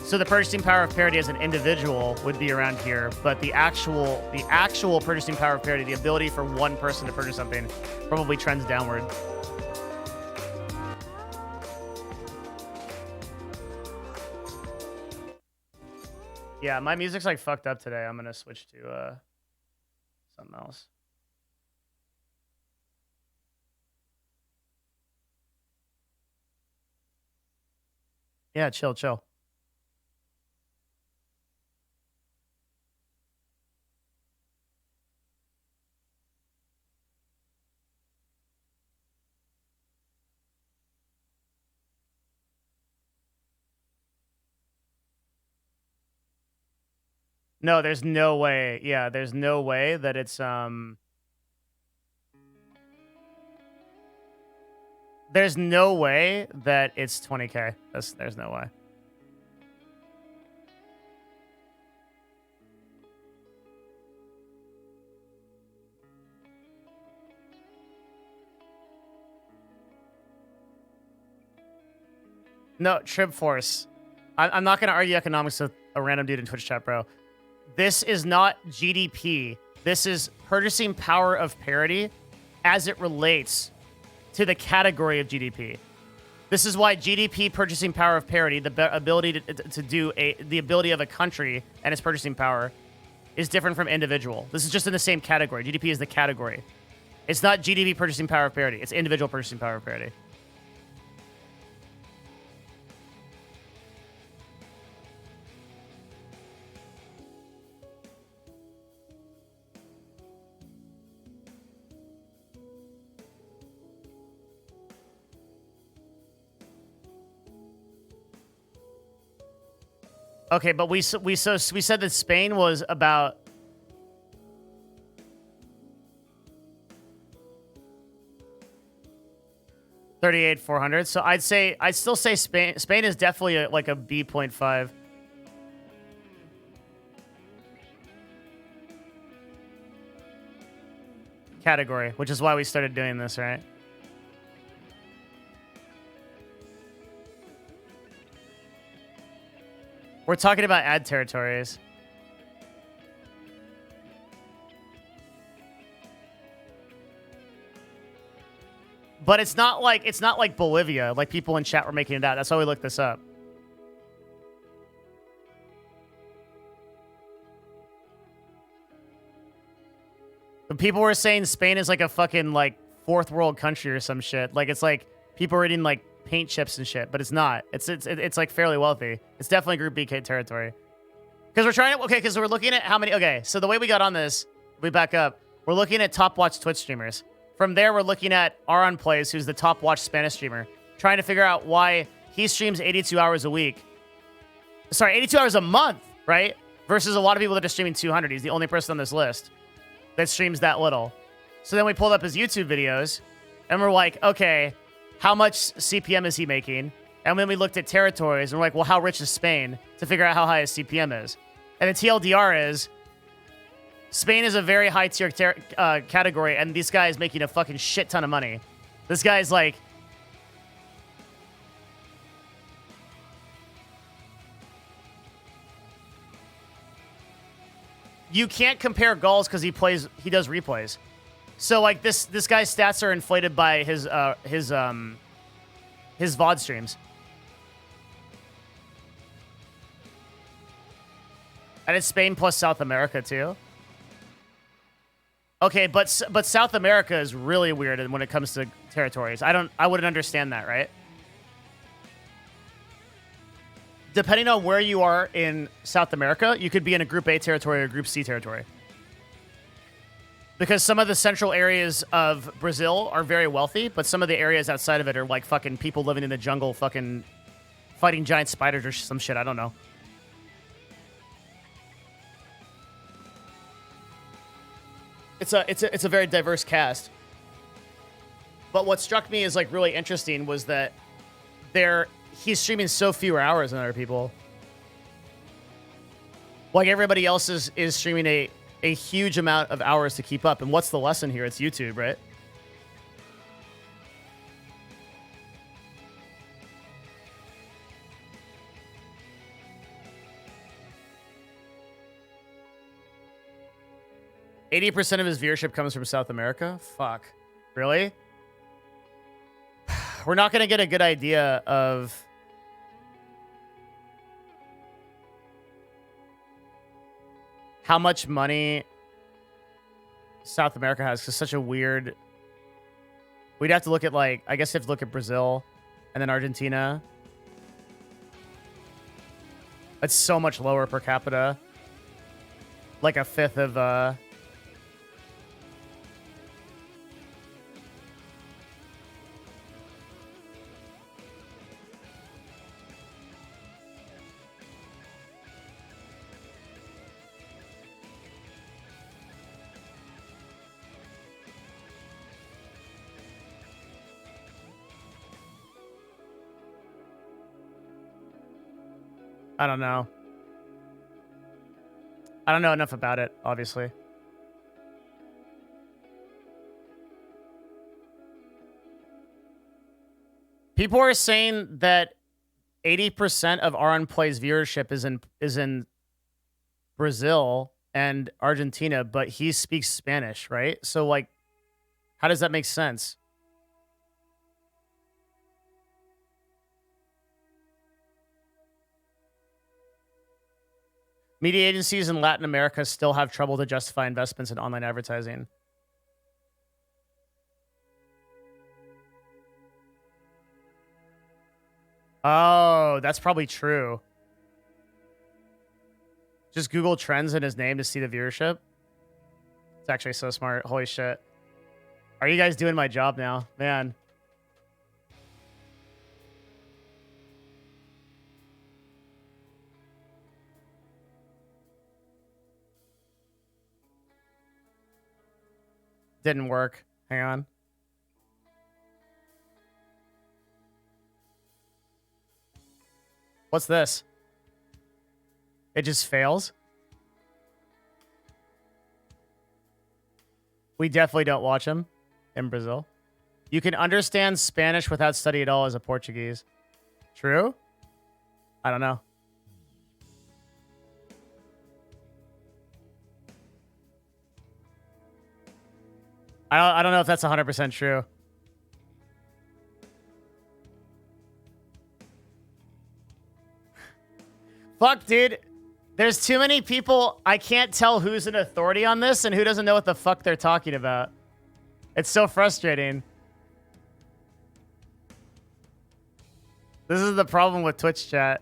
So the purchasing power of parity as an individual would be around here, but the actual purchasing power of parity, the ability for one person to purchase something, probably trends downward. Yeah, my music's like fucked up today. I'm gonna switch to something else. Yeah, chill. No, there's no way. Yeah, there's no way that it's there's no way that it's 20K. There's no way. No, Trib Force. I'm not going to argue economics with a random dude in Twitch chat, bro. This is not GDP. This is purchasing power of parity as it relates to the category of GDP. This is why GDP purchasing power of parity, the ability to do the ability of a country and its purchasing power, is different from individual. This is just in the same category. GDP is the category. It's not GDP purchasing power of parity. It's individual purchasing power of parity. Okay, but we said that Spain was about 38,400. So I'd still say Spain is definitely like a B.5. category, which is why we started doing this, right? We're talking about ad territories. But it's not like Bolivia, like people in chat were making it out. That's why we looked this up. But people were saying Spain is like a fucking like fourth world country or some shit. Like it's like people are eating like paint chips and shit, but it's not. It's like fairly wealthy. It's definitely Group BK territory. Because we're trying to, okay, because we're looking at how many, okay, so the way we got on this, we back up, we're looking at top watch Twitch streamers. From there, we're looking at Aron Plays, who's the top watch Spanish streamer, trying to figure out why he streams 82 hours a week. Sorry, 82 hours a month, right? Versus a lot of people that are streaming 200. He's the only person on this list that streams that little. So then we pulled up his YouTube videos, and we're like, okay, how much CPM is he making? And then we looked at territories, and we're like, well, how rich is Spain? To figure out how high his CPM is. And the TLDR is, Spain is a very high tier category, and this guy is making a fucking shit ton of money. This guy's like... You can't compare goals because he does replays. So like this guy's stats are inflated by his VOD streams. And it's Spain plus South America too. Okay, but South America is really weird when it comes to territories. I wouldn't understand that, right? Depending on where you are in South America, you could be in a Group A territory or Group C territory. Because some of the central areas of Brazil are very wealthy, but some of the areas outside of it are like fucking people living in the jungle, fucking fighting giant spiders or some shit. I don't know. It's a very diverse cast. But what struck me as like really interesting was that he's streaming so fewer hours than other people. Like everybody else is streaming a huge amount of hours to keep up. And what's the lesson here? It's YouTube, right? %80 of his viewership comes from South America? Fuck. Really? We're not going to get a good idea of how much money South America has. It's such a weird... We'd have to look at, like... I guess you have to look at Brazil and then Argentina. It's so much lower per capita. Like a fifth of... I don't know. I don't know enough about it, obviously. People are saying that 80% of Aaron Play's viewership is in Brazil and Argentina, but he speaks Spanish, right? So, like, how does that make sense? Media agencies in Latin America still have trouble to justify investments in online advertising. Oh, that's probably true. Just Google trends in his name to see the viewership. It's actually so smart. Holy shit. Are you guys doing my job now? Man. Didn't work. Hang on. What's this? It just fails? We definitely don't watch them in Brazil. You can understand Spanish without study at all as a Portuguese. True? I don't know. I don't know if that's 100% true. Fuck, dude. There's too many people. I can't tell who's an authority on this and who doesn't know what the fuck they're talking about. It's so frustrating. This is the problem with Twitch chat.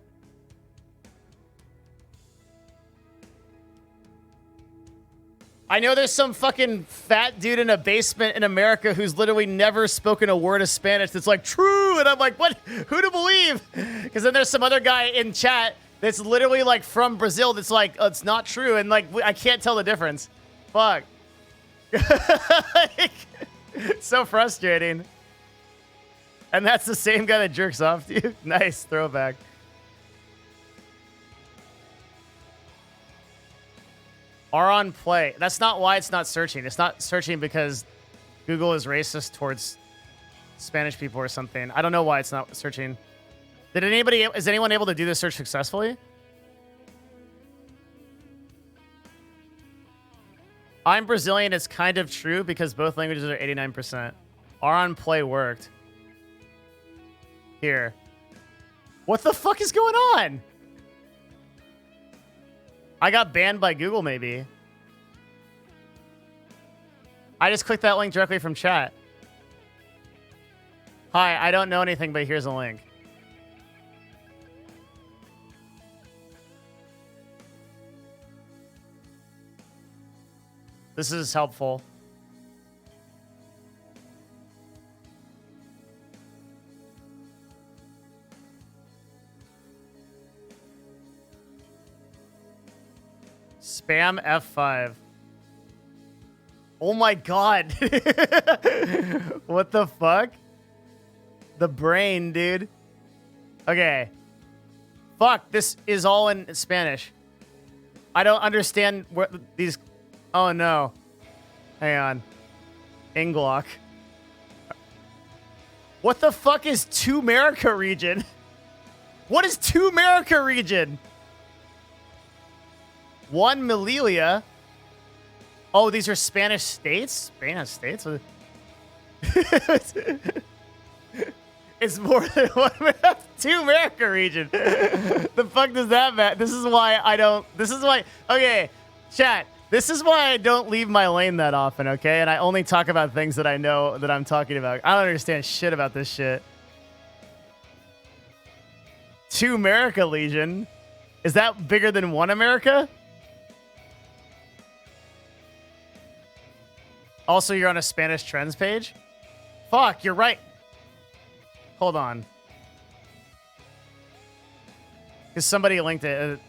I know there's some fucking fat dude in a basement in America who's literally never spoken a word of Spanish that's like, true. And I'm like, what? Who to believe? Because then there's some other guy in chat that's literally like from Brazil that's like, oh, it's not true. And like, I can't tell the difference. Fuck. It's so frustrating. And that's the same guy that jerks off to you. Nice throwback. Are on play. That's not why it's not searching. It's not searching because Google is racist towards Spanish people or something. I don't know why it's not searching. Is anyone able to do this search successfully? I'm Brazilian. It's kind of true because both languages are 89%. Are on play worked. Here. What the fuck is going on? I got banned by Google, maybe. I just clicked that link directly from chat. Hi, I don't know anything, but here's a link. This is helpful. Spam F5. Oh my god. What the fuck? The brain, dude. Okay. Fuck, this is all in Spanish. I don't understand what these... Oh no. Hang on. Inglock. What the fuck is Two America region? What is Two America region? One Melilla. Oh, these are Spanish states? Spanish states? It's more than one. Two America region. The fuck does that matter? This is why I don't. This is why. Okay, chat. This is why I don't leave my lane that often, okay? And I only talk about things that I know that I'm talking about. I don't understand shit about this shit. Two America Legion? Is that bigger than One America? Also, you're on a Spanish trends page? Fuck, you're right. Hold on. Because somebody linked it.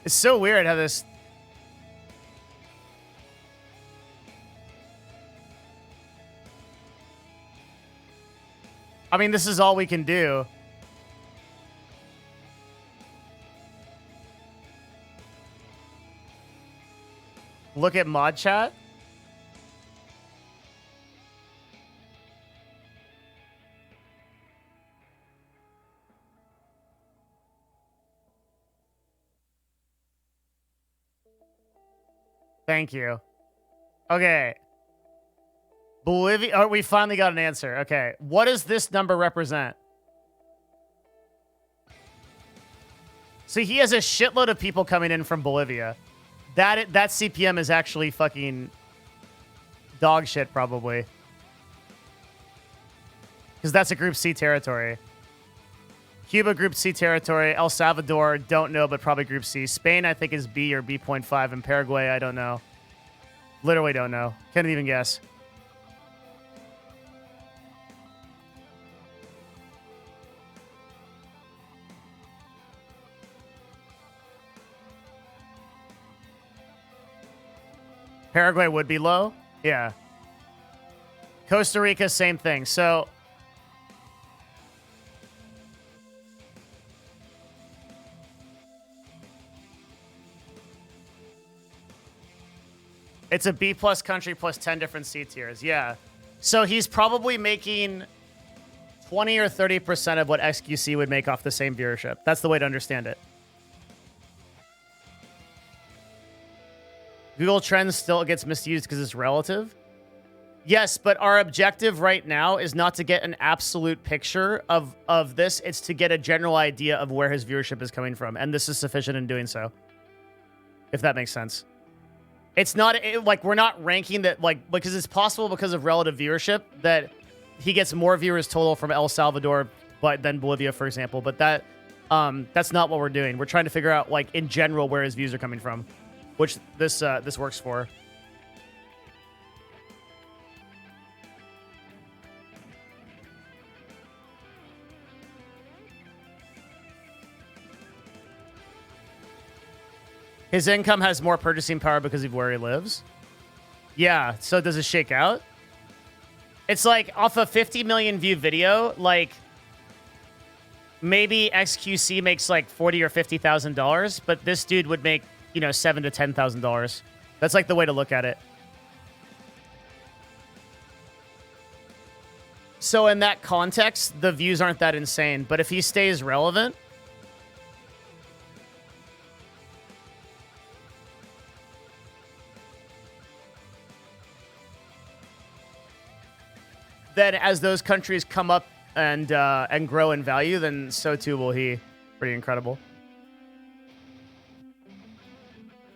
It's so weird how this... I mean, this is all we can do. Look at mod chat. Thank you. Okay. Bolivia. Oh, we finally got an answer. Okay. What does this number represent? So he has a shitload of people coming in from Bolivia. That CPM is actually fucking dog shit, probably. Because that's a Group C territory. Cuba, Group C territory. El Salvador, don't know, but probably Group C. Spain, I think, is B or B.5. And Paraguay, I don't know. Literally don't know. Can't even guess. Paraguay would be low? Yeah. Costa Rica, same thing. So... it's a B plus country plus 10 different C tiers. Yeah. So he's probably making 20 or 30% of what XQC would make off the same viewership. That's the way to understand it. Google Trends still gets misused because it's relative. Yes, but our objective right now is not to get an absolute picture of this. It's to get a general idea of where his viewership is coming from. And this is sufficient in doing so. If that makes sense. It's not like we're not ranking that, like, because it's possible because of relative viewership that he gets more viewers total from El Salvador than Bolivia, for example. But that's not what we're doing. We're trying to figure out, like, in general where his views are coming from, which this works for. His income has more purchasing power because of where he lives. Yeah, so does it shake out? It's like off a 50 million view video, like maybe XQC makes like $40,000 or $50,000, but this dude would make, you know, $7,000 to $10,000. That's like the way to look at it. So in that context, the views aren't that insane, but if he stays relevant, then as those countries come up and grow in value, then so too will he. Pretty incredible.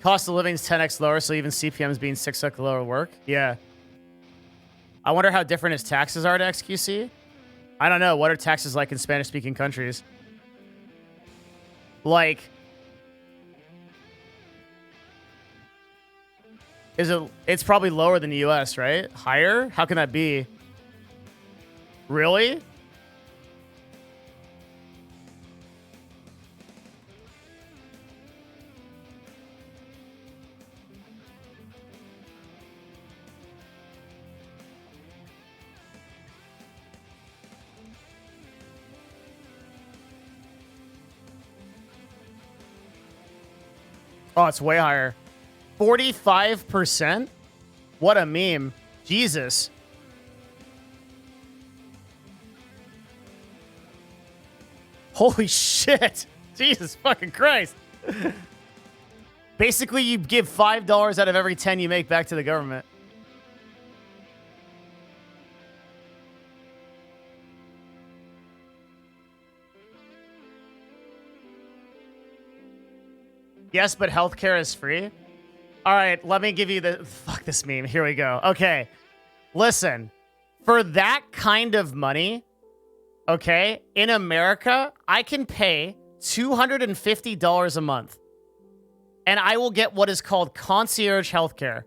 Cost of living is 10x lower, so even CPMs being 6x lower work. Yeah. I wonder how different his taxes are to XQC. I don't know. What are taxes like in Spanish-speaking countries? Like, it's probably lower than the US, right? Higher? How can that be? Really? Oh, it's way higher. 45%? What a meme. Jesus. Holy shit. Jesus fucking Christ. Basically, you give $5 out of every 10 you make back to the government. Yes, but healthcare is free? All right, let me give you the... Fuck this meme. Here we go. Okay. Listen. For that kind of money, okay, in America, I can pay $250 a month. And I will get what is called concierge healthcare.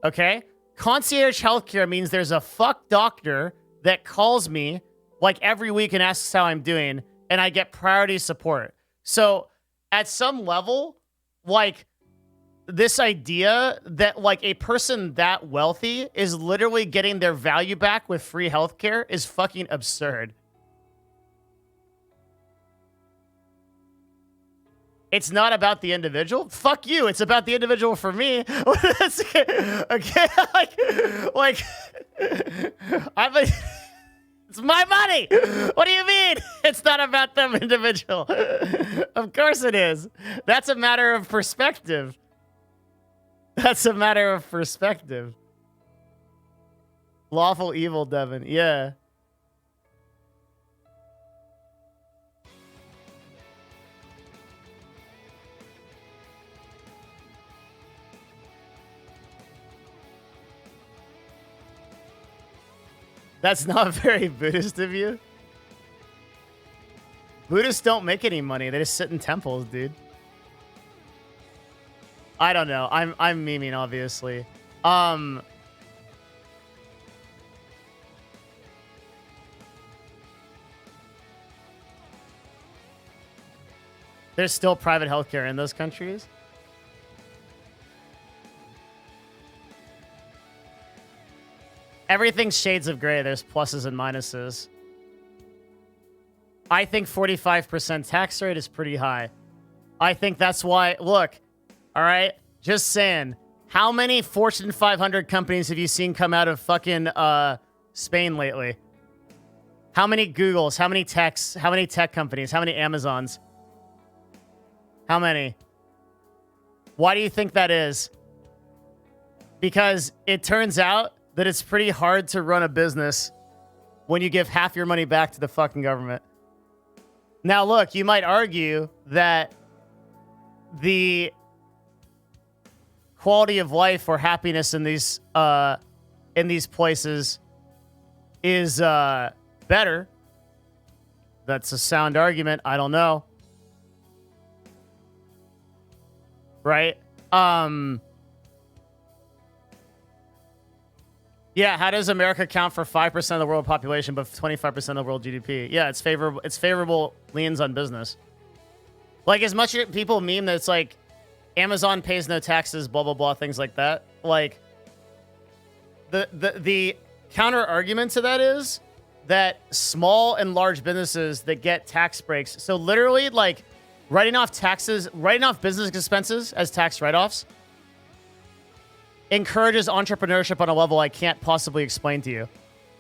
Okay? Concierge healthcare means there's a fuck doctor that calls me like every week and asks how I'm doing, and I get priority support. So at some level, like this idea that like a person that wealthy is literally getting their value back with free healthcare is fucking absurd. It's not about the individual. Fuck you. It's about the individual for me. Okay, like I'm a, it's my money. What do you mean? It's not about them individual. Of course it is. That's a matter of perspective. That's a matter of perspective. Lawful evil, Devin. Yeah. That's not very Buddhist of you. Buddhists don't make any money. They just sit in temples, dude. I don't know. I'm memeing, obviously. There's still private healthcare in those countries. Everything's shades of gray. There's pluses and minuses. I think 45% tax rate is pretty high. I think that's why... Look, all right? Just saying. How many Fortune 500 companies have you seen come out of fucking Spain lately? How many Googles? How many techs? How many tech companies? How many Amazons? How many? Why do you think that is? Because it turns out that it's pretty hard to run a business when you give half your money back to the fucking government. Now, look, you might argue that the quality of life or happiness in these places is better. That's a sound argument. I don't know. Right? Yeah, how does America count for 5% of the world population but 25% of the world GDP? Yeah, it's favorable. It's favorable leans on business. Like, as much as people meme that it's like Amazon pays no taxes, blah blah blah, things like that. Like, the counter argument to that is that small and large businesses that get tax breaks. So literally, like, writing off taxes, writing off business expenses as tax write-offs encourages entrepreneurship on a level I can't possibly explain to you.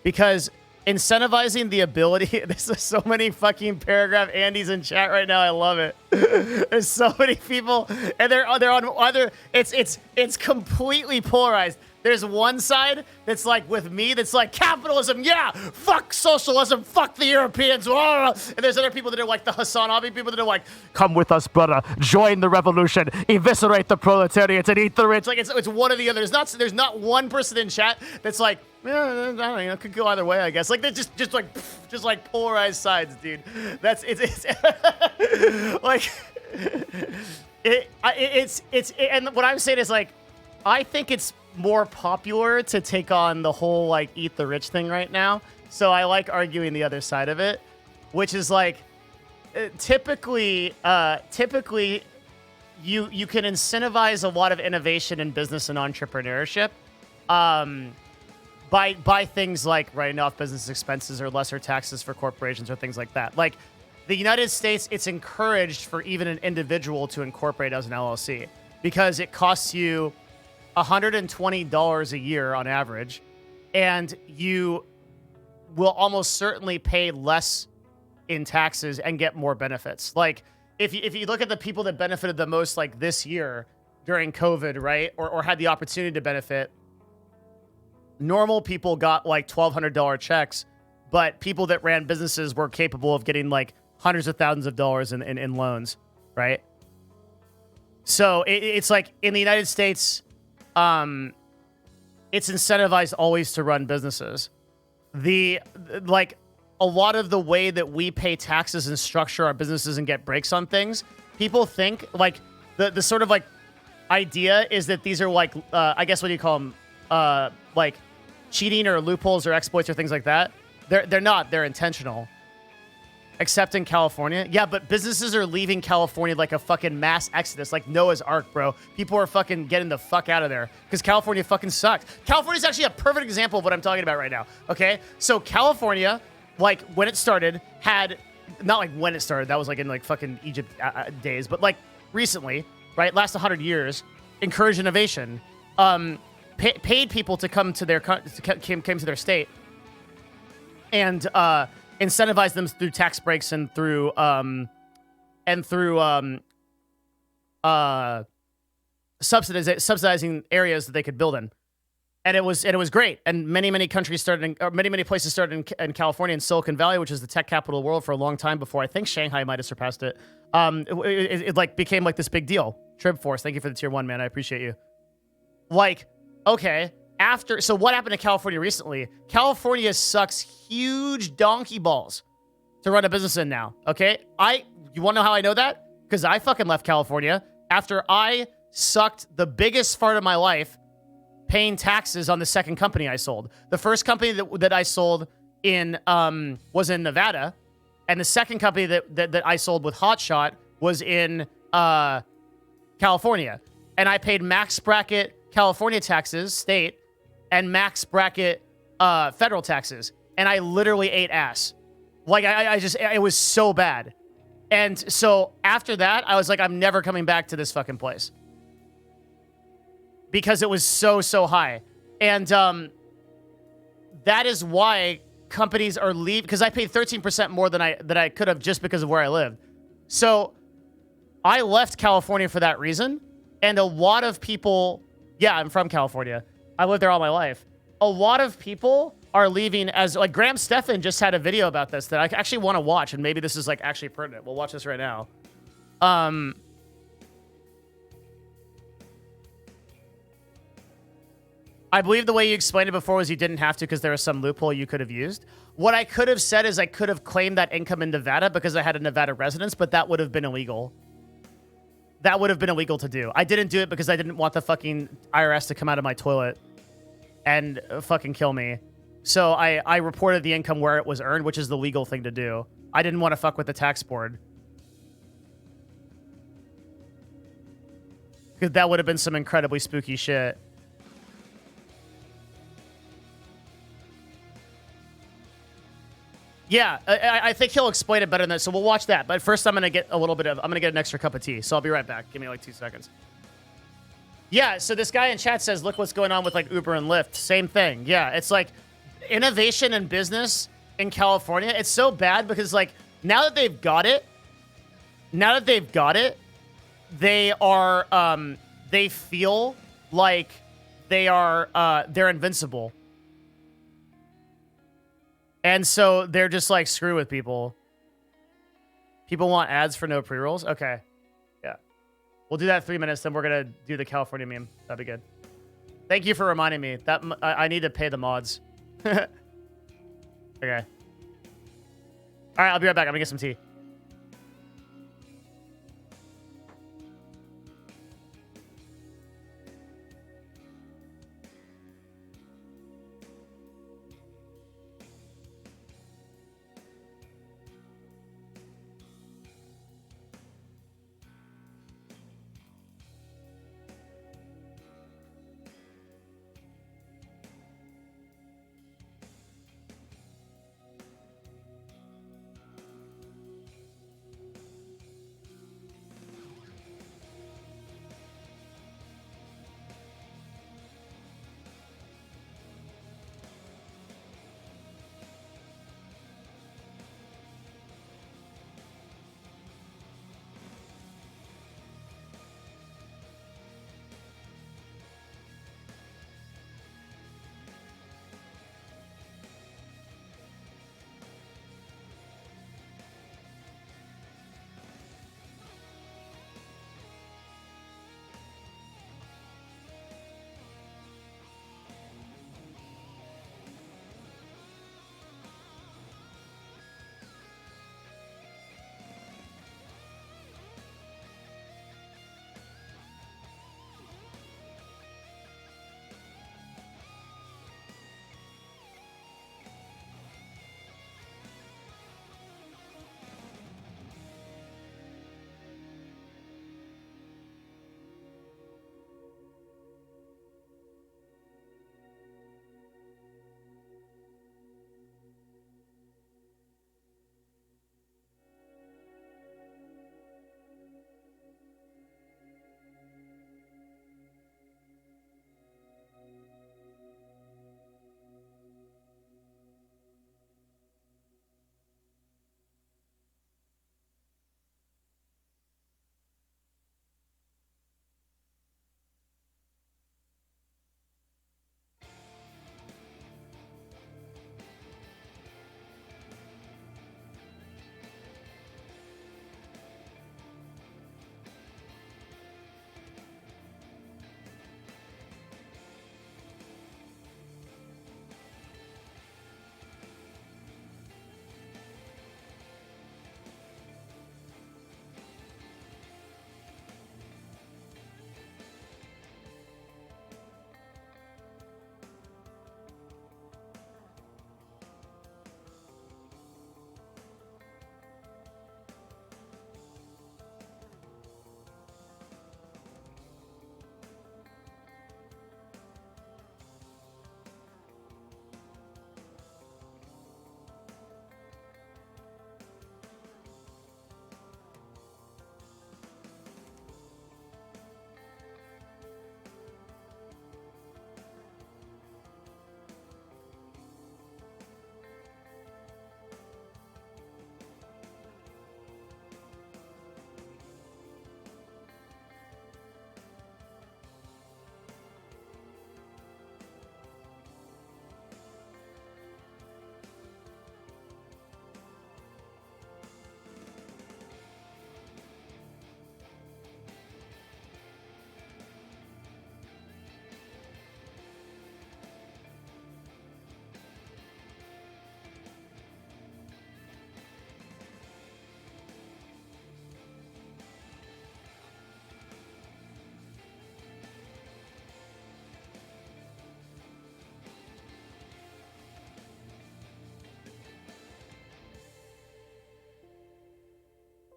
Because incentivizing the ability... There's so many fucking paragraph Andys in chat right now. I love it. There's so many people, and they're on either... It's completely polarized. There's one side that's like, with me, that's like, capitalism, yeah, fuck socialism, fuck the Europeans, blah. And there's other people that are like the Hassan Abi people that are like, come with us, brother, join the revolution, eviscerate the proletariat, and eat the rich. Like, it's one or the other. There's not one person in chat that's like, yeah, I don't know, it could go either way, I guess. Like, they're just like polarized sides, dude. That's, it's like, and what I'm saying is, like, I think it's more popular to take on the whole like eat the rich thing right now. So I like arguing the other side of it, which is like typically you can incentivize a lot of innovation in business and entrepreneurship by things like writing off business expenses or lesser taxes for corporations or things like that. Like the United States, it's encouraged for even an individual to incorporate as an LLC. because it costs you $120 a year on average, and you will almost certainly pay less in taxes and get more benefits. Like if you look at the people that benefited the most, like this year during COVID, right, or had the opportunity to benefit, normal people got like $1,200 checks, but people that ran businesses were capable of getting like hundreds of thousands of dollars in loans, right? So it's like in the United States, it's incentivized always to run businesses. Like a lot of the way that we pay taxes and structure our businesses and get breaks on things, people think like the sort of like idea is that these are like, I guess what do you call them? Like cheating or loopholes or exploits or things like that. They're not, they're intentional. Except in California. Yeah, but businesses are leaving California like a fucking mass exodus, like Noah's Ark, bro. People are fucking getting the fuck out of there because California fucking sucks. California's actually a perfect example of what I'm talking about right now, okay? So California, like when it started, had, not like when it started, that was like in like fucking Egypt days, but like recently, right? Last 100 years, encouraged innovation, paid people to come to their, came to their state, and incentivize them through tax breaks and through subsidizing areas that they could build in, and it was great. And many countries started, or many places started in California, in Silicon Valley, which is the tech capital of the world for a long time before I think Shanghai might have surpassed it. It like became like this big deal. Trib Force, thank you for the tier 1, man. I appreciate you. Like, okay. So what happened to California recently? California sucks huge donkey balls to run a business in now, okay? You want to know how I know that? Because I fucking left California after I sucked the biggest fart of my life paying taxes on the second company I sold. The first company that I sold in was in Nevada, and the second company that I sold with Hotshot was in California. And I paid max bracket California taxes, state, and max bracket federal taxes. And I literally ate ass. Like, it was so bad. And so after that, I was like, I'm never coming back to this fucking place. Because it was so high. And that is why companies are leaving, because I paid 13% more than I could have just because of where I lived. So I left California for that reason. And a lot of people, yeah, I'm from California. I lived there all my life. A lot of people are leaving as, like, Graham Stephan just had a video about this that I actually want to watch, and maybe this is, like, actually pertinent. We'll watch this right now. I believe the way you explained it before was you didn't have to because there was some loophole you could have used. What I could have said is I could have claimed that income in Nevada because I had a Nevada residence, but that would have been illegal. That would have been illegal to do. I didn't do it because I didn't want the fucking IRS to come out of my toilet and fucking kill me. So I reported the income where it was earned, which is the legal thing to do. I didn't want to fuck with the tax board. Because that would have been some incredibly spooky shit. Yeah, I think he'll explain it better than that, so we'll watch that. But first, I'm gonna get an extra cup of tea, so I'll be right back. Give me like 2 seconds. Yeah, so this guy in chat says, look what's going on with like Uber and Lyft. Same thing. Yeah, it's like innovation in business in California. It's so bad because like now that they've got it, they are they feel like they're invincible. And so they're just like, screw with people. People want ads for no pre-rolls? Okay. Yeah. We'll do that in 3 minutes, then we're going to do the California meme. That'd be good. Thank you for reminding me. That I need to pay the mods. Okay. All right, I'll be right back. I'm going to get some tea.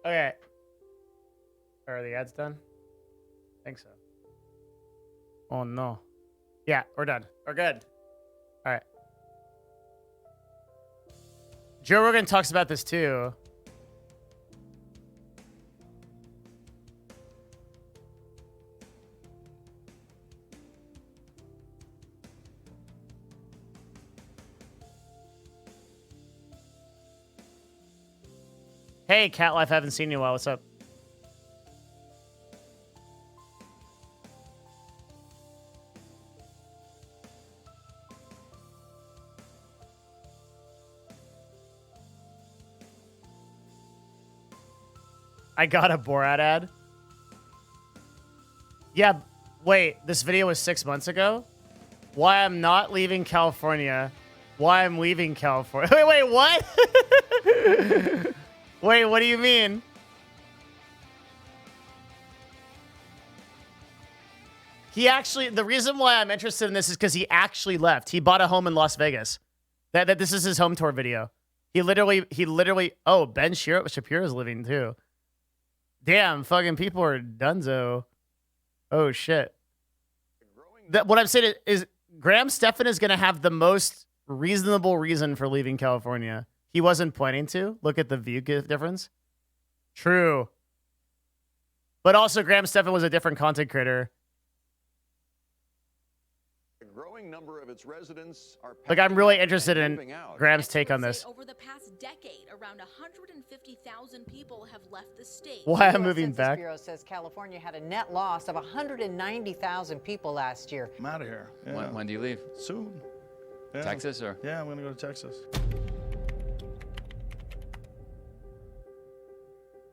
Okay. Are the ads done? I think so. Oh no. Yeah, we're done. We're good. All right. Joe Rogan talks about this too. Hey, Cat Life, haven't seen you in a while. What's up? I got a Borat ad. Yeah, wait, this video was 6 months ago? Why I'm not leaving California. Why I'm leaving California. Wait, what? Wait, what do you mean? He actually, the reason why I'm interested in this is because he actually left. He bought a home in Las Vegas. That this is his home tour video. He literally, oh, Ben Shapiro is living too. Damn, fucking people are dunzo. Oh, shit. What I'm saying is Graham Stephan is going to have the most reasonable reason for leaving California. He wasn't planning to. Look at the view difference. True. But also, Graham Stephan was a different content creator. Growing number of its residents are like, I'm really interested in Graham's take on this. Over the past decade, around 150,000 people have left the state. Why I'm moving back? The Bureau says California had a net loss of 190,000 people last year. I'm out of here. Yeah. When do you leave? Soon. Yeah. Texas or? Yeah, I'm gonna go to Texas.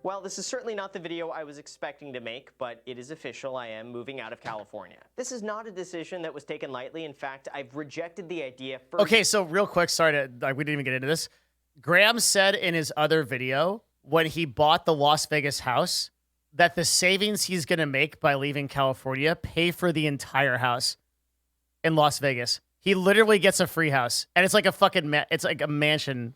Well, this is certainly not the video I was expecting to make, but it is official. I am moving out of California. This is not a decision that was taken lightly. In fact, I've rejected the idea first. Okay, so real quick, sorry to, we didn't even get into this. Graham said in his other video, when he bought the Las Vegas house, that the savings he's going to make by leaving California pay for the entire house in Las Vegas. He literally gets a free house, and it's like a fucking, it's like a mansion.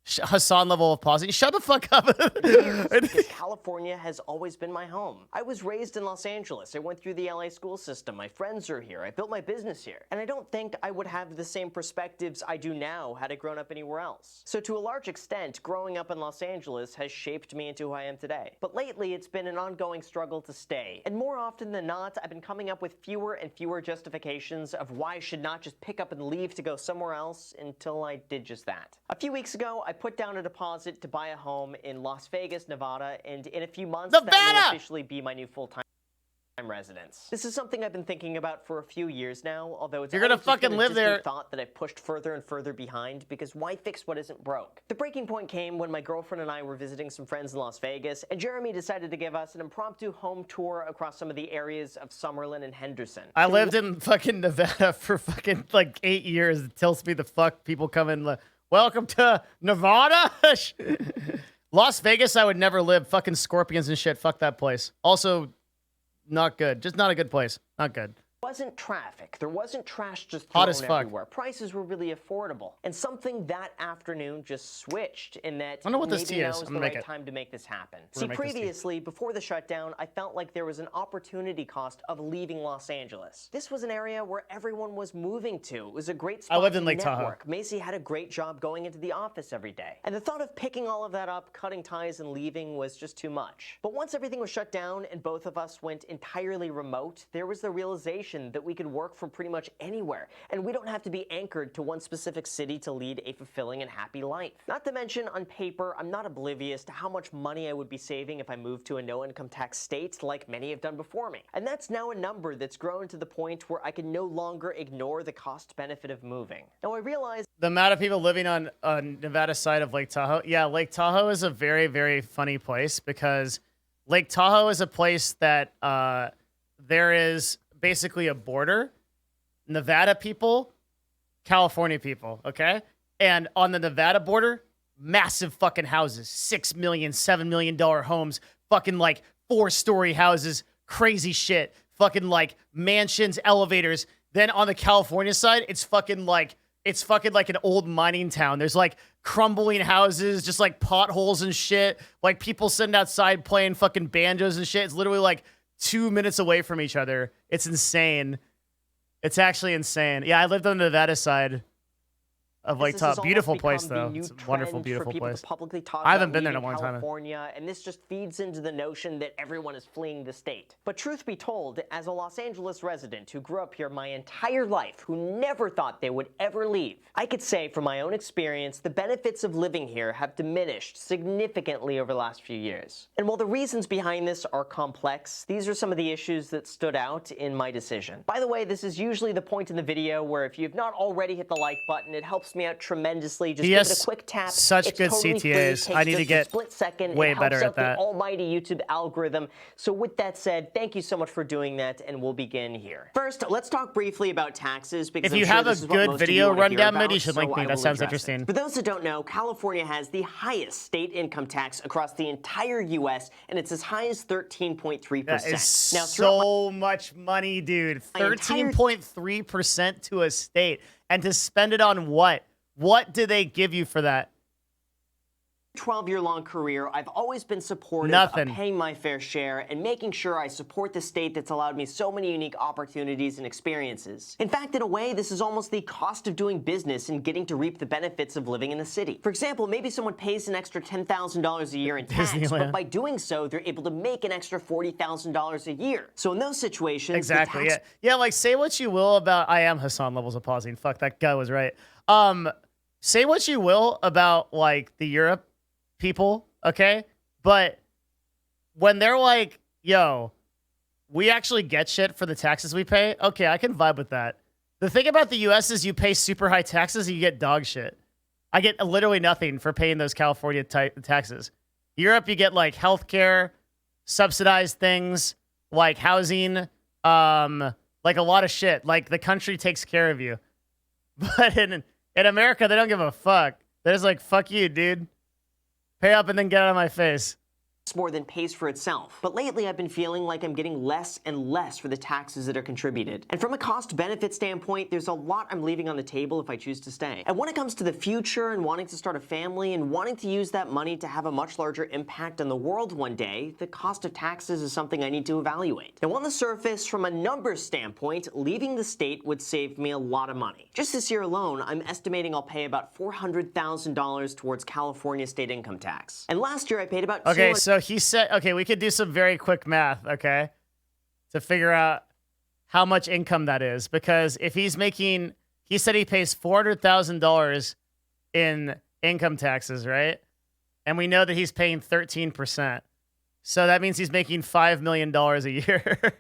Hassan level of pausing. Shut the fuck up. Because California has always been my home. I was raised in Los Angeles. I went through the LA school system. My friends are here. I built my business here. And I don't think I would have the same perspectives I do now had I grown up anywhere else. So to a large extent, growing up in Los Angeles has shaped me into who I am today. But lately, it's been an ongoing struggle to stay. And more often than not, I've been coming up with fewer and fewer justifications of why I should not just pick up and leave to go somewhere else until I did just that. A few weeks ago, I put down a deposit to buy a home in Las Vegas, Nevada, and in a few months, that will officially be my new full-time residence. This is something I've been thinking about for a few years now, although it's You're gonna fucking live there. Thought that I pushed further and further behind because why fix what isn't broke? The breaking point came when my girlfriend and I were visiting some friends in Las Vegas, and Jeremy decided to give us an impromptu home tour across some of the areas of Summerlin and Henderson. I lived in fucking Nevada for fucking like 8 years. It tells me the fuck people come in. Welcome to Nevada. Las Vegas, I would never live. Fucking scorpions and shit. Fuck that place. Also, not good. Just not a good place. Not good. Wasn't traffic. There wasn't trash just Hot thrown as fuck. everywhere. Prices were really affordable. And something that afternoon just switched in that I know what this maybe tea now is. is I'm the gonna make right it. time to make this happen. We're See, gonna make this tea. previously, before the shutdown, I felt like there was an opportunity cost of leaving Los Angeles. This was an area where everyone was moving to. It was a great spot I lived in to Lake Tahoe. network. Macy had a great job going into the office every day. And the thought of picking all of that up, cutting ties, and leaving was just too much. But once everything was shut down and both of us went entirely remote, there was the realization that we could work from pretty much anywhere, and we don't have to be anchored to one specific city to lead a fulfilling and happy life. Not to mention, on paper, I'm not oblivious to how much money I would be saving if I moved to a no-income tax state like many have done before me. And that's now a number that's grown to the point where I can no longer ignore the cost-benefit of moving. Now, I realize The amount of people living on Nevada side of Lake Tahoe. Yeah, Lake Tahoe is a very, very funny place because Lake Tahoe is a place that there is basically a border. Nevada people, California people, okay? And on the Nevada border, massive fucking houses, $6 million, $7 million homes, fucking like 4-story houses, crazy shit, fucking like mansions, elevators. Then on the California side, it's fucking like an old mining town. There's like crumbling houses, just like potholes and shit. Like people sitting outside playing fucking banjos and shit. It's literally like 2 minutes away from each other. It's insane. It's actually insane. Yeah, I lived on the Nevada side of Lake Tahoe. Beautiful place, though. It's a wonderful, beautiful place. I haven't been there in a long time. California, and this just feeds into the notion that everyone is fleeing the state. But truth be told, as a Los Angeles resident who grew up here my entire life, who never thought they would ever leave, I could say from my own experience, the benefits of living here have diminished significantly over the last few years. And while the reasons behind this are complex, these are some of the issues that stood out in my decision. By the way, this is usually the point in the video where if you've not already hit the like button, it helps me out tremendously. Just give it a quick tap. Such it's good totally CTAs. Free. I need to get split second. way it better helps at out that. The almighty YouTube algorithm. So with that said, thank you so much for doing that, and we'll begin here. First, let's talk briefly about taxes, because if you have a good video rundown, maybe you should link me. That sounds interesting. For those that don't know, California has the highest state income tax across the entire U.S., and it's as high as 13.3%. That is now, so much money, dude. 13.3% to a state. And to spend it on what? What do they give you for that? 12-year-long career, I've always been supportive of paying my fair share and making sure I support the state that's allowed me so many unique opportunities and experiences. In fact, in a way, this is almost the cost of doing business and getting to reap the benefits of living in the city. For example, maybe someone pays an extra $10,000 a year in tax, but by doing so, they're able to make an extra $40,000 a year. So in those situations, exactly, yeah, like say what you will about. I am Hassan levels of pausing. Fuck, that guy was right. Say what you will about like the Europe people, okay? But when they're like, yo, we actually get shit for the taxes we pay, okay, I can vibe with that. The thing about the US is you pay super high taxes and you get dog shit. I get literally nothing for paying those California taxes. Europe, you get like healthcare, subsidized things, like housing, like a lot of shit. Like the country takes care of you. But in America, they don't give a fuck. They're just like, fuck you, dude. Pay up and then get out of my face. More than pays for itself. But lately I've been feeling like I'm getting less and less for the taxes that are contributed. And from a cost-benefit standpoint, there's a lot I'm leaving on the table if I choose to stay. And when it comes to the future and wanting to start a family and wanting to use that money to have a much larger impact on the world one day, the cost of taxes is something I need to evaluate. Now on the surface, from a numbers standpoint, leaving the state would save me a lot of money. Just this year alone, I'm estimating I'll pay about $400,000 towards California state income tax. And last year I paid about Okay, so he said, okay, we could do some very quick math, okay, to figure out how much income that is. Because if he's making, he said he pays $400,000 in income taxes, right? And we know that he's paying 13%. So that means he's making $5 million a year.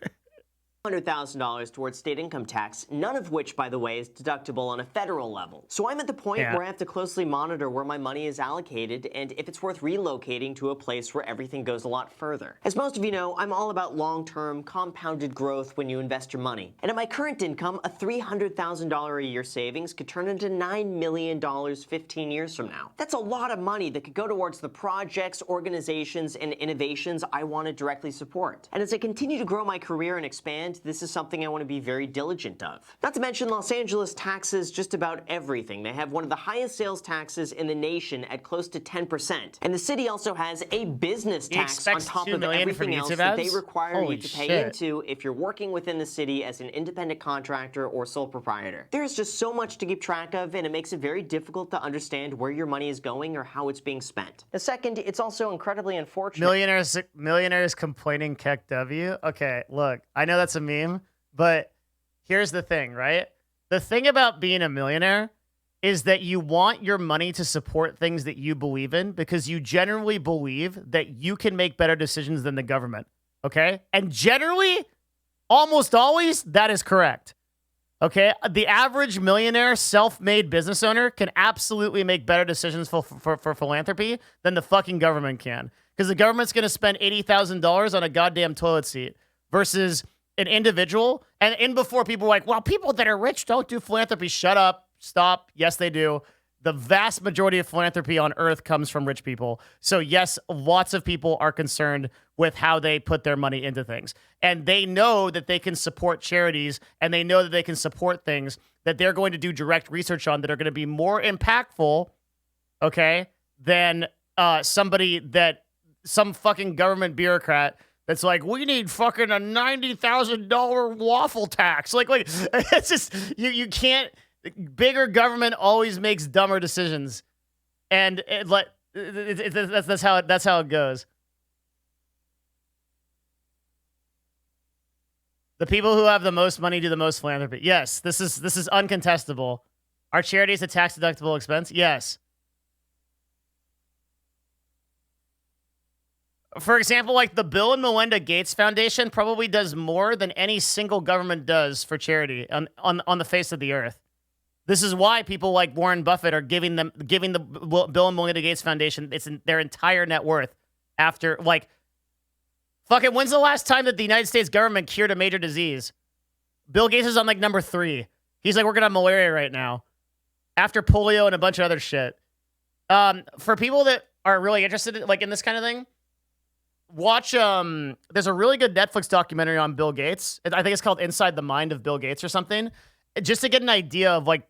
$100,000 towards state income tax, none of which, by the way, is deductible on a federal level. So I'm at the point where I have to closely monitor where my money is allocated and if it's worth relocating to a place where everything goes a lot further. As most of you know, I'm all about long-term, compounded growth when you invest your money. And at my current income, a $300,000 a year savings could turn into $9 million 15 years from now. That's a lot of money that could go towards the projects, organizations, and innovations I want to directly support. And as I continue to grow my career and expand, this is something I want to be very diligent of. Not to mention, Los Angeles taxes just about everything. They have one of the highest sales taxes in the nation at close to 10%. And the city also has a business tax on top of everything else that they require you to pay into if you're working within the city as an independent contractor or sole proprietor. There is just so much to keep track of, and it makes it very difficult to understand where your money is going or how it's being spent. The second, it's also incredibly unfortunate. Millionaires complaining Keck W. Okay, look, I know that's a meme, but here's the thing, right? The thing about being a millionaire is that you want your money to support things that you believe in because you generally believe that you can make better decisions than the government, okay? And generally, almost always, that is correct, okay? The average millionaire, self-made business owner can absolutely make better decisions for philanthropy than the fucking government can because the government's going to spend $80,000 on a goddamn toilet seat versus an individual. And before people were like, well, people that are rich don't do philanthropy. Shut up. Stop. Yes, they do. The vast majority of philanthropy on earth comes from rich people. So yes, lots of people are concerned with how they put their money into things. And they know that they can support charities and they know that they can support things that they're going to do direct research on that are going to be more impactful, okay, than some fucking government bureaucrat that's like, we need fucking a $90,000 waffle tax. Like it's just you can't. Bigger government always makes dumber decisions, and that's how it goes. The people who have the most money do the most philanthropy. Yes, this is uncontestable. Are charities a tax-deductible expense? Yes. For example, like the Bill and Melinda Gates Foundation probably does more than any single government does for charity on the face of the earth. This is why people like Warren Buffett are giving the Bill and Melinda Gates Foundation their entire net worth after, like, fucking, when's the last time that the United States government cured a major disease? Bill Gates is on like number 3. He's like working on malaria right now after polio and a bunch of other shit. For people that are really interested in this kind of thing, watch, there's a really good Netflix documentary on Bill Gates. I think it's called Inside the Mind of Bill Gates or something. Just to get an idea of like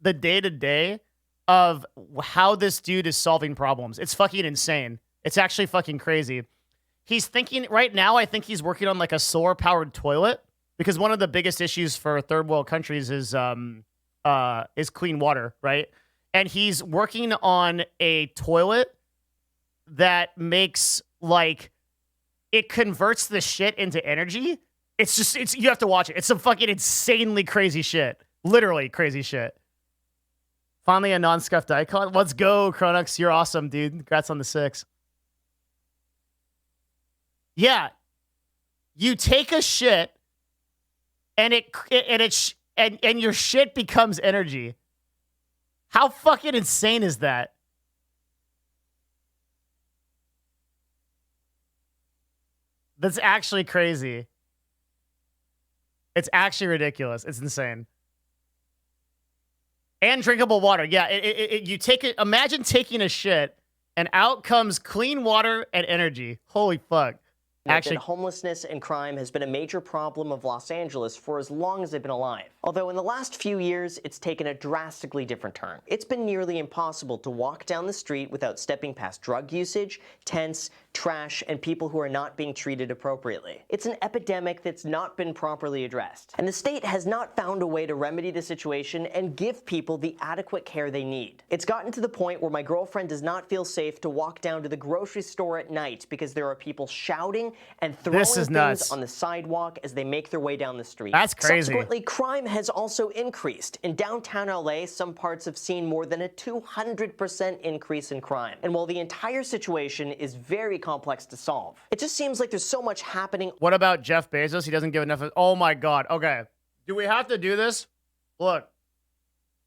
the day-to-day of how this dude is solving problems. It's fucking insane. It's actually fucking crazy. He's thinking right now, I think he's working on like a solar-powered toilet because one of the biggest issues for third world countries is clean water, right? And he's working on a toilet that makes like it converts the shit into energy. It's you have to watch it. It's some fucking insanely crazy shit. Literally crazy shit. Finally a non-scuffed icon. Let's go, Chronux. You're awesome, dude. Congrats on the 6. Yeah. You take a shit and and your shit becomes energy. How fucking insane is that? That's actually crazy. It's actually ridiculous. It's insane. And drinkable water. Yeah, you take it. Imagine taking a shit and out comes clean water and energy. Holy fuck. Actually, homelessness and crime has been a major problem of Los Angeles for as long as they've been alive. Although in the last few years, it's taken a drastically different turn. It's been nearly impossible to walk down the street without stepping past drug usage, tents, trash, and people who are not being treated appropriately. It's an epidemic that's not been properly addressed. And the state has not found a way to remedy the situation and give people the adequate care they need. It's gotten to the point where my girlfriend does not feel safe to walk down to the grocery store at night because there are people shouting and throwing things on the sidewalk as they make their way down the street. That's crazy. Subsequently, crime has also increased. In downtown LA, some parts have seen more than a 200% increase in crime. And while the entire situation is very complex to solve, it just seems like there's so much happening. What about Jeff Bezos? He doesn't give enough. Oh my God. Okay. Do we have to do this? Look,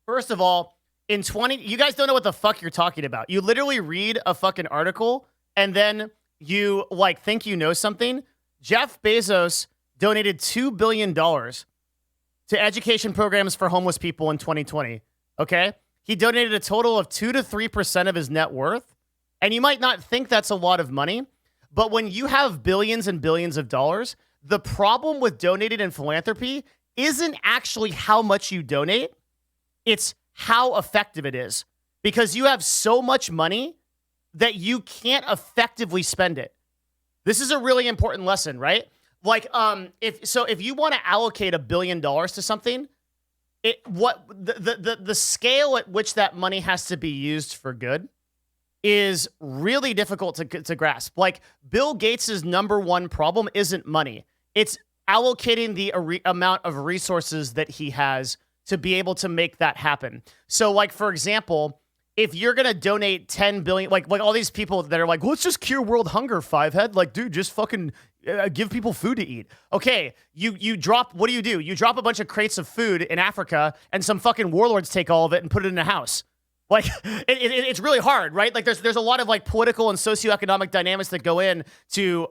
first of all, you guys don't know what the fuck you're talking about. You literally read a fucking article and then you like think you know something. Jeff Bezos donated $2 billion to education programs for homeless people in 2020. Okay. He donated a total of 2 to 3% of his net worth. And you might not think that's a lot of money, but when you have billions and billions of dollars, the problem with donating in philanthropy isn't actually how much you donate. It's how effective it is, because you have so much money that you can't effectively spend it. This is a really important lesson, right? Like, if you want to allocate $1 billion to something, the scale at which that money has to be used for good is really difficult to grasp. Like, Bill Gates' number one problem isn't money. It's allocating the amount of resources that he has to be able to make that happen. So, like, for example, if you're going to donate 10 billion, like all these people that are like, let's just cure world hunger, Fivehead. Like, dude, just fucking give people food to eat. Okay, you drop, what do? You drop a bunch of crates of food in Africa and some fucking warlords take all of it and put it in a house. Like, it's really hard, right? Like, there's a lot of like political and socioeconomic dynamics that go in to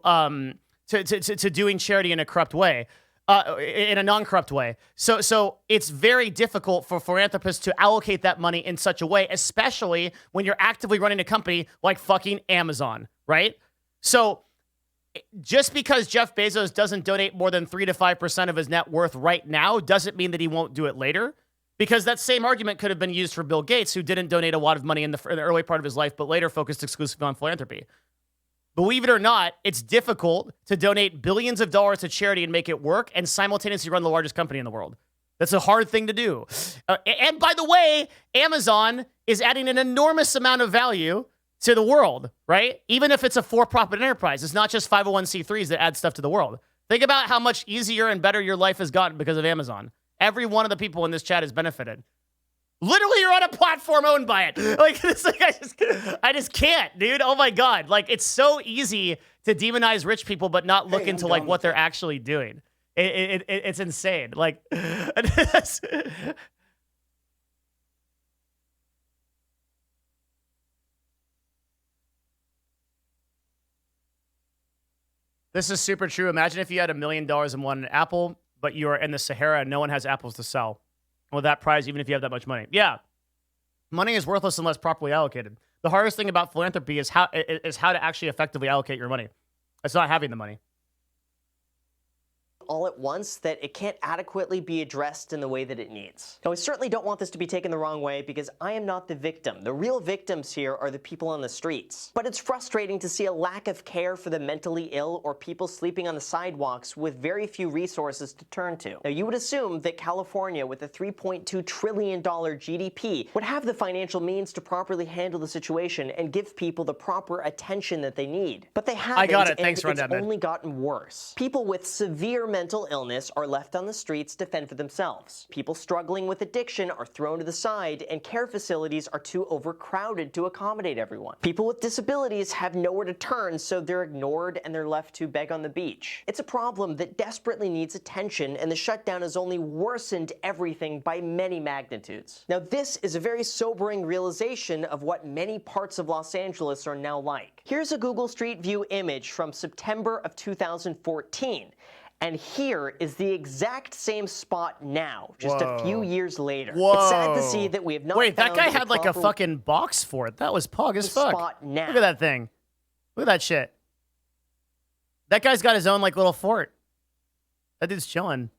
doing charity in a corrupt way. In a non-corrupt way. So it's very difficult for philanthropists to allocate that money in such a way, especially when you're actively running a company like fucking Amazon, right? So just because Jeff Bezos doesn't donate more than 3 to 5% of his net worth right now doesn't mean that he won't do it later. Because that same argument could have been used for Bill Gates, who didn't donate a lot of money in the early part of his life, but later focused exclusively on philanthropy. Believe it or not, it's difficult to donate billions of dollars to charity and make it work and simultaneously run the largest company in the world. That's a hard thing to do. And by the way, Amazon is adding an enormous amount of value to the world, right? Even if it's a for-profit enterprise, it's not just 501c3s that add stuff to the world. Think about how much easier and better your life has gotten because of Amazon. Every one of the people in this chat has benefited. Literally, you're on a platform owned by it. Like, it's like I just can't, dude. Oh my God. Like, it's so easy to demonize rich people, but not look into like what they're actually doing. It's insane. Like, this is super true. Imagine if you had $1 million and wanted an apple, but you are in the Sahara and no one has apples to sell. Well, that prize, even if you have that much money. Yeah. Money is worthless unless properly allocated. The hardest thing about philanthropy is how to actually effectively allocate your money. It's not having the money all at once that it can't adequately be addressed in the way that it needs. Now, I certainly don't want this to be taken the wrong way because I am not the victim. The real victims here are the people on the streets. But it's frustrating to see a lack of care for the mentally ill or people sleeping on the sidewalks with very few resources to turn to. Now, you would assume that California, with a $3.2 trillion GDP, would have the financial means to properly handle the situation and give people the proper attention that they need. But they haven't, I got it. Thanks, and it's Rundown, only gotten worse. People with severe mental illness are left on the streets to fend for themselves. People struggling with addiction are thrown to the side, and care facilities are too overcrowded to accommodate everyone. People with disabilities have nowhere to turn, so they're ignored and they're left to beg on the beach. It's a problem that desperately needs attention, and the shutdown has only worsened everything by many magnitudes. Now, this is a very sobering realization of what many parts of Los Angeles are now like. Here's a Google Street View image from September of 2014. And here is the exact same spot now, just a few years later. Whoa. It's sad to see that we have not Wait, that found guy the had like a proper fucking box for it. That was pog as fuck. spot now. Look at that thing. Look at that shit. That guy's got his own like little fort. That dude's chilling.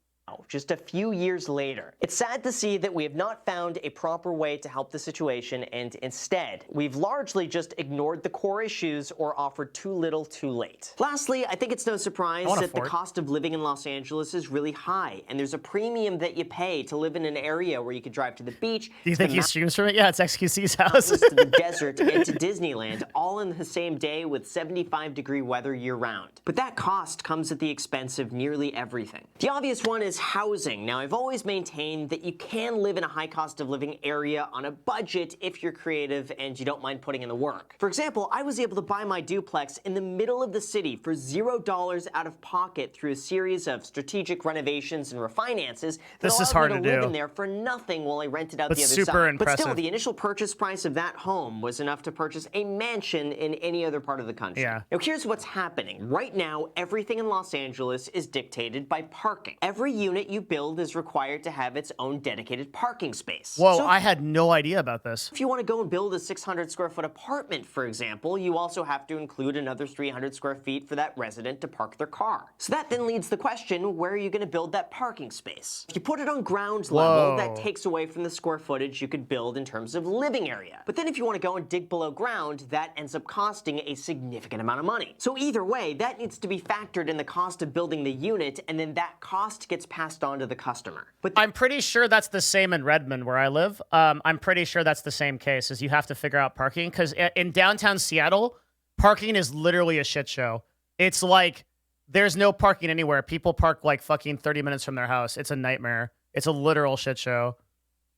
Just a few years later. It's sad to see that we have not found a proper way to help the situation, and instead, we've largely just ignored the core issues or offered too little too late. Lastly, I think it's no surprise that the cost of living in Los Angeles is really high, and there's a premium that you pay to live in an area where you could drive to the beach. Do you think he streams from it? Yeah, it's XQC's house. To the desert and to Disneyland, all in the same day with 75-degree weather year-round. But that cost comes at the expense of nearly everything. The obvious one is housing. Now, I've always maintained that you can live in a high cost of living area on a budget if you're creative and you don't mind putting in the work. For example, I was able to buy my duplex in the middle of the city for $0 out of pocket through a series of strategic renovations and refinances that This is allowed hard me to to live do. in there for nothing while I rented out But the other super side. impressive. But still, the initial purchase price of that home was enough to purchase a mansion in any other part of the country. Yeah. Now, here's what's happening. Right now, everything in Los Angeles is dictated by parking. Every unit you build is required to have its own dedicated parking space. Whoa, So I had no idea about this. if you want to go and build a 600 square foot apartment, for example, you also have to include another 300 square feet for that resident to park their car. So that then leads the question, where are you going to build that parking space? If you put it on ground level, that takes away from the square footage you could build in terms of living area. But then if you want to go and dig below ground, that ends up costing a significant amount of money. So either way, that needs to be factored in the cost of building the unit, and then that cost gets passed on to the customer. But I'm pretty sure that's the same in Redmond where I live. I'm pretty sure that's the same case, is you have to figure out parking, because in downtown Seattle, parking is literally a shit show. It's like there's no parking anywhere. People park like fucking 30 minutes from their house. It's a nightmare. It's a literal shit show.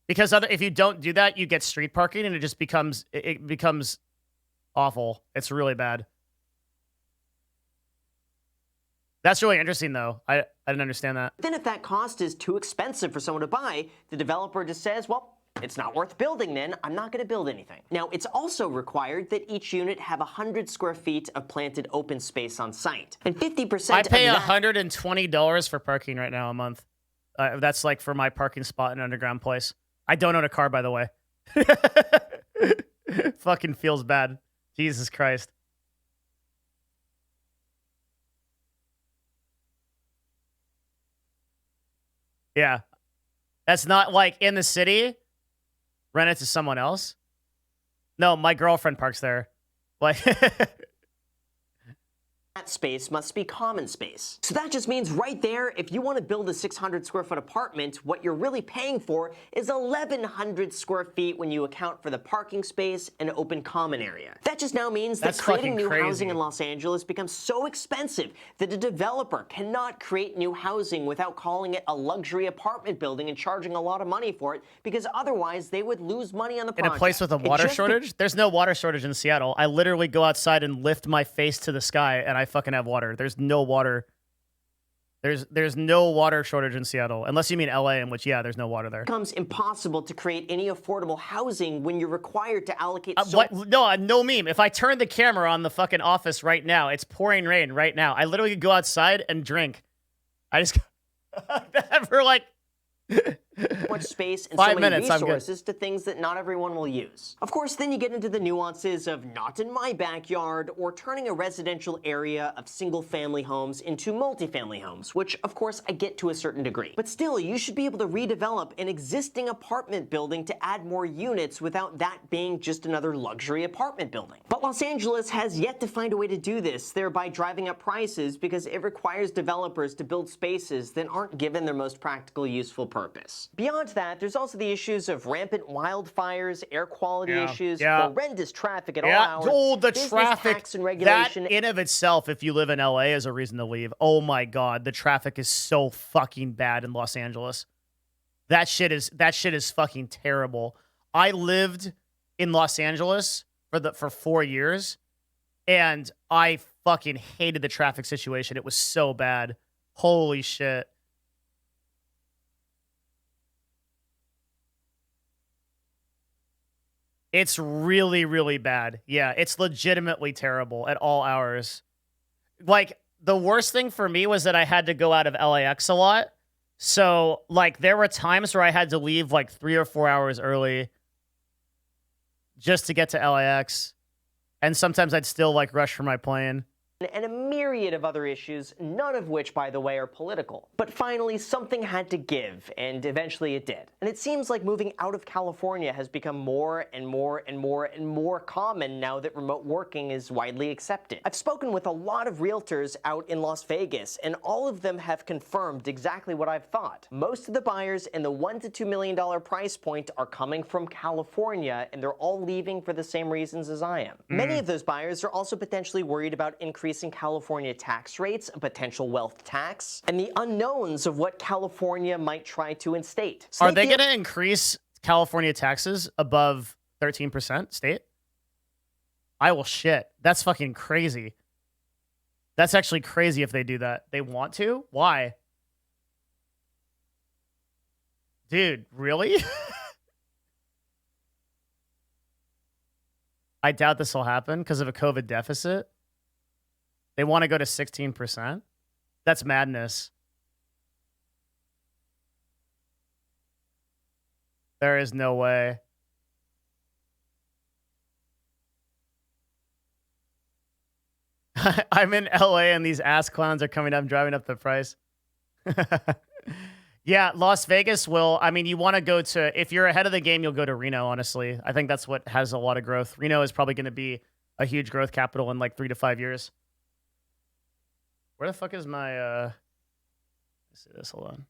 Because if you don't do that, you get street parking, and it just becomes awful. It's really bad. That's really interesting, though. I didn't understand that. then if that cost is too expensive for someone to buy, the developer just says, well, it's not worth building then, I'm not going to build anything. Now, it's also required that each unit have 100 square feet of planted open space on site. And 50% I pay of that $120 for parking right now a month. That's like for my parking spot in an underground place. I don't own a car, by the way. Fucking feels bad. Jesus Christ. Yeah. That's not like in the city. Rent it to someone else. No, my girlfriend parks there. Like, That space must be common space. So that just means right there, if you want to build a 600 square foot apartment, what you're really paying for is 1,100 square feet when you account for the parking space and open common area. That just now means That's that creating fucking new crazy. housing in Los Angeles becomes so expensive that a developer cannot create new housing without calling it a luxury apartment building and charging a lot of money for it, because otherwise they would lose money on the in project. a place with a It water just shortage? There's no water shortage in Seattle. I literally go outside and lift my face to the sky and I fucking have water. There's no water. There's no water shortage in Seattle. Unless you mean LA, in which, yeah, there's no water there. becomes impossible to create any affordable housing when you're required to allocate No meme. If I turn the camera on the fucking office right now, it's pouring rain right now. I literally could go outside and drink. I just for like much space and 5 so many minutes, I'm good. resources to things that not everyone will use. Of course, then you get into the nuances of not in my backyard or turning a residential area of single-family homes into multifamily homes, which of course I get to a certain degree. But still, you should be able to redevelop an existing apartment building to add more units without that being just another luxury apartment building. But Los Angeles has yet to find a way to do this, thereby driving up prices because it requires developers to build spaces that aren't given their most practical, useful purpose. Beyond that, there's also the issues of rampant wildfires, air quality issues, horrendous traffic at all hours, Oh, the business traffic. tax and regulation. That in of itself, if you live in LA, is a reason to leave. Oh my God, the traffic is so fucking bad in Los Angeles. That shit is fucking terrible. I lived in Los Angeles for 4 years, and I fucking hated the traffic situation. It was so bad. Holy shit. It's really, really bad. Yeah, it's legitimately terrible at all hours. Like, the worst thing for me was that I had to go out of LAX a lot. So, like, there were times where I had to leave, like, 3 or 4 hours early just to get to LAX. And sometimes I'd still, like, rush for my plane. And a myriad of other issues, none of which, by the way, are political. But finally, something had to give, and eventually it did. And it seems like moving out of California has become more and more and more and more common now that remote working is widely accepted. I've spoken with a lot of realtors out in Las Vegas, and all of them have confirmed exactly what I've thought. Most of the buyers in the $1 to $2 million price point are coming from California, and they're all leaving for the same reasons as I am. Many of those buyers are also potentially worried about increasing California tax rates, a potential wealth tax, and the unknowns of what California might try to instate. So Are they going to increase California taxes above 13% state? I will shit. That's fucking crazy. That's actually crazy if they do that. They want to? Why? Dude, really? I doubt this will happen because of a COVID deficit. They want to go to 16%? That's madness. There is no way. I'm in LA and these ass clowns are coming up, driving up the price. Yeah, Las Vegas will. I mean, you want to go to, if you're ahead of the game, you'll go to Reno, honestly. I think that's what has a lot of growth. Reno is probably going to be a huge growth capital in like 3 to 5 years. Where the fuck is my, let's see this, hold on.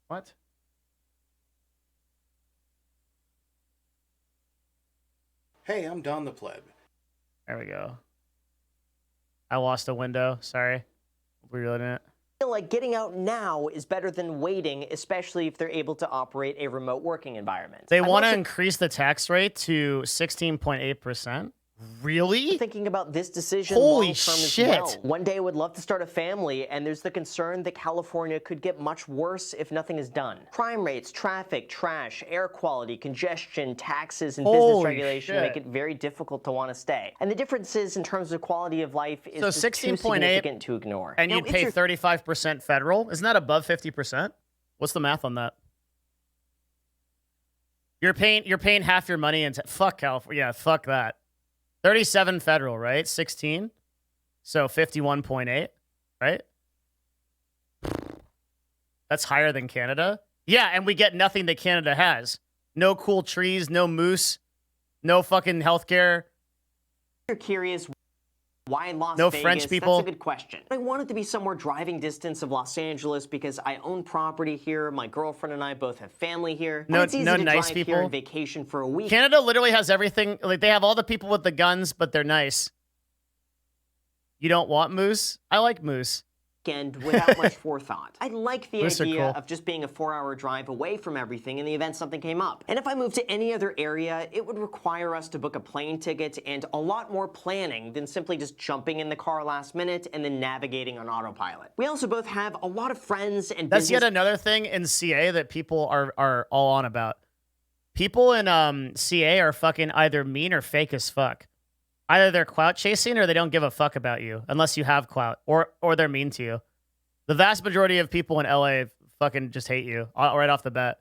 What? Hey, I'm Don the Pleb. There we go. I lost a window, sorry. Reloading it. I feel like getting out now is better than waiting, especially if they're able to operate a remote working environment. They want to increase the tax rate to 16.8%. Really? Thinking about this decision Holy long-term shit. as well. One day I would love to start a family, and there's the concern that California could get much worse if nothing is done. Crime rates, traffic, trash, air quality, congestion, taxes, and business Holy regulation shit. make it very difficult to want to stay. And the differences in terms of quality of life is So just too 16.8, significant to ignore. and Now, you'd if pay you're 35% federal. Isn't that above 50%? What's the math on that? You're paying half your money into fuck California. Yeah, fuck that. 37 federal, right? 16. So 51.8, right? That's higher than Canada. Yeah, and we get nothing that Canada has. No cool trees, no moose, no fucking healthcare. You're curious why Las No Vegas? French people. That's a good question. I wanted to be somewhere driving distance of Los Angeles because I own property here. My girlfriend and I both have family here. No- and it's easy no to nice drive people. here and vacation for a week. Canada literally has everything. Like, they have all the people with the guns, but they're nice. You don't want moose? I like moose. Weekend without much forethought. I like the Moose are idea cool. of just being a 4-hour drive away from everything in the event something came up. And if I moved to any other area, it would require us to book a plane ticket and a lot more planning than simply just jumping in the car last minute and then navigating on autopilot. We also both have a lot of friends and That's business yet another thing in CA that people are all on about. People in CA are fucking either mean or fake as fuck. Either they're clout chasing or they don't give a fuck about you unless you have clout, or they're mean to you. The vast majority of people in LA fucking just hate you right off the bat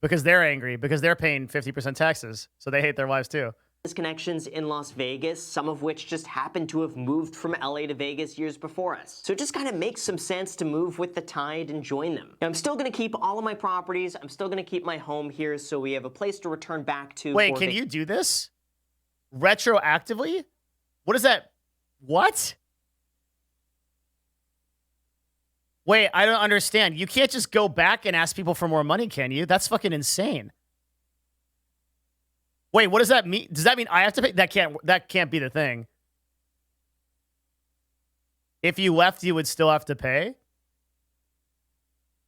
because they're angry, because they're paying 50% taxes, so they hate their wives too. connections in Las Vegas, some of which just happened to have moved from LA to Vegas years before us. So it just kind of makes some sense to move with the tide and join them. Now, I'm still going to keep all of my properties. I'm still going to keep my home here so we have a place to return back to. Wait, can you do this? Retroactively? What is that? What? Wait, I don't understand. You can't just go back and ask people for more money, can you? That's fucking insane. Wait, what does that mean? Does that mean I have to pay? That can't be the thing. If you left, you would still have to pay?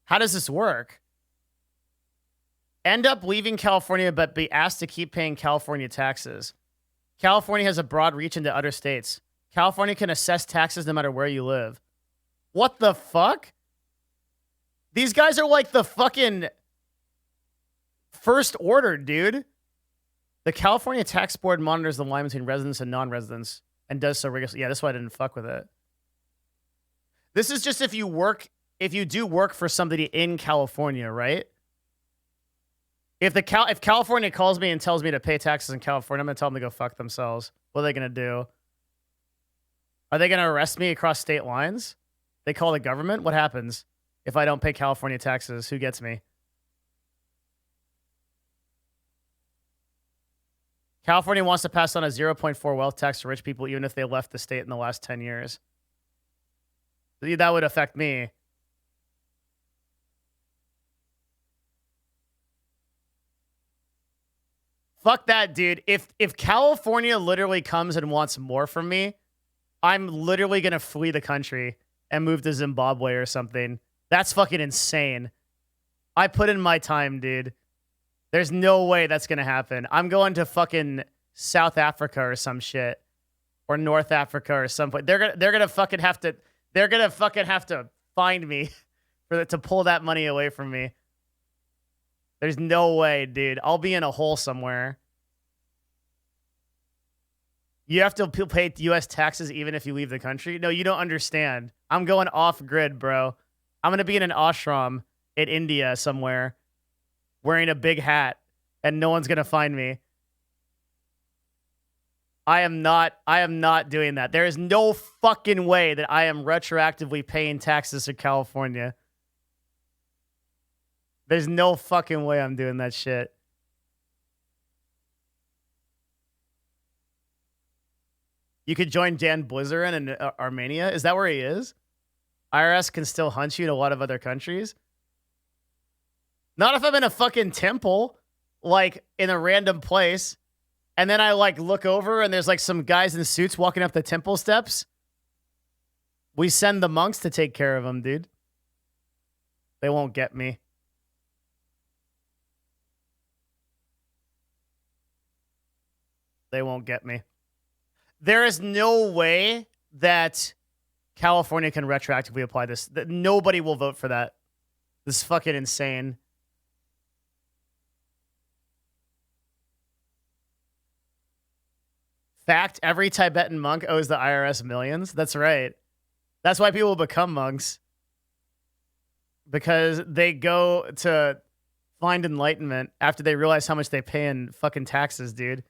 How does this work? End up leaving California, but be asked to keep paying California taxes. California has a broad reach into other states. California can assess taxes no matter where you live. What the fuck? These guys are like the fucking first order, dude. The California Tax Board monitors the line between residents and non-residents and does so rigorously. Yeah, that's why I didn't fuck with it. This is just if you do work for somebody in California, right? If California calls me and tells me to pay taxes in California, I'm going to tell them to go fuck themselves. What are they going to do? Are they going to arrest me across state lines? They call the government? What happens if I don't pay California taxes? Who gets me? California wants to pass on a 0.4 wealth tax to rich people even if they left the state in the last 10 years. That would affect me. Fuck that, dude. If California literally comes and wants more from me, I'm literally going to flee the country and move to Zimbabwe or something. That's fucking insane. I put in my time, dude. There's no way that's going to happen. I'm going to fucking South Africa or some shit. Or North Africa or some place. They're going to fucking have to find me to pull that money away from me. There's no way, dude. I'll be in a hole somewhere. You have to pay U.S. taxes even if you leave the country? No, you don't understand. I'm going off-grid, bro. I'm going to be in an ashram in India somewhere wearing a big hat, and no one's going to find me. I am not doing that. There is no fucking way that I am retroactively paying taxes to California. There's no fucking way I'm doing that shit. You could join Dan Blizzard in Armenia. Is that where he is? IRS can still hunt you in a lot of other countries. Not if I'm in a fucking temple, like in a random place, and then I like look over and there's like some guys in suits walking up the temple steps. We send the monks to take care of them, dude. They won't get me. They won't get me. There is no way that California can retroactively apply this. That nobody will vote for that. This is fucking insane. Fact, every Tibetan monk owes the IRS millions. That's right. That's why people become monks. Because they go to find enlightenment after they realize how much they pay in fucking taxes, dude.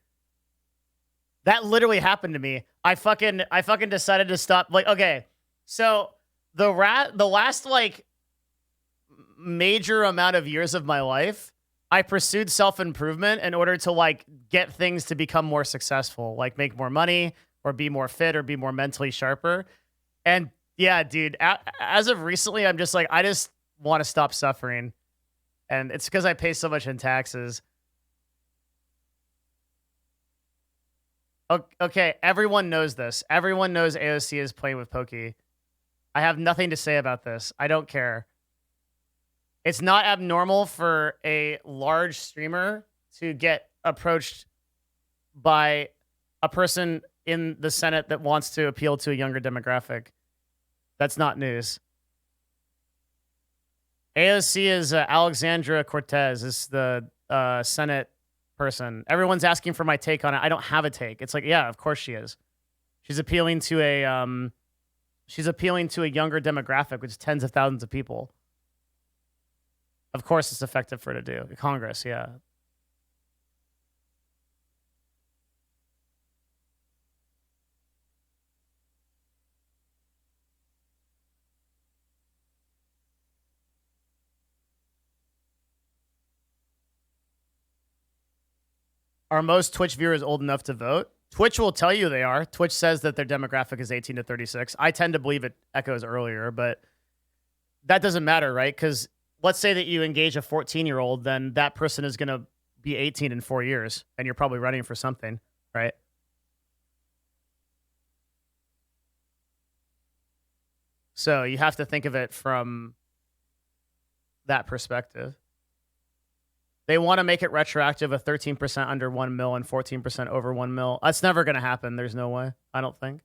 That literally happened to me. I fucking decided to stop. Like, okay, so the last like major amount of years of my life, I pursued self-improvement in order to like get things to become more successful, like make more money or be more fit or be more mentally sharper. And yeah, dude, as of recently, I'm just like, I just want to stop suffering. And it's because I pay so much in taxes. Okay, everyone knows this. Everyone knows AOC is playing with Pokey. I have nothing to say about this. I don't care. It's not abnormal for a large streamer to get approached by a person in the Senate that wants to appeal to a younger demographic. That's not news. AOC is Alexandra Cortez. Is the Senate person. Everyone's asking for my take on it. I don't have a take. It's like, yeah, of course she is. She's appealing to a younger demographic, which is tens of thousands of people. Of course it's effective for her to do. Congress, yeah. Are most Twitch viewers old enough to vote? Twitch will tell you they are. Twitch says that their demographic is 18 to 36. I tend to believe it echoes earlier, but that doesn't matter, right? Because let's say that you engage a 14-year-old, then that person is going to be 18 in 4 years, and you're probably running for something, right? So you have to think of it from that perspective. They want to make it retroactive of 13% under 1 mil and 14% over 1 mil. That's never going to happen. There's no way. I don't think.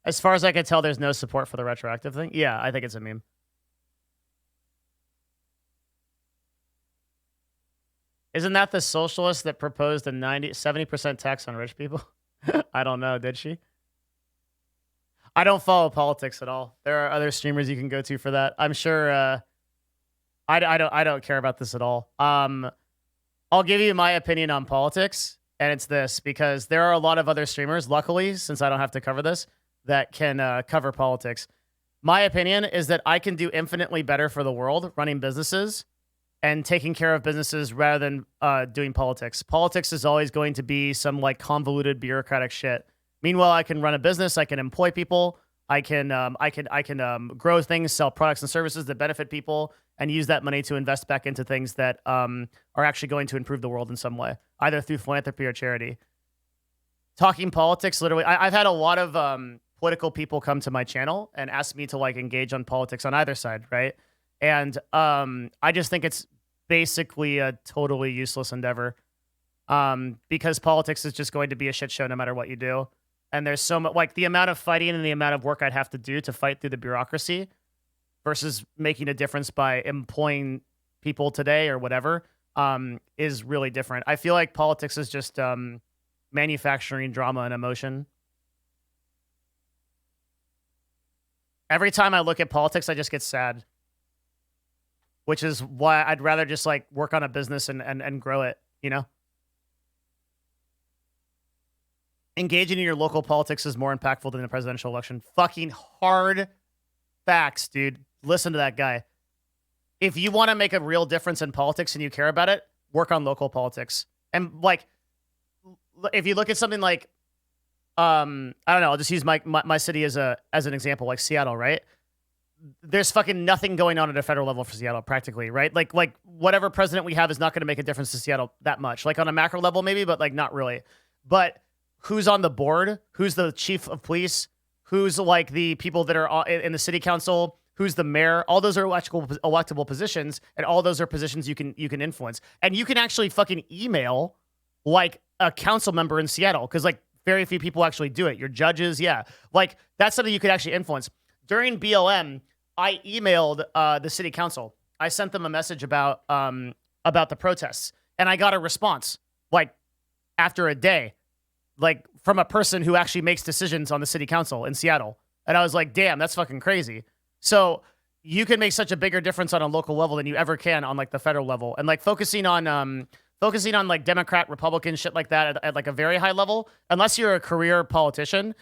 As far as I can tell, there's no support for the retroactive thing. Yeah, I think it's a meme. Isn't that the socialist that proposed a 70% tax on rich people? I don't know. Did she? I don't follow politics at all. There are other streamers you can go to for that. I'm sure. I don't care about this at all. I'll give you my opinion on politics, and it's this, because there are a lot of other streamers, luckily, since I don't have to cover this, that can cover politics. My opinion is that I can do infinitely better for the world running businesses and taking care of businesses rather than doing politics. Politics is always going to be some like convoluted bureaucratic shit. Meanwhile, I can run a business. I can employ people. I can grow things, sell products and services that benefit people, and use that money to invest back into things that are actually going to improve the world in some way, either through philanthropy or charity. Talking politics, literally, I've had a lot of political people come to my channel and ask me to like engage on politics on either side, right? And I just think it's basically a totally useless endeavor because politics is just going to be a shit show no matter what you do. And there's so much, like the amount of fighting and the amount of work I'd have to do to fight through the bureaucracy versus making a difference by employing people today or whatever is really different. I feel like politics is just manufacturing drama and emotion. Every time I look at politics, I just get sad, which is why I'd rather just like work on a business and grow it, you know? Engaging in your local politics is more impactful than the presidential election. Fucking hard facts, dude. Listen to that guy. If you want to make a real difference in politics and you care about it, work on local politics. And like, if you look at something like, I don't know, I'll just use my city as an example, like Seattle, right? There's fucking nothing going on at a federal level for Seattle, practically, right? Like whatever president we have is not going to make a difference to Seattle that much. Like on a macro level, maybe, but like not really. But who's on the board? Who's the chief of police? Who's like the people that are in the city council? Who's the mayor? All those are electable positions, and all those are positions you can influence. And you can actually fucking email like a council member in Seattle, because like very few people actually do it. Your judges, yeah, like that's something you could actually influence. During BLM, I emailed the city council. I sent them a message about the protests, and I got a response like after a day, like from a person who actually makes decisions on the city council in Seattle. And I was like, damn, that's fucking crazy. So you can make such a bigger difference on a local level than you ever can on like the federal level. And like focusing on like Democrat, Republican shit like that at like a very high level, unless you're a career politician,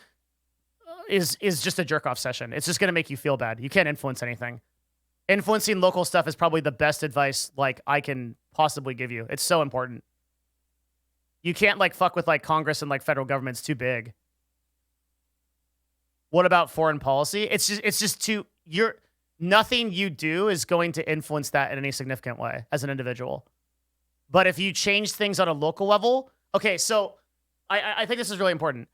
is just a jerk-off session. It's just going to make you feel bad. You can't influence anything. Influencing local stuff is probably the best advice like I can possibly give you. It's so important. You can't like fuck with like Congress and like federal government's too big. What about foreign policy? It's just too nothing you do is going to influence that in any significant way as an individual. But if you change things on a local level, okay, so I think this is really important.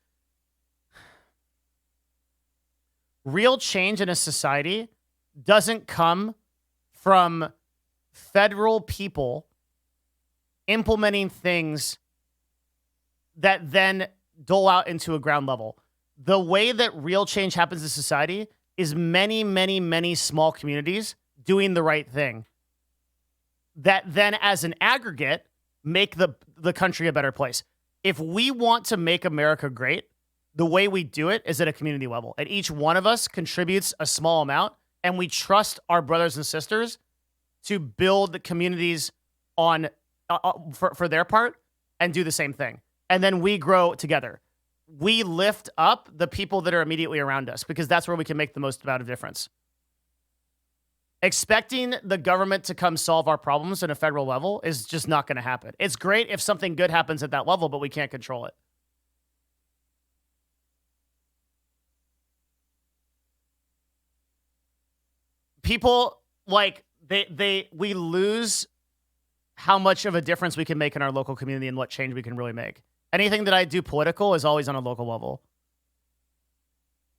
Real change in a society doesn't come from federal people implementing things that then dole out into a ground level. The way that real change happens in society is many, many, many small communities doing the right thing that then as an aggregate make the country a better place. If we want to make America great, the way we do it is at a community level. And each one of us contributes a small amount, and we trust our brothers and sisters to build the communities on for their part and do the same thing. And then we grow together. We lift up the people that are immediately around us because that's where we can make the most amount of difference. Expecting the government to come solve our problems at a federal level is just not going to happen. It's great if something good happens at that level, but we can't control it. People like we lose how much of a difference we can make in our local community and what change we can really make. Anything that I do political is always on a local level.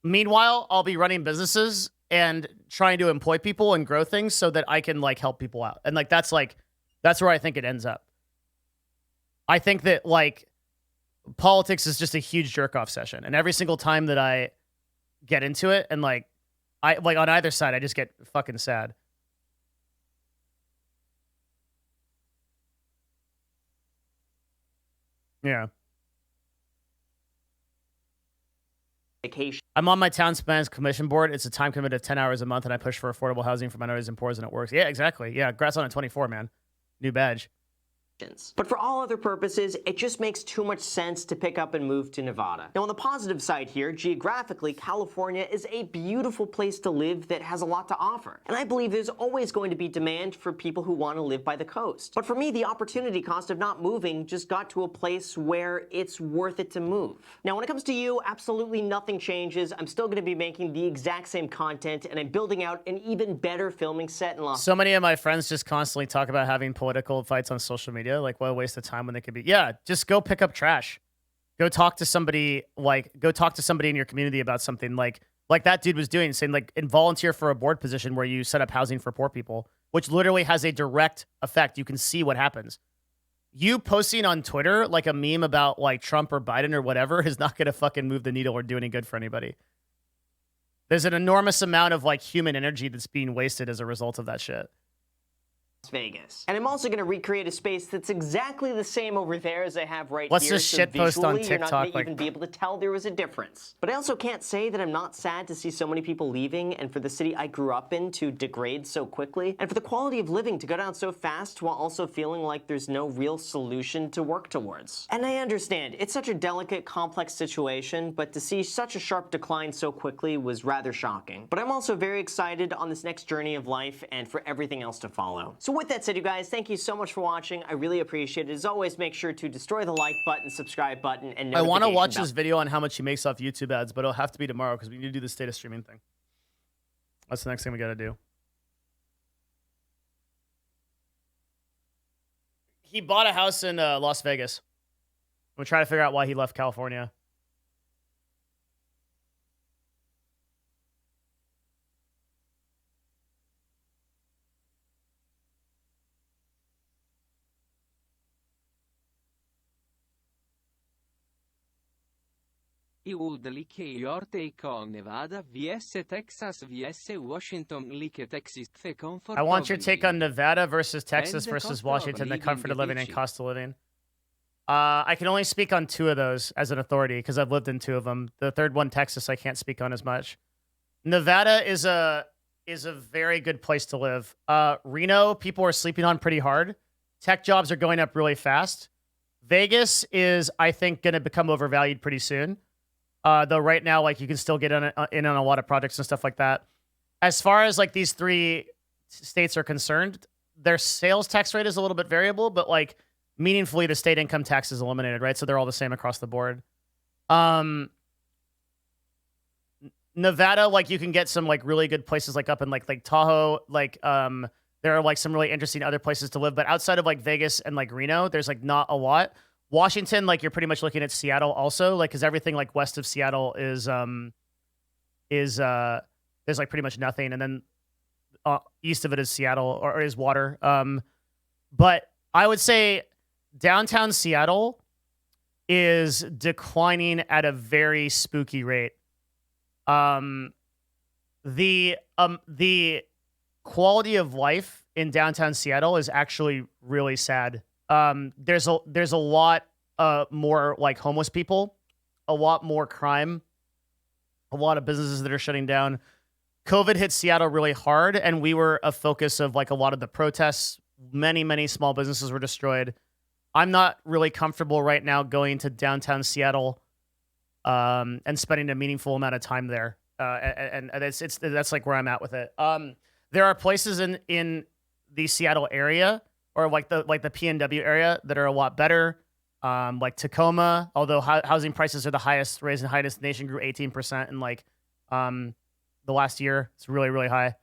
Meanwhile, I'll be running businesses and trying to employ people and grow things so that I can like help people out. And that's where I think it ends up. I think that like politics is just a huge jerk off session. And every single time that I get into it and I on either side, I just get fucking sad. Yeah. I'm on my town's plans commission board. It's a time commitment of 10 hours a month, and I push for affordable housing for minorities and poor, and it works. Yeah, exactly. Yeah, congrats on it, 24, man. New badge. But for all other purposes, it just makes too much sense to pick up and move to Nevada. Now, on the positive side here, geographically, California is a beautiful place to live that has a lot to offer. And I believe there's always going to be demand for people who want to live by the coast. But for me, the opportunity cost of not moving just got to a place where it's worth it to move. Now, when it comes to you, absolutely nothing changes. I'm still going to be making the exact same content, and I'm building out an even better filming set in Los Angeles. So many of my friends just constantly talk about having political fights on social media. Like, what a waste of time when they could be. Yeah, just go pick up trash. Go talk to somebody. Go talk to somebody in your community about something like that dude was doing, saying and volunteer for a board position where you set up housing for poor people, which literally has a direct effect. You can see what happens. You posting on Twitter like a meme about Trump or Biden or whatever is not going to fucking move the needle or do any good for anybody. There's an enormous amount of human energy that's being wasted as a result of that shit. Vegas. And I'm also going to recreate a space that's exactly the same over there as I have right What's here. this shit post on You're not TikTok? going to even be able to tell there was a difference. But I also can't say that I'm not sad to see so many people leaving and for the city I grew up in to degrade so quickly and for the quality of living to go down so fast while also feeling like there's no real solution to work towards. And I understand, it's such a delicate, complex situation, but to see such a sharp decline so quickly was rather shocking. But I'm also very excited on this next journey of life and for everything else to follow. So with that said, you guys, thank you so much for watching. I really appreciate it. As always, make sure to destroy the like button, subscribe button, and I want to watch bell. this video on how much he makes off YouTube ads, but it'll have to be tomorrow because we need to do the state of streaming thing. That's the next thing we got to do. He bought a house in Las Vegas. We're trying to figure out why he left California. I would like your take on Nevada vs Texas vs Washington like Texas the comfort I want your of take on Nevada versus Texas And the versus cost of Washington, the living comfort of living and beachy. cost of living. I can only speak on two of those as an authority because I've lived in two of them. The third one, Texas, I can't speak on as much. Nevada is a very good place to live. Reno, people are sleeping on pretty hard. Tech jobs are going up really fast. Vegas is, I think, going to become overvalued pretty soon. Though right now, like you can still get in on a lot of projects and stuff like that. As far as like these 3 states are concerned, their sales tax rate is a little bit variable, but like meaningfully the state income tax is eliminated, right? So they're all the same across the board. Nevada, like you can get some like really good places like up in like Tahoe, like there are like some really interesting other places to live, but outside of like Vegas and like Reno, there's like not a lot. Washington, like you're pretty much looking at Seattle also, like because everything like west of Seattle is there's like pretty much nothing, and then east of it is Seattle or is water. But I would say downtown Seattle is declining at a very spooky rate. The quality of life in downtown Seattle is actually really sad. There's a lot more like homeless people, a lot more crime, a lot of businesses that are shutting down. COVID hit Seattle really hard, and we were a focus of like a lot of the protests. Many small businesses were destroyed. I'm not really comfortable right now going to downtown Seattle and spending a meaningful amount of time there. And that's like where I'm at with it. There are places in the Seattle area or like the PNW area that are a lot better. Like Tacoma, although housing prices are the highest raised in the highest nation, grew 18% in like the last year. It's really, really high.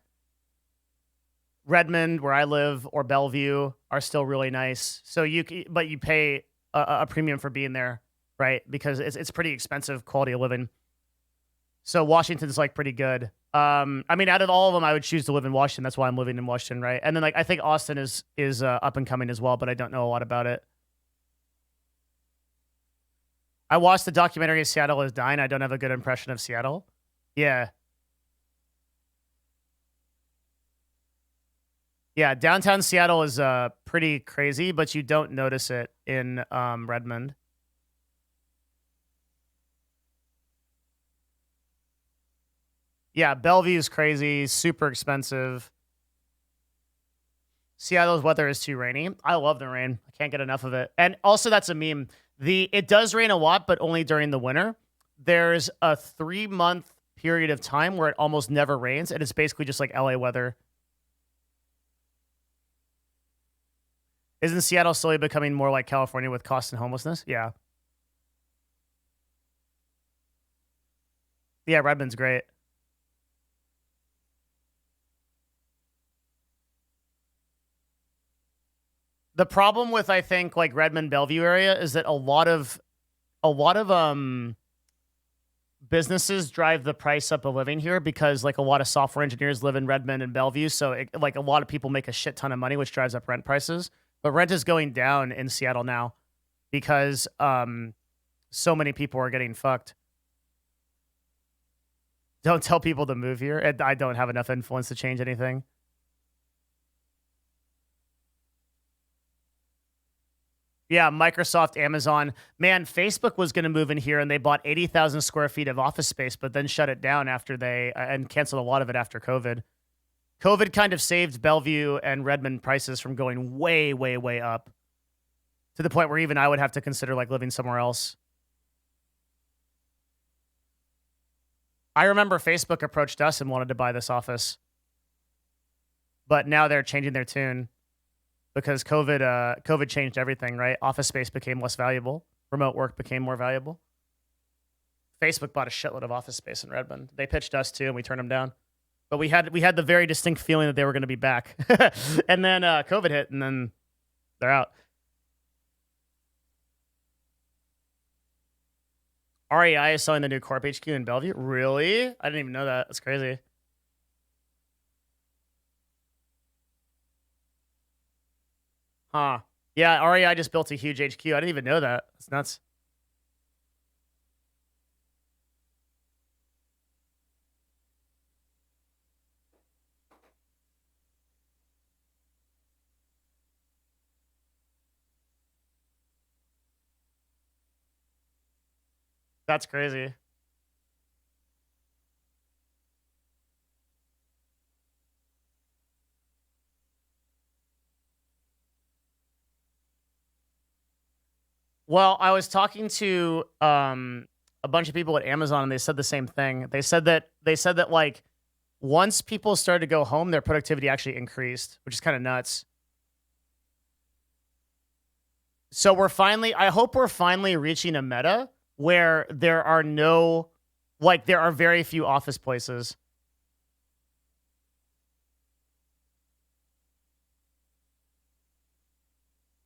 Redmond, where I live, or Bellevue are still really nice. So you pay a premium for being there, right? Because it's pretty expensive quality of living. So Washington's like pretty good. I mean, out of all of them, I would choose to live in Washington. That's why I'm living in Washington, right? And then like I think Austin is up and coming as well, but I don't know a lot about it. I watched the documentary Seattle is Dying. I don't have a good impression of Seattle. Yeah. Yeah, downtown Seattle is pretty crazy, but you don't notice it in Redmond. Yeah, Bellevue's crazy, super expensive. Seattle's weather is too rainy. I love the rain. I can't get enough of it. And also, that's a meme. It does rain a lot, but only during the winter. There's a 3-month period of time where it almost never rains, and it's basically just like LA weather. Isn't Seattle slowly becoming more like California with cost and homelessness? Yeah. Yeah, Redmond's great. The problem with, I think, like Redmond, Bellevue area is that a lot of businesses drive the price up of living here because like a lot of software engineers live in Redmond and Bellevue. So like a lot of people make a shit ton of money, which drives up rent prices. But rent is going down in Seattle now because so many people are getting fucked. Don't tell people to move here. I don't have enough influence to change anything. Yeah, Microsoft, Amazon. Man, Facebook was going to move in here and they bought 80,000 square feet of office space, but then shut it down after and canceled a lot of it after COVID. COVID kind of saved Bellevue and Redmond prices from going way, way, way up to the point where even I would have to consider like living somewhere else. I remember Facebook approached us and wanted to buy this office, but now they're changing their tune because COVID changed everything, right? Office space became less valuable. Remote work became more valuable. Facebook bought a shitload of office space in Redmond. They pitched us too, and we turned them down. But we had the very distinct feeling that they were going to be back. And then COVID hit, and then they're out. REI is selling the new Corp HQ in Bellevue. Really? I didn't even know that. That's crazy. Huh. Yeah, REI just built a huge HQ. I didn't even know that. That's nuts. That's crazy. Well, I was talking to a bunch of people at Amazon, and they said the same thing. They said that like once people started to go home, their productivity actually increased, which is kind of nuts. So I hope we're finally reaching a meta where there are very few office places.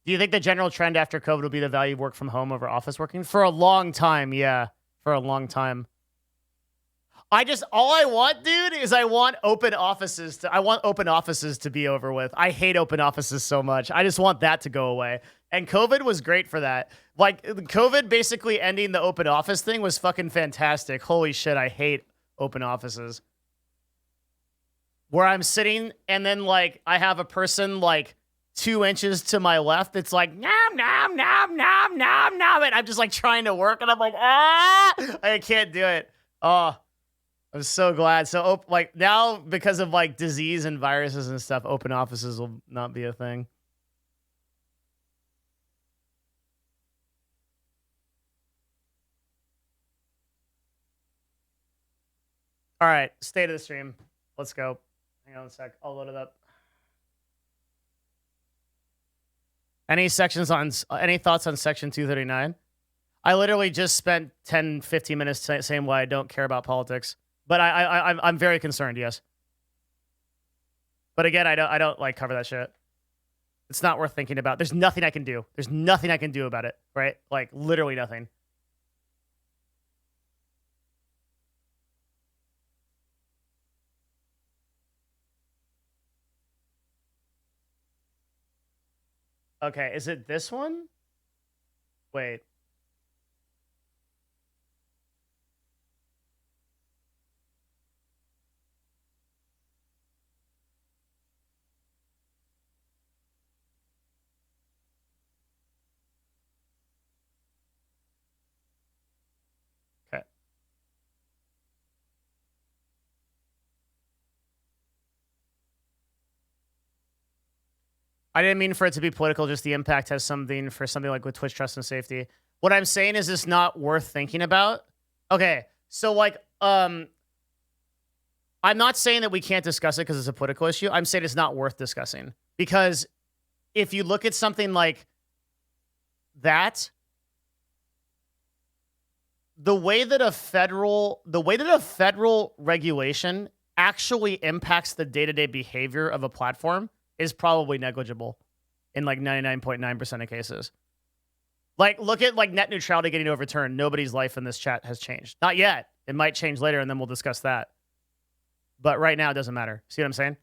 Do you think the general trend after COVID will be the value of work from home over office working? For a long time, yeah. For a long time. All I want, dude, is I want open offices to be over with. I hate open offices so much. I just want that to go away. And COVID was great for that. Like, COVID basically ending the open office thing was fucking fantastic. Holy shit, I hate open offices. Where I'm sitting and then, like, I have a person, like, 2 inches to my left, it's like nom nom nom nom nom nom, and I'm just like trying to work, and I'm like I can't do it. Oh, I'm so glad. So like now, because of like disease and viruses and stuff, open offices will not be a thing. All right, state of the stream. Let's go. Hang on a sec. I'll load it up. Any thoughts on Section 239? I literally just spent 10, 15 minutes saying why I don't care about politics. But I'm very concerned, yes. But again, I don't like cover that shit. It's not worth thinking about. There's nothing I can do. There's nothing I can do about it, right? Like, literally nothing. Okay, is it this one? Wait. Okay. I didn't mean for it to be political, just the impact has something like with Twitch trust and safety. What I'm saying is it's not worth thinking about. Okay, so like, I'm not saying that we can't discuss it because it's a political issue. I'm saying it's not worth discussing. Because if you look at something like that, the way that a federal regulation actually impacts the day-to-day behavior of a platform is probably negligible in like 99.9% of cases. Like, look at like net neutrality getting overturned. Nobody's life in this chat has changed. Not yet. It might change later, and then we'll discuss that. But right now, it doesn't matter. See what I'm saying?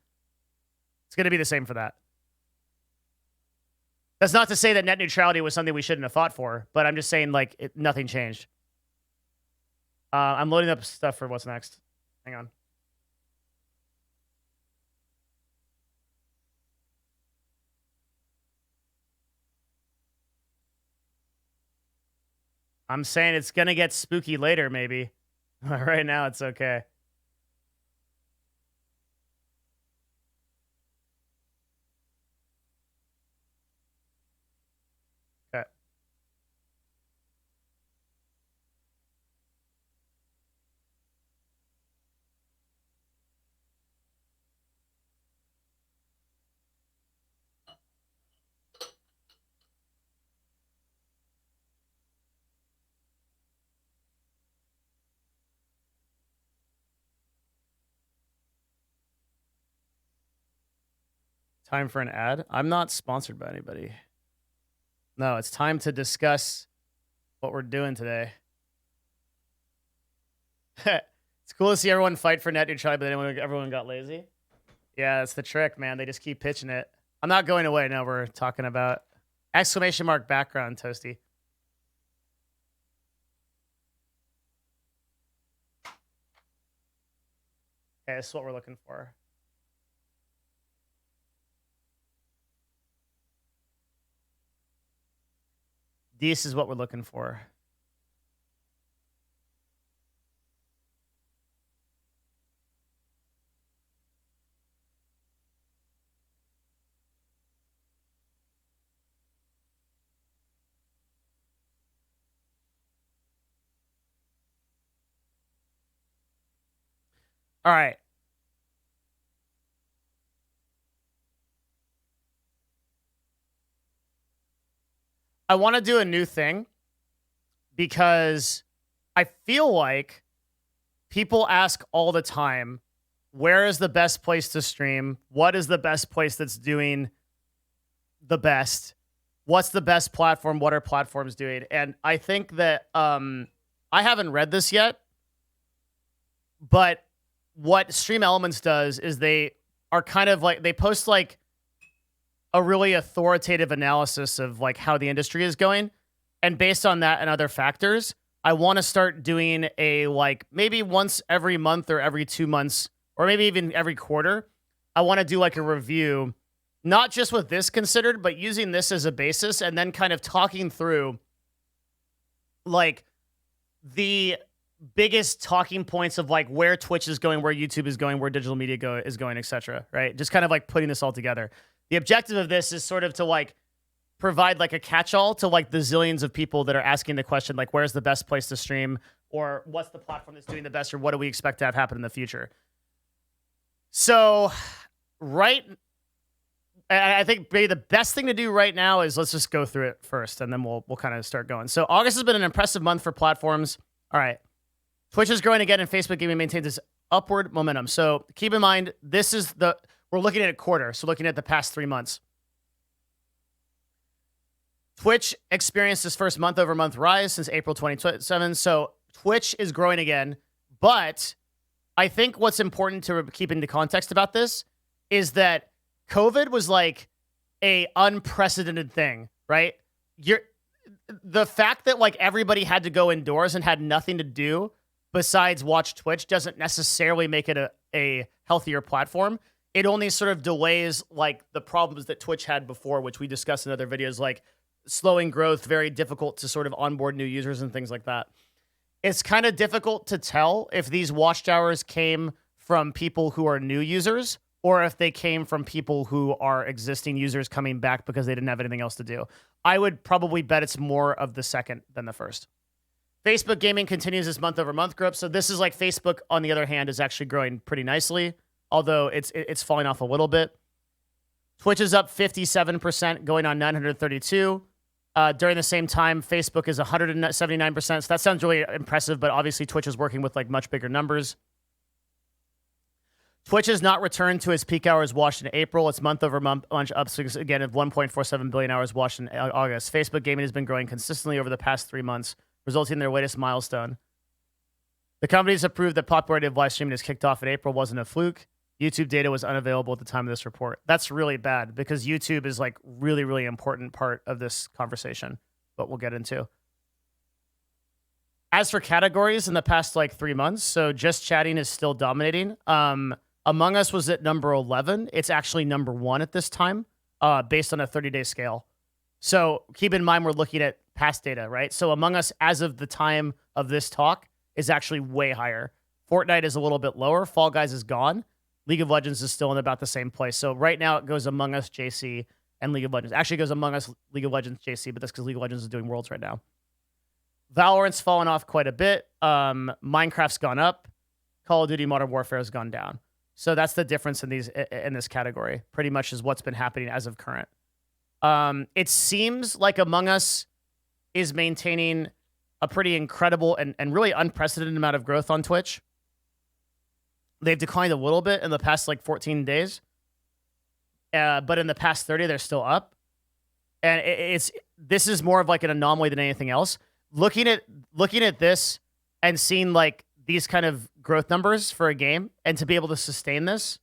It's going to be the same for that. That's not to say that net neutrality was something we shouldn't have fought for, but I'm just saying, like, nothing changed. I'm loading up stuff for what's next. Hang on. I'm saying it's going to get spooky later, maybe. Right now, it's okay. Okay. Time for an ad? I'm not sponsored by anybody. No, it's time to discuss what we're doing today. It's cool to see everyone fight for net neutrality, but everyone got lazy. Yeah, that's the trick, man. They just keep pitching it. I'm not going away. No, we're talking about exclamation mark background, Toasty. Okay, this is what we're looking for. This is what we're looking for. All right. I want to do a new thing because I feel like people ask all the time, where is the best place to stream? What is the best place that's doing the best? What's the best platform? What are platforms doing? And I think that I haven't read this yet, but what Stream Elements does is they are kind of like, they post like a really authoritative analysis of like how the industry is going. And based on that and other factors, I want to start doing a like maybe once every month or every 2 months or maybe even every quarter. I want to do like a review, not just with this considered, but using this as a basis and then kind of talking through like the biggest talking points of like where Twitch is going, where YouTube is going, where digital media is going, etc. Right? Just kind of like putting this all together. The objective of this is sort of to like provide like a catch-all to like the zillions of people that are asking the question, like where's the best place to stream, or what's the platform that's doing the best, or what do we expect to have happen in the future. So, I think maybe the best thing to do right now is let's just go through it first, and then we'll kind of start going. So August has been an impressive month for platforms. All right. Twitch is growing again, and Facebook gaming maintains its upward momentum. So keep in mind, we're looking at a quarter, so looking at the past 3 months. Twitch experienced its first month-over-month rise since April 2027, so Twitch is growing again. But I think what's important to keep into context about this is that COVID was like a unprecedented thing, right? The fact that like everybody had to go indoors and had nothing to do besides watch Twitch doesn't necessarily make it a healthier platform. It only sort of delays like the problems that Twitch had before, which we discussed in other videos, like slowing growth, very difficult to sort of onboard new users and things like that. It's kind of difficult to tell if these watch hours came from people who are new users or if they came from people who are existing users coming back because they didn't have anything else to do. I would probably bet it's more of the second than the first. Facebook gaming continues its month-over-month growth. So this is like Facebook, on the other hand, is actually growing pretty nicely, although it's falling off a little bit. Twitch is up 57%, going on 932. During the same time, Facebook is 179%. So that sounds really impressive, but obviously Twitch is working with like much bigger numbers. Twitch has not returned to its peak hours watched in April. It's month-over-month up again of 1.47 billion hours watched in August. Facebook gaming has been growing consistently over the past 3 months, resulting in their latest milestone. The companies have proved that popularity of live streaming has kicked off in April wasn't a fluke. YouTube data was unavailable at the time of this report. That's really bad because YouTube is like really, really important part of this conversation, but we'll get into. As for categories in the past like 3 months, so just chatting is still dominating. Among Us was at number 11. It's actually number 1 at this time, based on a 30-day scale. So keep in mind, we're looking at past data, right? So Among Us, as of the time of this talk, is actually way higher. Fortnite is a little bit lower. Fall Guys is gone. League of Legends is still in about the same place. So right now it goes Among Us, JC, and League of Legends. Actually, it goes Among Us, League of Legends, JC, but that's because League of Legends is doing Worlds right now. Valorant's fallen off quite a bit. Minecraft's gone up. Call of Duty Modern Warfare has gone down. So that's the difference in this category. Pretty much is what's been happening as of current. It seems like Among Us is maintaining a pretty incredible and really unprecedented amount of growth on Twitch. They've declined a little bit in the past like 14 days. But in the past 30, they're still up. And this is more of like an anomaly than anything else. Looking at this and seeing like these kind of growth numbers for a game and to be able to sustain this,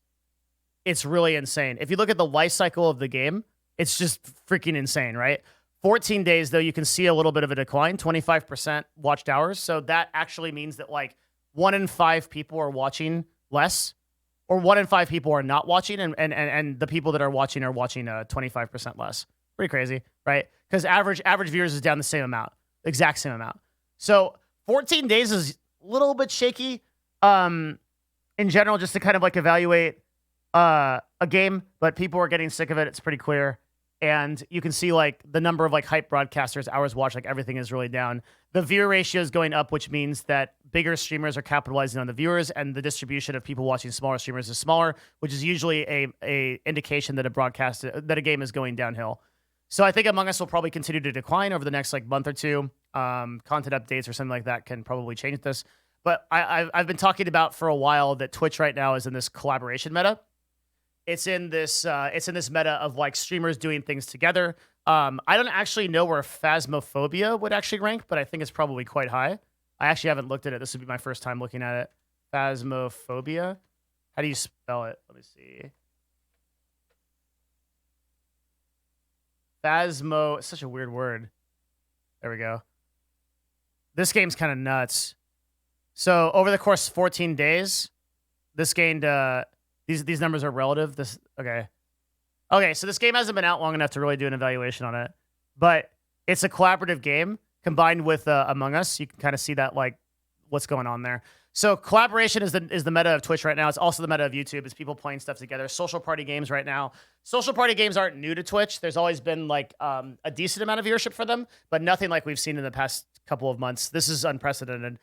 it's really insane. If you look at the life cycle of the game, it's just freaking insane, right? 14 days, though, you can see a little bit of a decline, 25% watched hours. So that actually means that like 1 in 5 people are watching less, or 1 in 5 people are not watching, and the people that are watching 25% less. Pretty crazy, right? Because average viewers is down the same amount, exact same amount. So 14 days is a little bit shaky in general, just to kind of like evaluate a game, but people are getting sick of it. It's pretty clear. And you can see like the number of like hype broadcasters, hours watched, like everything is really down. The viewer ratio is going up, which means that bigger streamers are capitalizing on the viewers, and the distribution of people watching smaller streamers is smaller, which is usually a indication that a game is going downhill. So I think Among Us will probably continue to decline over the next like month or two. Content updates or something like that can probably change this. But I've been talking about for a while that Twitch right now is in this collaboration meta. It's in this meta of like streamers doing things together. I don't actually know where Phasmophobia would actually rank, but I think it's probably quite high. I actually haven't looked at it. This would be my first time looking at it. Phasmophobia. How do you spell it? Let me see. Phasmo. It's such a weird word. There we go. This game's kind of nuts. So over the course of 14 days, this gained these numbers are relative. Okay, so this game hasn't been out long enough to really do an evaluation on it, but it's a collaborative game combined with Among Us. You can kind of see that like what's going on there. So collaboration is the meta of Twitch right now. It's also the meta of YouTube. It's people playing stuff together. Social party games right now. Social party games aren't new to Twitch. There's always been like a decent amount of viewership for them, but nothing like we've seen in the past couple of months. This is unprecedented.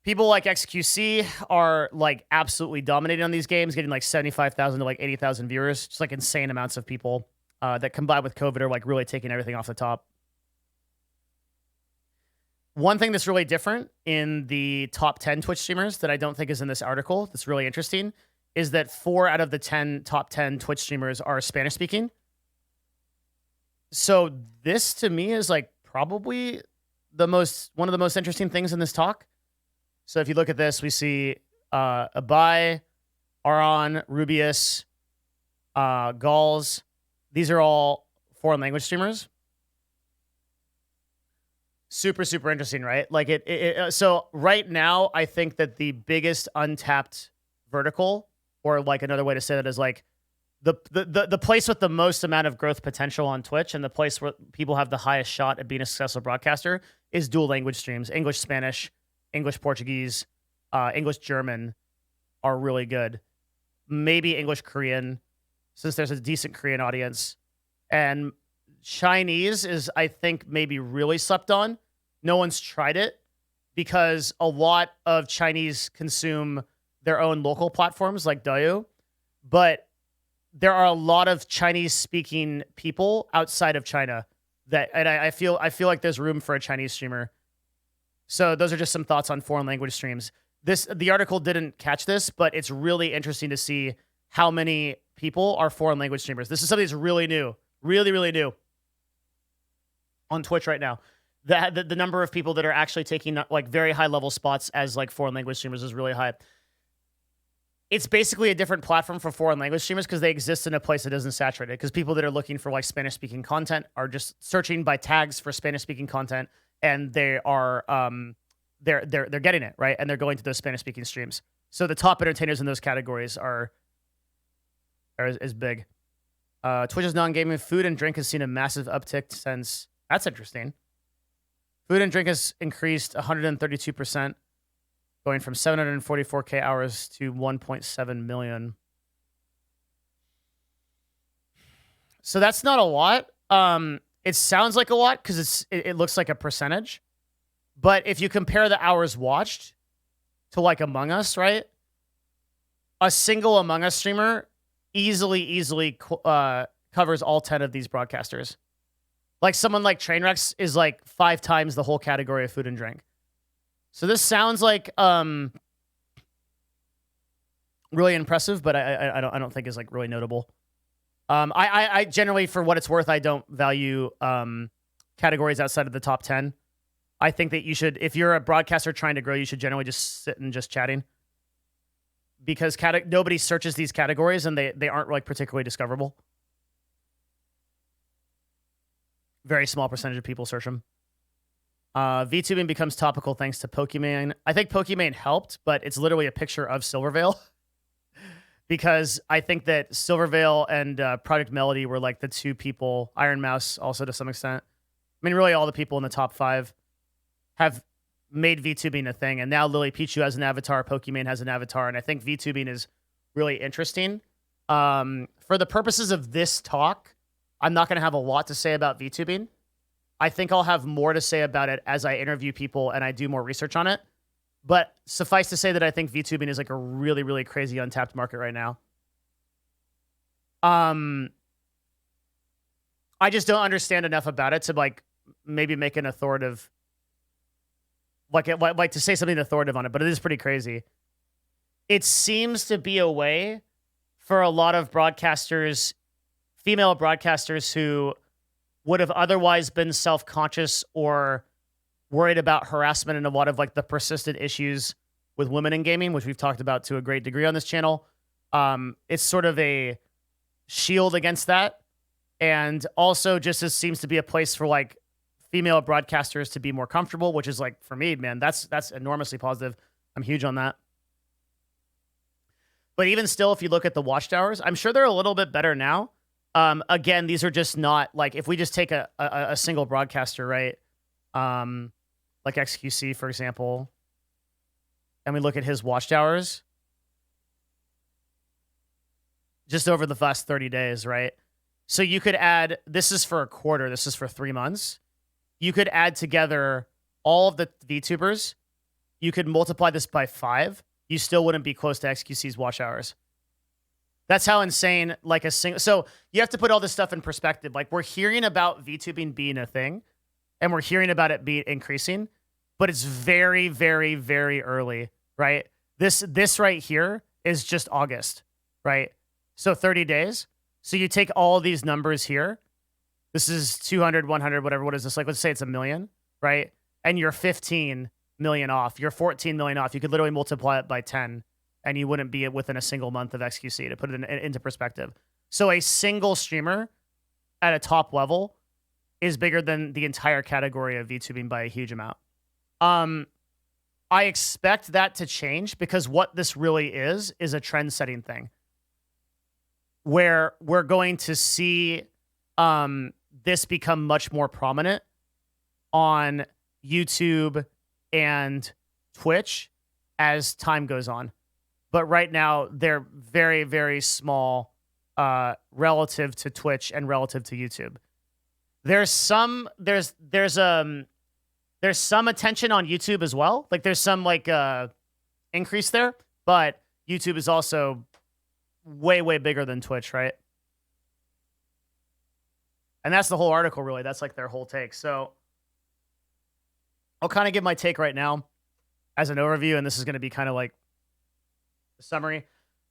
People like XQC are like absolutely dominating on these games, getting like 75,000 to like 80,000 viewers. Just like insane amounts of people that combined with COVID are like really taking everything off the top. One thing that's really different in the top 10 Twitch streamers that I don't think is in this article that's really interesting is that 4 out of the top 10 Twitch streamers are Spanish speaking. So this to me is like probably one of the most interesting things in this talk. So if you look at this, we see Abai, Aron, Rubius, Gauls. These are all foreign language streamers. Super, super interesting, right? Like so right now, I think that the biggest untapped vertical, or like another way to say that is like the place with the most amount of growth potential on Twitch and the place where people have the highest shot at being a successful broadcaster is dual language streams. English, Spanish, English, Portuguese, English, German are really good. Maybe English, Korean, since there's a decent Korean audience. And Chinese is, I think, maybe really slept on. No one's tried it because a lot of Chinese consume their own local platforms like Douyu, but there are a lot of Chinese-speaking people outside of China and I feel like there's room for a Chinese streamer. So those are just some thoughts on foreign language streams. The article didn't catch this, but it's really interesting to see how many people are foreign language streamers. This is something that's really new, really, really new on Twitch right now. The number of people that are actually taking like very high level spots as like foreign language streamers is really high. It's basically a different platform for foreign language streamers because they exist in a place that isn't saturated. Because people that are looking for like Spanish speaking content are just searching by tags for Spanish speaking content, and they are they're getting it right, and they're going to those Spanish speaking streams. So the top entertainers in those categories is big. Twitch's non-gaming food and drink has seen a massive uptick since. That's interesting. Food and drink has increased 132%, going from 744K hours to 1.7 million. So that's not a lot. It sounds like a lot because it looks like a percentage. But if you compare the hours watched to like Among Us, right? A single Among Us streamer easily covers all 10 of these broadcasters. Like someone like Trainwrecks is like 5 times the whole category of food and drink. So this sounds like really impressive, but I don't think is like really notable. I generally, for what it's worth, I don't value categories outside of the top 10. I think that you should, if you're a broadcaster trying to grow, you should generally just sit and just chatting. Because nobody searches these categories and they aren't like particularly discoverable. Very small percentage of people search them. VTubing becomes topical thanks to Pokimane. I think Pokimane helped, but it's literally a picture of Silvervale. Because I think that Silvervale and Project Melody were like the 2 people, Iron Mouse also to some extent. I mean, really all the people in the top 5 have made VTubing a thing. And now Lily Pichu has an avatar, Pokimane has an avatar, and I think VTubing is really interesting. For the purposes of this talk, I'm not going to have a lot to say about VTubing. I think I'll have more to say about it as I interview people and I do more research on it. But suffice to say that I think VTubing is like a really, really crazy untapped market right now. I just don't understand enough about it to like maybe make an authoritative, like to say something authoritative on it, but it is pretty crazy. It seems to be a way for a lot of broadcasters, female broadcasters who would have otherwise been self-conscious or worried about harassment and a lot of like the persistent issues with women in gaming, which we've talked about to a great degree on this channel. It's sort of a shield against that. And also just as seems to be a place for like female broadcasters to be more comfortable, which is like, for me, man, that's enormously positive. I'm huge on that. But even still, if you look at the watchtowers, I'm sure they're a little bit better now. Again, these are just not like, if we just take a single broadcaster, right? Like XQC, for example, and we look at his watchtowers just over the last 30 days, right? So you could add, this is for a quarter, this is for 3 months. You could add together all of the VTubers. You could multiply this by 5. You still wouldn't be close to XQC's watch hours. That's how insane, like a single. So you have to put all this stuff in perspective. Like, we're hearing about VTubing being a thing, and we're hearing about it be increasing, but it's very, very, very early, right? This right here is just August, right? So 30 days. So you take all these numbers here. This is 200, 100, whatever. What is this? Like, let's say it's 1 million, right? And you're 15 million off. You're 14 million off. You could literally multiply it by 10, and you wouldn't be within a single month of XQC, to put it into perspective. So a single streamer at a top level is bigger than the entire category of VTubing by a huge amount. I expect that to change, because what this really is a trend-setting thing, where we're going to see this become much more prominent on YouTube and Twitch as time goes on. But right now, they're very, very small relative to Twitch and relative to YouTube. There's some attention on YouTube as well. Like, there's some like increase there, but YouTube is also way, way bigger than Twitch, right? And that's the whole article, really. That's like their whole take. So I'll kind of give my take right now as an overview, and this is going to be kind of like the summary.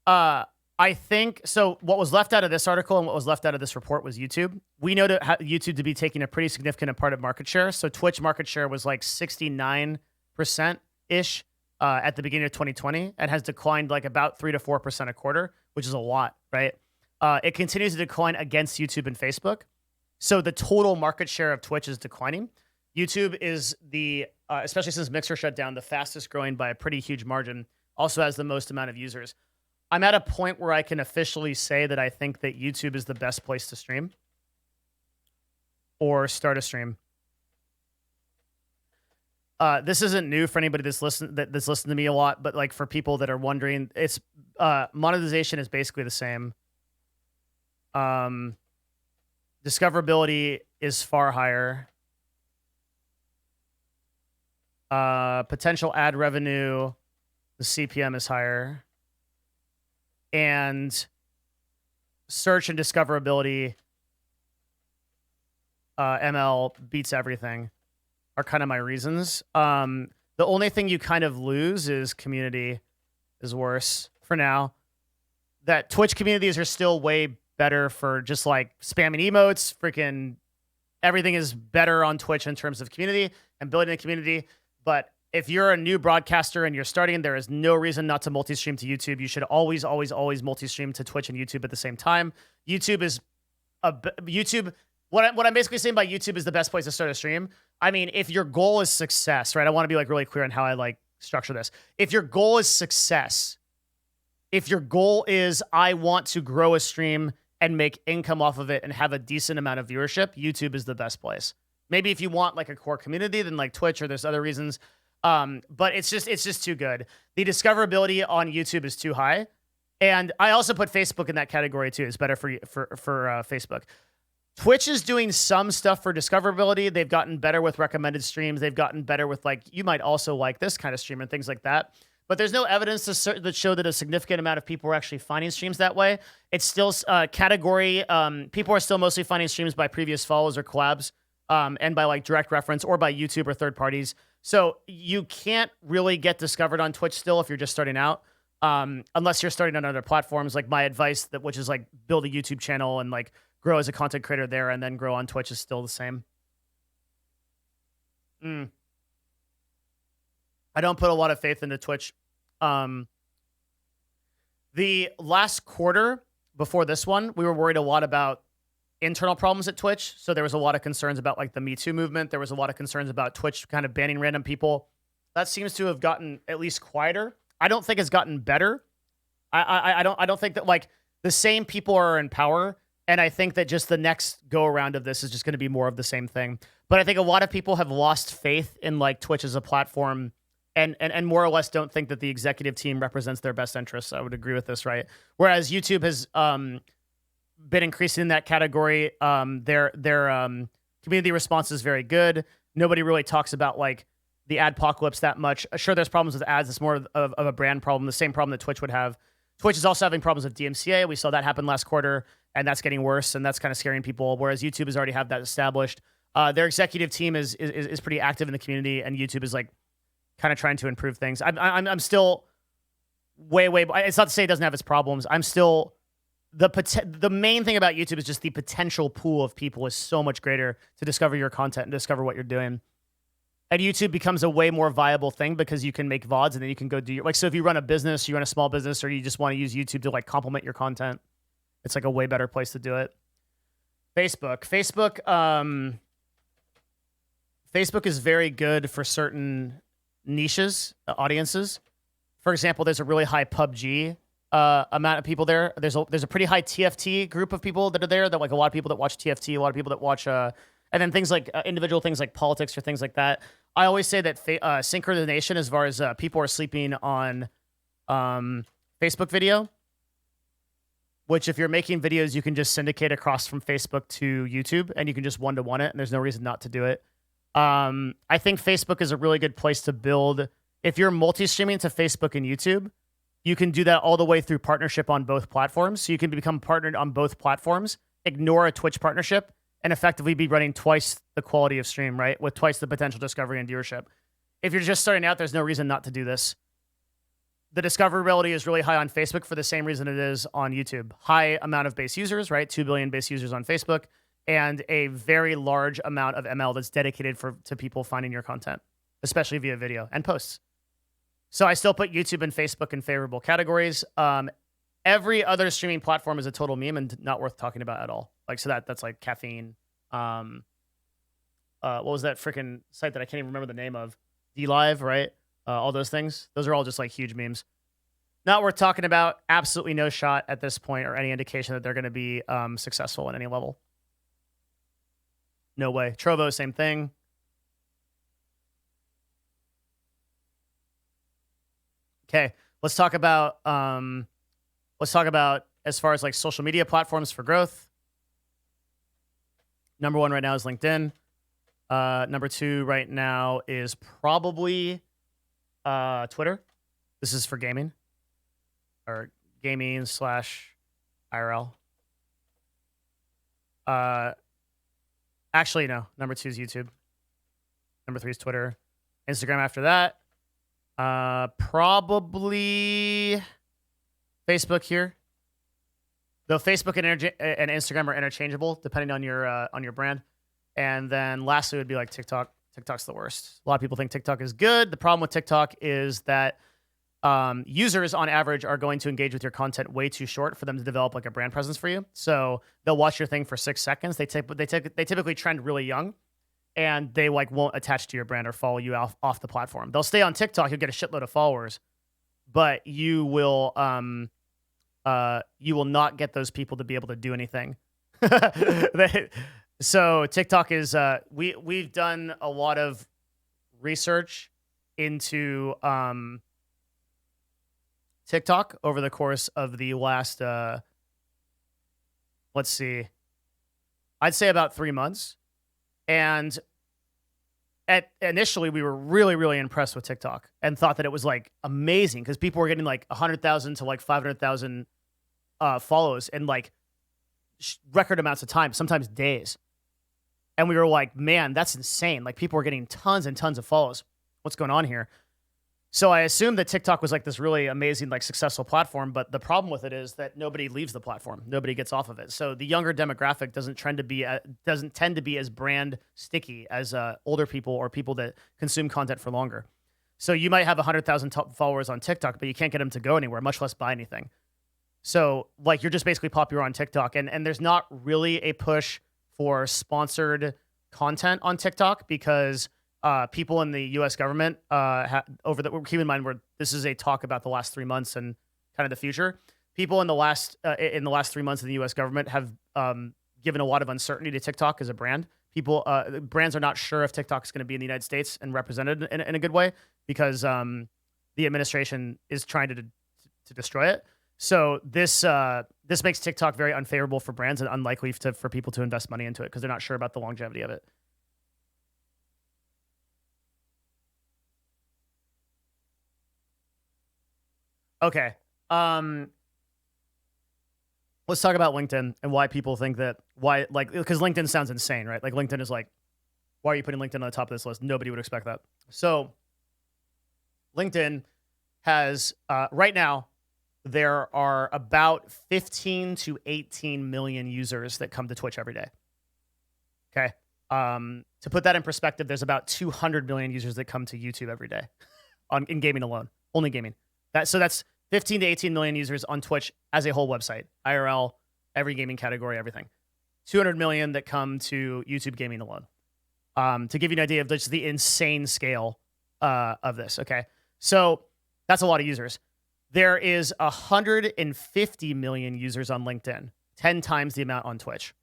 I think, so what was left out of this article and what was left out of this report was YouTube. We know YouTube to be taking a pretty significant part of market share. So Twitch market share was like 69%-ish at the beginning of 2020 and has declined like about 3 to 4% a quarter, which is a lot, right? It continues to decline against YouTube and Facebook. So the total market share of Twitch is declining. YouTube is the, especially since Mixer shut down, the fastest growing by a pretty huge margin, also has the most amount of users. I'm at a point where I can officially say that I think that YouTube is the best place to stream or start a stream. This isn't new for anybody that's listened to me a lot, but like for people that are wondering, it's monetization is basically the same. Discoverability is far higher. Potential ad revenue, the CPM is higher. And search and discoverability, ML beats everything, are kind of my reasons. The only thing you kind of lose is community is worse for now. That Twitch communities are still way better for just like spamming emotes. Freaking everything is better on Twitch in terms of community and building a community. But if you're a new broadcaster and you're starting, there is no reason not to multi-stream to YouTube. You should always, always, always multi-stream to Twitch and YouTube at the same time. YouTube is what I'm basically saying by YouTube is the best place to start a stream. I mean, if your goal is success, right? I want to be like really clear on how I like structure this. If your goal is success, if your goal is I want to grow a stream and make income off of it and have a decent amount of viewership, YouTube is the best place. Maybe if you want like a core community, then like Twitch or there's other reasons. But it's just too good. The discoverability on YouTube is too high. And I also put Facebook in that category too. It's better for Facebook. Twitch is doing some stuff for discoverability. They've gotten better with recommended streams. They've gotten better with like, you might also like this kind of stream and things like that. But there's no evidence that show that a significant amount of people are actually finding streams that way. It's still category. People are still mostly finding streams by previous follows or collabs, and by like direct reference or by YouTube or third parties. So you can't really get discovered on Twitch still if you're just starting out, unless you're starting on other platforms. Like my advice, which is like build a YouTube channel and like grow as a content creator there, and then grow on Twitch is still the same. I don't put a lot of faith into Twitch. The last quarter before this one, we were worried a lot about internal problems at Twitch. So there was a lot of concerns about like the Me Too movement. There was a lot of concerns about Twitch kind of banning random people. That seems to have gotten at least quieter. I don't think it's gotten better. I don't think that like the same people are in power. And I think that just the next go around of this is just going to be more of the same thing. But I think a lot of people have lost faith in like Twitch as a platform, and more or less don't think that the executive team represents their best interests. I would agree with this, right? Whereas YouTube has been increasing in that category. Their community response is very good. Nobody really talks about like the adpocalypse that much. Sure, there's problems with ads. It's more of a brand problem, the same problem that Twitch would have. Twitch is also having problems with DMCA. We saw that happen last quarter, and that's getting worse, and that's kind of scaring people, whereas YouTube has already have that established. Their executive team is pretty active in the community, and YouTube is like kind of trying to improve things. I'm still way. It's not to say it doesn't have its problems. I'm still the main thing about YouTube is just the potential pool of people is so much greater to discover your content and discover what you're doing. And YouTube becomes a way more viable thing because you can make VODs and then you can go do your, like, so if you run a business, you run a small business, or you just want to use YouTube to like complement your content, it's like a way better place to do it. Facebook is very good for certain niches, audiences. For example, there's a really high PUBG amount of people there. There's a pretty high TFT group of people that are there, that like a lot of people that watch TFT, a lot of people that watch, and then things like individual things like politics or things like that. I always say that synchronization, as far as people are sleeping on Facebook video, which if you're making videos, you can just syndicate across from Facebook to YouTube, and you can just one-to-one it, and there's no reason not to do it. I think Facebook is a really good place to build. If you're multi-streaming to Facebook and YouTube, you can do that all the way through partnership on both platforms. So you can become partnered on both platforms, ignore a Twitch partnership, and effectively be running twice the quality of stream, right? With twice the potential discovery and viewership. If you're just starting out, there's no reason not to do this. The discoverability is really high on Facebook for the same reason it is on YouTube. High amount of base users, right? 2 billion base users on Facebook, and a very large amount of ML that's dedicated to people finding your content, especially via video and posts. So I still put YouTube and Facebook in favorable categories. Every other streaming platform is a total meme and not worth talking about at all. Like, so that's like Caffeine. What was that freaking site that I can't even remember the name of? DLive, right? All those things. Those are all just like huge memes. Not worth talking about. Absolutely no shot at this point or any indication that they're going to be successful at any level. No way. Trovo, same thing. Okay, let's talk about as far as like social media platforms for growth. Number 1 right now is LinkedIn. Number 2 right now is probably Twitter. This is for gaming or gaming / IRL. Actually, no. Number 2 is YouTube. Number 3 is Twitter. Instagram after that. Probably Facebook here. Though Facebook and Instagram are interchangeable depending on your brand. And then lastly would be like TikTok. TikTok's the worst. A lot of people think TikTok is good. The problem with TikTok is that users on average are going to engage with your content way too short for them to develop like a brand presence for you. So they'll watch your thing for 6 seconds. They typically trend really young, and they like won't attach to your brand or follow you off the platform. They'll stay on TikTok. You'll get a shitload of followers, but you will not get those people to be able to do anything. So TikTok is we've done a lot of research into TikTok over the course of the last let's see, I'd say about 3 months. And initially, we were really, really impressed with TikTok and thought that it was like amazing because people were getting like 100,000 to like 500,000 follows in like record amounts of time, sometimes days. And we were like, man, that's insane. Like people were getting tons and tons of follows. What's going on here? So I assumed that TikTok was like this really amazing, like successful platform. But the problem with it is that nobody leaves the platform. Nobody gets off of it. So the younger demographic doesn't tend to be as brand sticky as older people or people that consume content for longer. So you might have 100,000 followers on TikTok, but you can't get them to go anywhere, much less buy anything. So like you're just basically popular on TikTok, and there's not really a push for sponsored content on TikTok because people in the U.S. government keep in mind where this is a talk about the last 3 months and kind of the future. People in the last 3 months in the U.S. government have given a lot of uncertainty to TikTok as a brand. Brands are not sure if TikTok is going to be in the United States and represented in a good way because the administration is trying to destroy it. So this makes TikTok very unfavorable for brands and unlikely for people to invest money into it because they're not sure about the longevity of it. Okay. Let's talk about LinkedIn and why people think because LinkedIn sounds insane, right? Like LinkedIn is like, why are you putting LinkedIn on the top of this list? Nobody would expect that. So LinkedIn has, right now, there are about 15 to 18 million users that come to Twitch every day. Okay. To put that in perspective, there's about 200 million users that come to YouTube every day in gaming alone, only gaming. So that's 15 to 18 million users on Twitch as a whole website, IRL, every gaming category, everything. 200 million that come to YouTube gaming alone. To give you an idea of just the insane scale of this, okay? So that's a lot of users. There is 150 million users on LinkedIn, 10 times the amount on Twitch.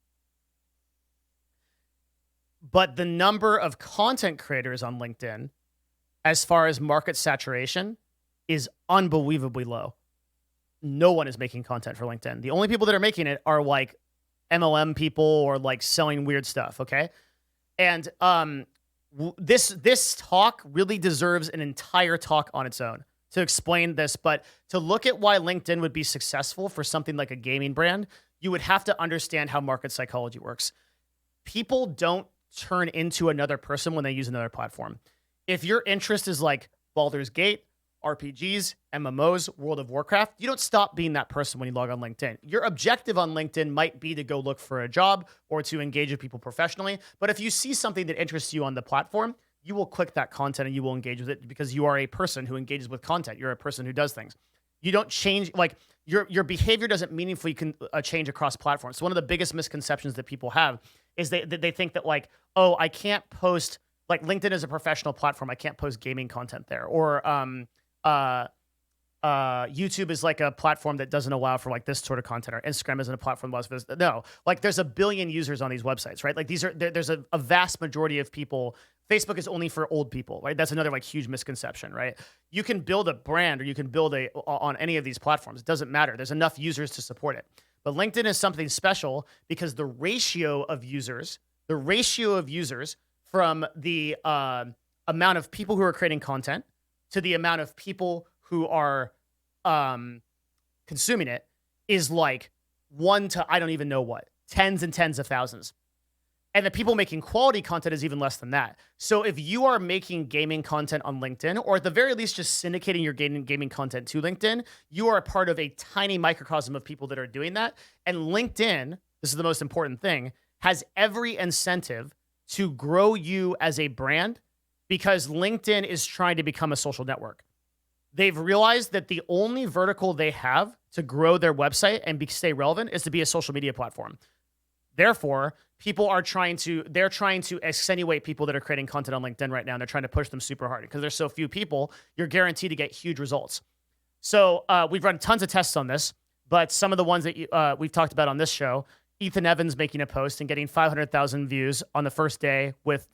But the number of content creators on LinkedIn, as far as market saturation, is unbelievably low. No one is making content for LinkedIn. The only people that are making it are like MLM people or like selling weird stuff, okay? And this talk really deserves an entire talk on its own to explain this, but to look at why LinkedIn would be successful for something like a gaming brand, you would have to understand how market psychology works. People don't turn into another person when they use another platform. If your interest is like Baldur's Gate, RPGs, MMOs, World of Warcraft, you don't stop being that person when you log on LinkedIn. Your objective on LinkedIn might be to go look for a job or to engage with people professionally. But if you see something that interests you on the platform, you will click that content and you will engage with it because you are a person who engages with content. You're a person who does things. You don't change, like your behavior doesn't meaningfully change across platforms. So one of the biggest misconceptions that people have is they think that like, oh, I can't post, like LinkedIn is a professional platform. I can't post gaming content there. Or YouTube is like a platform that doesn't allow for like this sort of content, or Instagram isn't a platform that allows for this. No, like there's a billion users on these websites, right? Like there's a vast majority of people. Facebook is only for old people, right? That's another like huge misconception, right? You can build a brand or you can build on any of these platforms. It doesn't matter. There's enough users to support it. But LinkedIn is something special because the ratio of users from the amount of people who are creating content to the amount of people who are consuming it is like 1 to I don't even know what, tens and tens of thousands. And the people making quality content is even less than that. So if you are making gaming content on LinkedIn, or at the very least just syndicating your gaming content to LinkedIn, you are a part of a tiny microcosm of people that are doing that. And LinkedIn, this is the most important thing, has every incentive to grow you as a brand because LinkedIn is trying to become a social network. They've realized that the only vertical they have to grow their website and stay relevant is to be a social media platform. Therefore, people are trying to extenuate people that are creating content on LinkedIn right now, and they're trying to push them super hard. Because there's so few people, you're guaranteed to get huge results. So we've run tons of tests on this, but some of the ones that we've talked about on this show Ethan Evans making a post and getting 500,000 views on the first day with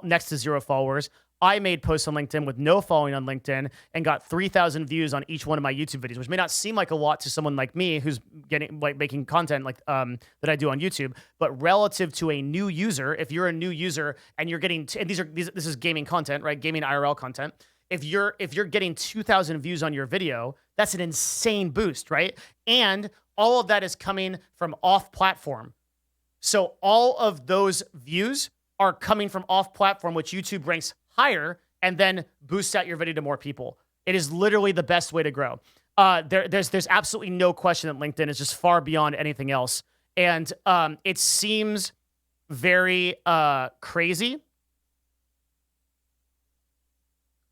next to 0 followers. I made posts on LinkedIn with no following on LinkedIn and got 3,000 views on each one of my YouTube videos, which may not seem like a lot to someone like me who's getting like making content like that I do on YouTube, but relative to a new user, if you're a new user and you're getting and this is gaming content, right? Gaming IRL content. If you're getting 2,000 views on your video, that's an insane boost, right? And all of that is coming from off platform. So all of those views are coming from off platform, which YouTube ranks higher and then boosts out your video to more people. It is literally the best way to grow. There's absolutely no question that LinkedIn is just far beyond anything else. And it seems very crazy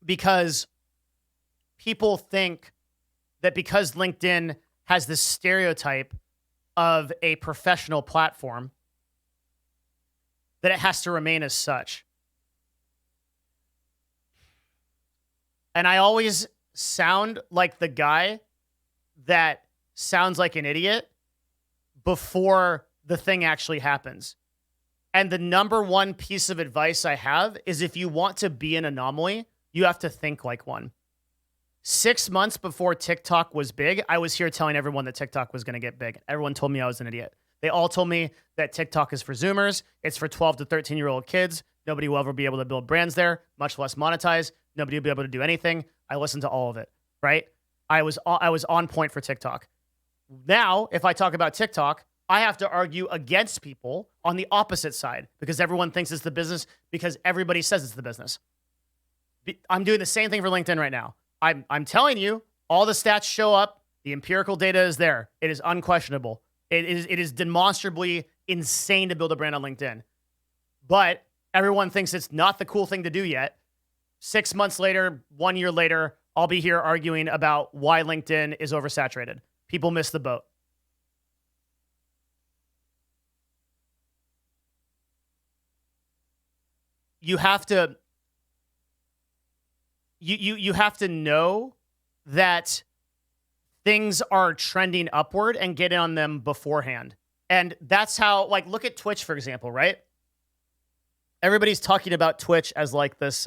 because people think that because LinkedIn has this stereotype of a professional platform, that it has to remain as such. And I always sound like the guy that sounds like an idiot before the thing actually happens. And the number one piece of advice I have is if you want to be an anomaly, you have to think like one. 6 months before TikTok was big, I was here telling everyone that TikTok was going to get big. Everyone told me I was an idiot. They all told me that TikTok is for Zoomers. It's for 12 to 13-year-old kids. Nobody will ever be able to build brands there, much less monetize. Nobody will be able to do anything. I listened to all of it, right? I was on point for TikTok. Now, if I talk about TikTok, I have to argue against people on the opposite side because everyone thinks it's the business because everybody says it's the business. I'm doing the same thing for LinkedIn right now. I'm telling you, all the stats show up. The empirical data is there. It is unquestionable. It is demonstrably insane to build a brand on LinkedIn. But everyone thinks it's not the cool thing to do yet. 6 months later, 1 year later, I'll be here arguing about why LinkedIn is oversaturated. People miss the boat. You have to you have to know that things are trending upward and get on them beforehand. And that's how, like, look at Twitch, for example, right? Everybody's talking about Twitch as like this,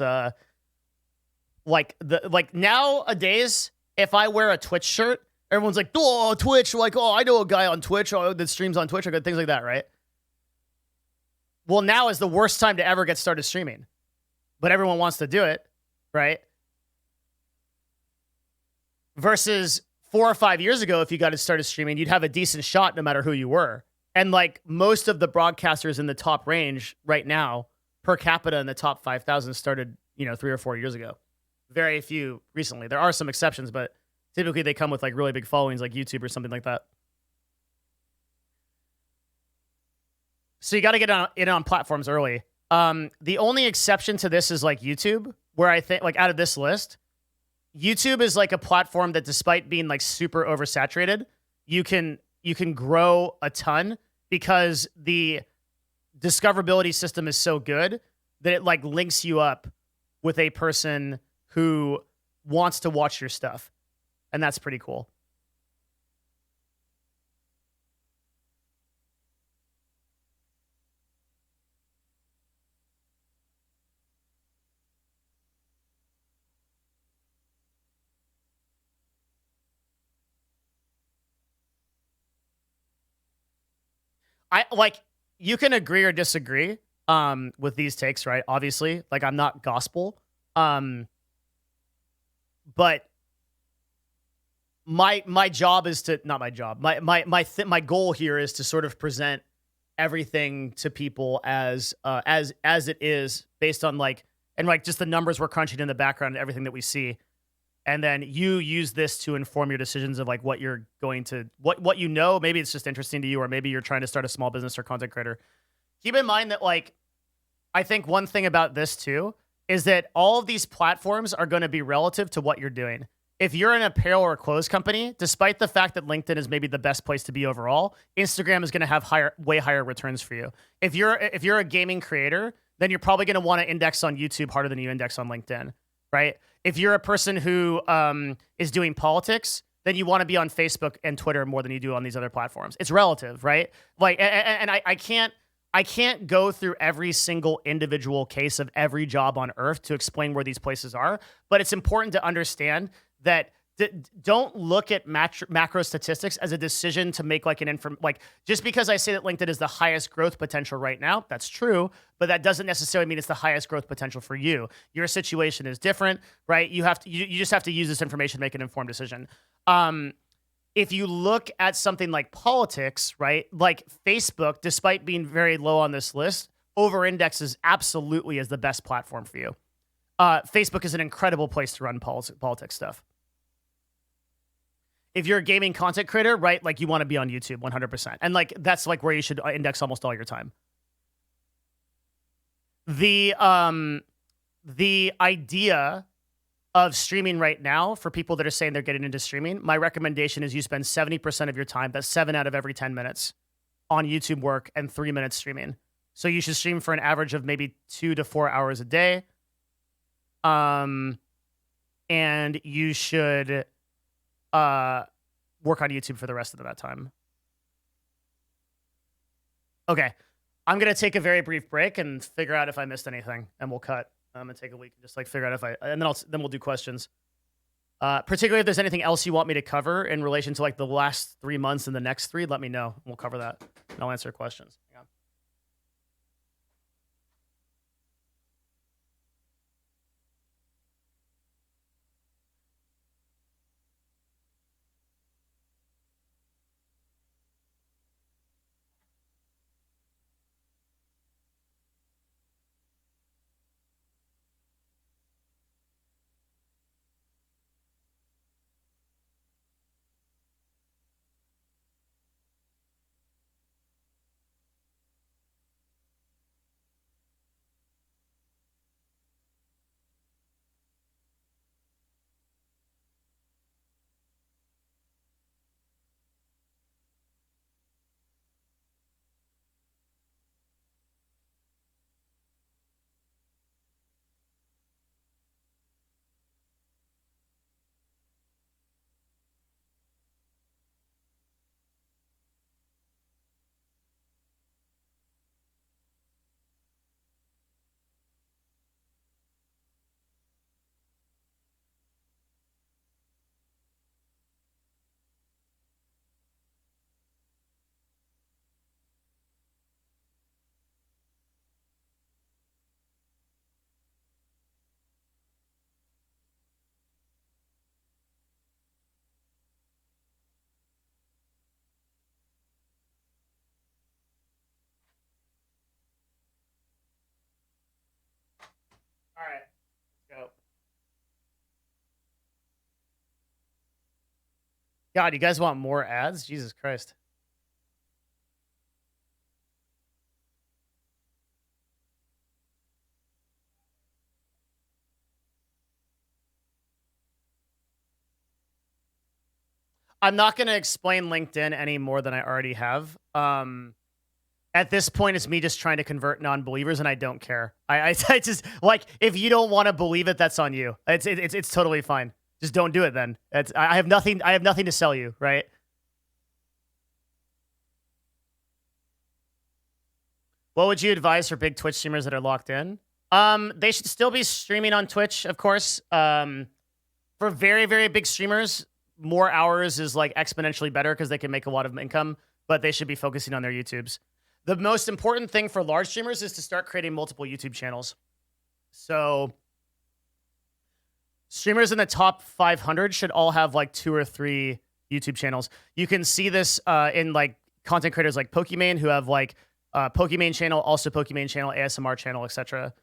like nowadays, if I wear a Twitch shirt, everyone's like, oh, Twitch, like, oh, I know a guy on Twitch that streams on Twitch or things like that, right? Well, now is the worst time to ever get started streaming, but everyone wants to do it, right? Versus 4 or 5 years ago, if you got started streaming, you'd have a decent shot no matter who you were. And like most of the broadcasters in the top range right now, per capita in the top 5,000 started, 3 or 4 years ago. Very few recently. There are some exceptions, but typically they come with like really big followings like YouTube or something like that. So you got to get in on platforms early. The only exception to this is like YouTube, where I think like out of this list, YouTube is like a platform that despite being like super oversaturated, you can grow a ton because the discoverability system is so good that it like links you up with a person who wants to watch your stuff. And that's pretty cool. You can agree or disagree with these takes, right? Obviously, like I'm not gospel. But my job is to, not my job. My goal here is to sort of present everything to people as it is based on just the numbers we're crunching in the background and everything that we see. And then you use this to inform your decisions of like what you're going to, what you know, maybe it's just interesting to you, or maybe you're trying to start a small business or content creator. Keep in mind that like, I think one thing about this too, is that all of these platforms are going to be relative to what you're doing. If you're an apparel or clothes company, despite the fact that LinkedIn is maybe the best place to be overall, Instagram is going to have way higher returns for you. If you're a gaming creator, then you're probably going to want to index on YouTube harder than you index on LinkedIn, right? If you're a person who is doing politics, then you want to be on Facebook and Twitter more than you do on these other platforms. It's relative, right? Like, and I can't go through every single individual case of every job on earth to explain where these places are, but it's important to understand that don't look at macro statistics as a decision to make like just because I say that LinkedIn is the highest growth potential right now, that's true, but that doesn't necessarily mean it's the highest growth potential for you. Your situation is different, right? You just have to use this information to make an informed decision. If you look at something like politics, right? Like Facebook, despite being very low on this list, over-indexes absolutely as the best platform for you. Facebook is an incredible place to run politics stuff. If you're a gaming content creator, right, like you want to be on YouTube 100%. And like that's like where you should index almost all your time. The idea of streaming right now for people that are saying they're getting into streaming, my recommendation is you spend 70% of your time, that's 7 out of every 10 minutes, on YouTube work and 3 minutes streaming. So you should stream for an average of maybe 2 to 4 hours a day. And you should work on YouTube for the rest of that time. Okay. I'm going to take a very brief break and figure out if I missed anything, and we'll cut. I'm going to take a week and just like figure out and then we'll do questions. Particularly if there's anything else you want me to cover in relation to like the last 3 months and the next 3, let me know. We'll cover that and I'll answer questions. Hang on. All right, let's go. God, you guys want more ads? Jesus Christ. I'm not going to explain LinkedIn any more than I already have. At this point, it's me just trying to convert non-believers, and I don't care. I just like, if you don't want to believe it, that's on you. It's totally fine. Just don't do it then. I have nothing to sell you, right? What would you advise for big Twitch streamers that are locked in? They should still be streaming on Twitch, of course. For very, very big streamers, more hours is like exponentially better because they can make a lot of income, but they should be focusing on their YouTubes. The most important thing for large streamers is to start creating multiple YouTube channels. So streamers in the top 500 should all have like 2 or 3 YouTube channels. You can see this in like content creators like Pokimane who have like Pokimane channel, also Pokimane channel, ASMR channel, etc.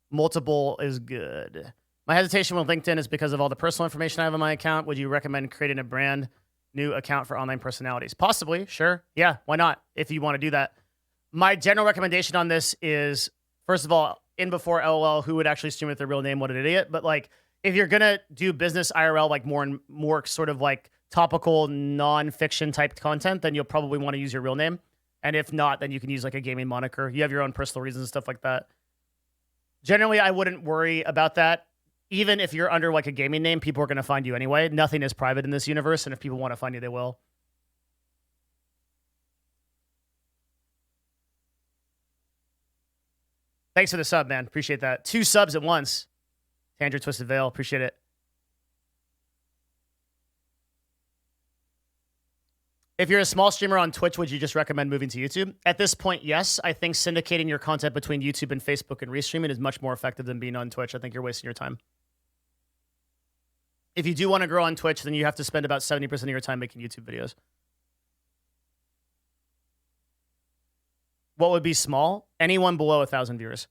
Multiple is good. My hesitation with LinkedIn is because of all the personal information I have on my account. Would you recommend creating a brand new account for online personalities? Possibly, sure. Yeah, why not? If you want to do that. My general recommendation on this is, first of all, in before LOL, who would actually stream with their real name? What an idiot. But like, if you're going to do business IRL, like more and more sort of like topical non-fiction type content, then you'll probably want to use your real name. And if not, then you can use like a gaming moniker. You have your own personal reasons and stuff like that. Generally, I wouldn't worry about that. even if you're under like a gaming name, people are going to find you anyway. Nothing is private in this universe, and if people want to find you, they will. Thanks for the sub, man. Appreciate that. 2 subs at once. Tandra Twisted Veil. Appreciate it. If you're a small streamer on Twitch, would you just recommend moving to YouTube? At this point, yes. I think syndicating your content between YouTube and Facebook and restreaming is much more effective than being on Twitch. I think you're wasting your time. If you do want to grow on Twitch, then you have to spend about 70% of your time making YouTube videos. What would be small? Anyone below 1,000 viewers.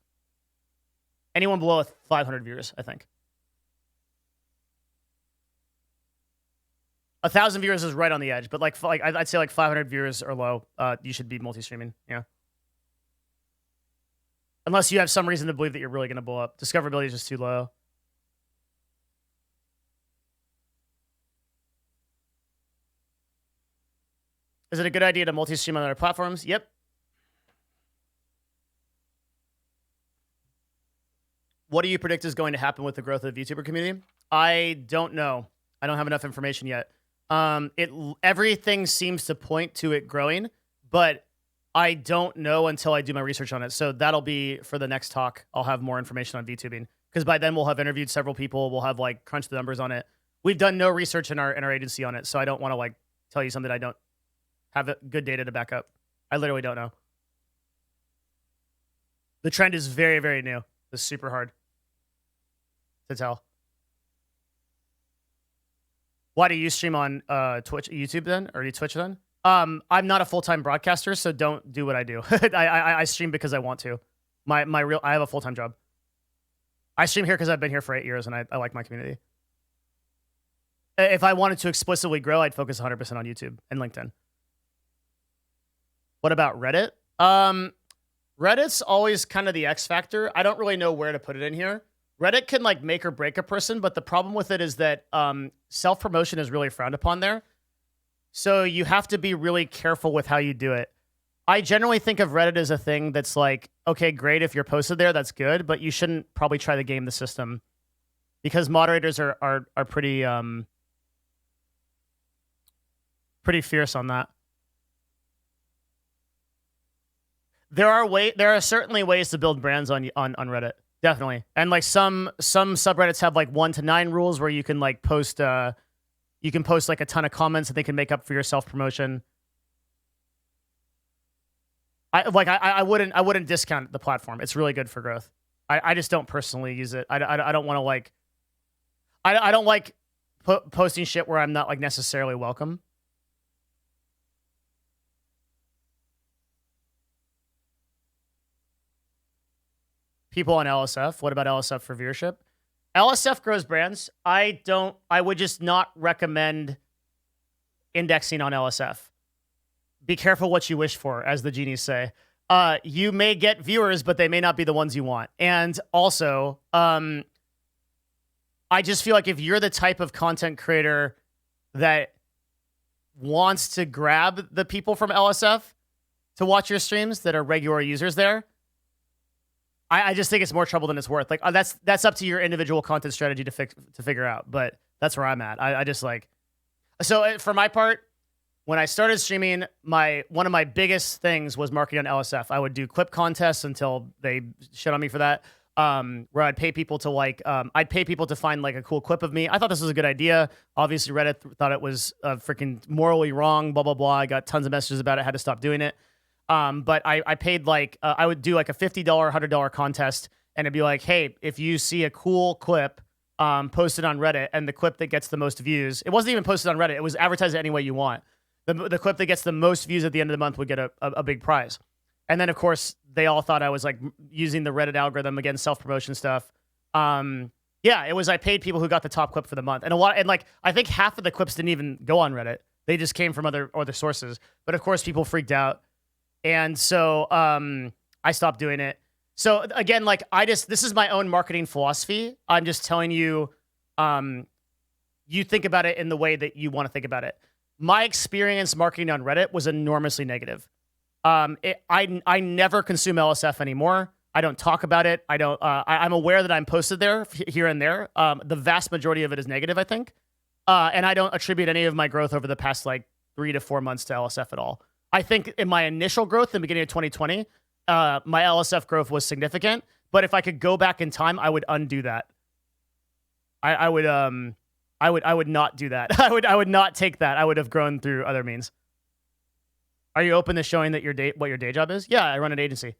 Anyone below 500 viewers, I think. 1,000 viewers is right on the edge, but like I'd say like 500 viewers or low, you should be multi-streaming. Yeah. Unless you have some reason to believe that you're really going to blow up. Discoverability is just too low. Is it a good idea to multi-stream on other platforms? Yep. What do you predict is going to happen with the growth of the YouTuber community? I don't know. I don't have enough information yet. Everything seems to point to it growing, but I don't know until I do my research on it. So that'll be for the next talk. I'll have more information on VTubing because by then we'll have interviewed several people. We'll have like crunched the numbers on it. We've done no research in our agency on it, so I don't want to like tell you something I don't have good data to back up. I literally don't know. The trend is very, very new. It's super hard to tell. Why do you stream on YouTube then? Or do you Twitch then? I'm not a full-time broadcaster, so don't do what I do. I stream because I want to. I have a full-time job. I stream here because I've been here for 8 years and I like my community. If I wanted to explicitly grow, I'd focus 100% on YouTube and LinkedIn. What about Reddit? Reddit's always kind of the X factor. I don't really know where to put it in here. Reddit can like make or break a person, but the problem with it is that self-promotion is really frowned upon there. So you have to be really careful with how you do it. I generally think of Reddit as a thing that's like, okay, great, if you're posted there, that's good, but you shouldn't probably try to game the system because moderators are pretty pretty fierce on that. There are certainly ways to build brands on Reddit. Definitely. And like some subreddits have like 1 to 9 rules where you can like post like a ton of comments that they can make up for your self-promotion. I wouldn't discount the platform. It's really good for growth. I just don't personally use it. I don't want to like I don't like posting shit where I'm not like necessarily welcome. People on LSF. What about LSF for viewership? LSF grows brands. I would just not recommend indexing on LSF. Be careful what you wish for, as the genies say. You may get viewers, but they may not be the ones you want. And also, I just feel like if you're the type of content creator that wants to grab the people from LSF to watch your streams that are regular users there, I just think it's more trouble than it's worth. Like that's up to your individual content strategy to figure out. But that's where I'm at. I just like, so for my part, when I started streaming, one of my biggest things was marketing on LSF. I would do clip contests until they shit on me for that. Where I'd pay people to find like a cool clip of me. I thought this was a good idea. Obviously, Reddit thought it was freaking morally wrong. Blah blah blah. I got tons of messages about it. I had to stop doing it. But I paid like, I would do like a $50, $100 contest and it'd be like, hey, if you see a cool clip posted on Reddit and the clip that gets the most views, it wasn't even posted on Reddit. It was advertised any way you want. The clip that gets the most views at the end of the month would get a big prize. And then of course they all thought I was like using the Reddit algorithm against self-promotion stuff. Yeah, it was, I paid people who got the top clip for the month. And I think half of the clips didn't even go on Reddit. They just came from other sources. But of course people freaked out. And so I stopped doing it. So again, like this is my own marketing philosophy. I'm just telling you, you think about it in the way that you want to think about it. My experience marketing on Reddit was enormously negative. I never consume LSF anymore. I don't talk about it. I don't. I'm aware that I'm posted there here and there. The vast majority of it is negative, I think, and I don't attribute any of my growth over the past like 3 to 4 months to LSF at all. I think in my initial growth in the beginning of 2020, my LSF growth was significant. But if I could go back in time, I would undo that. I would not do that. I would not take that. I would have grown through other means. Are you open to showing that what your day job is? Yeah, I run an agency.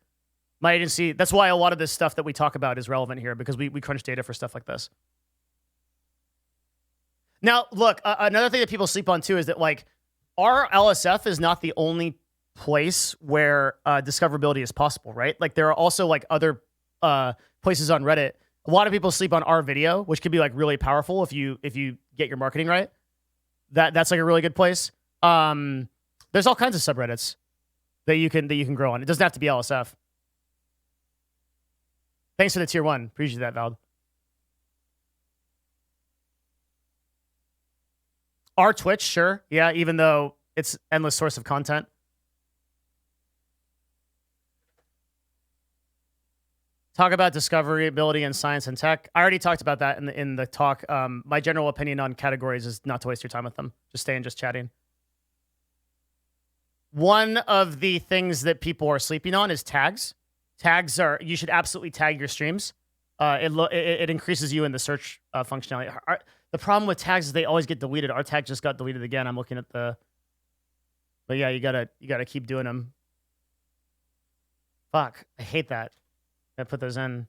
My agency, that's why a lot of this stuff that we talk about is relevant here, because we crunch data for stuff like this. Now, look, another thing that people sleep on too is that like our LSF is not the only place where discoverability is possible, right? Like there are also like other places on Reddit. A lot of people sleep on our video, which could be like really powerful if you get your marketing right. That's like a really good place. There's all kinds of subreddits that you can grow on. It doesn't have to be LSF. Thanks for the tier 1. Appreciate that, Vald. Our Twitch, sure. Yeah, even though it's endless source of content. Talk about discoverability in science and tech. I already talked about that in the talk. My general opinion on categories is not to waste your time with them. Just stay and just chatting. One of the things that people are sleeping on is tags. Tags you should absolutely tag your streams. It increases you in the search functionality. The problem with tags is they always get deleted. Our tag just got deleted again. I'm looking at but yeah, you gotta keep doing them. Fuck, I hate that. I put those in.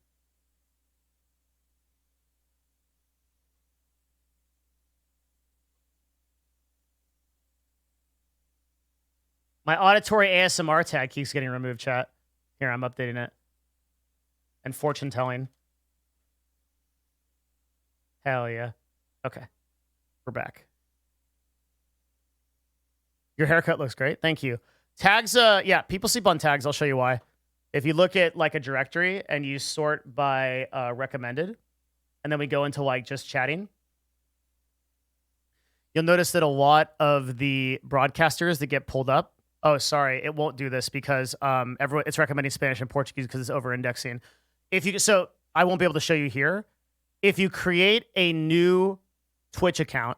My auditory ASMR tag keeps getting removed, chat. Here, I'm updating it. And fortune telling. Hell yeah. Okay. We're back. Your haircut looks great. Thank you. Tags, yeah, people sleep on tags. I'll show you why. If you look at like a directory and you sort by recommended, and then we go into like just chatting, you'll notice that a lot of the broadcasters that get pulled up, oh, sorry, it won't do this because it's recommending Spanish and Portuguese because it's over-indexing. So I won't be able to show you here. If you create a new Twitch account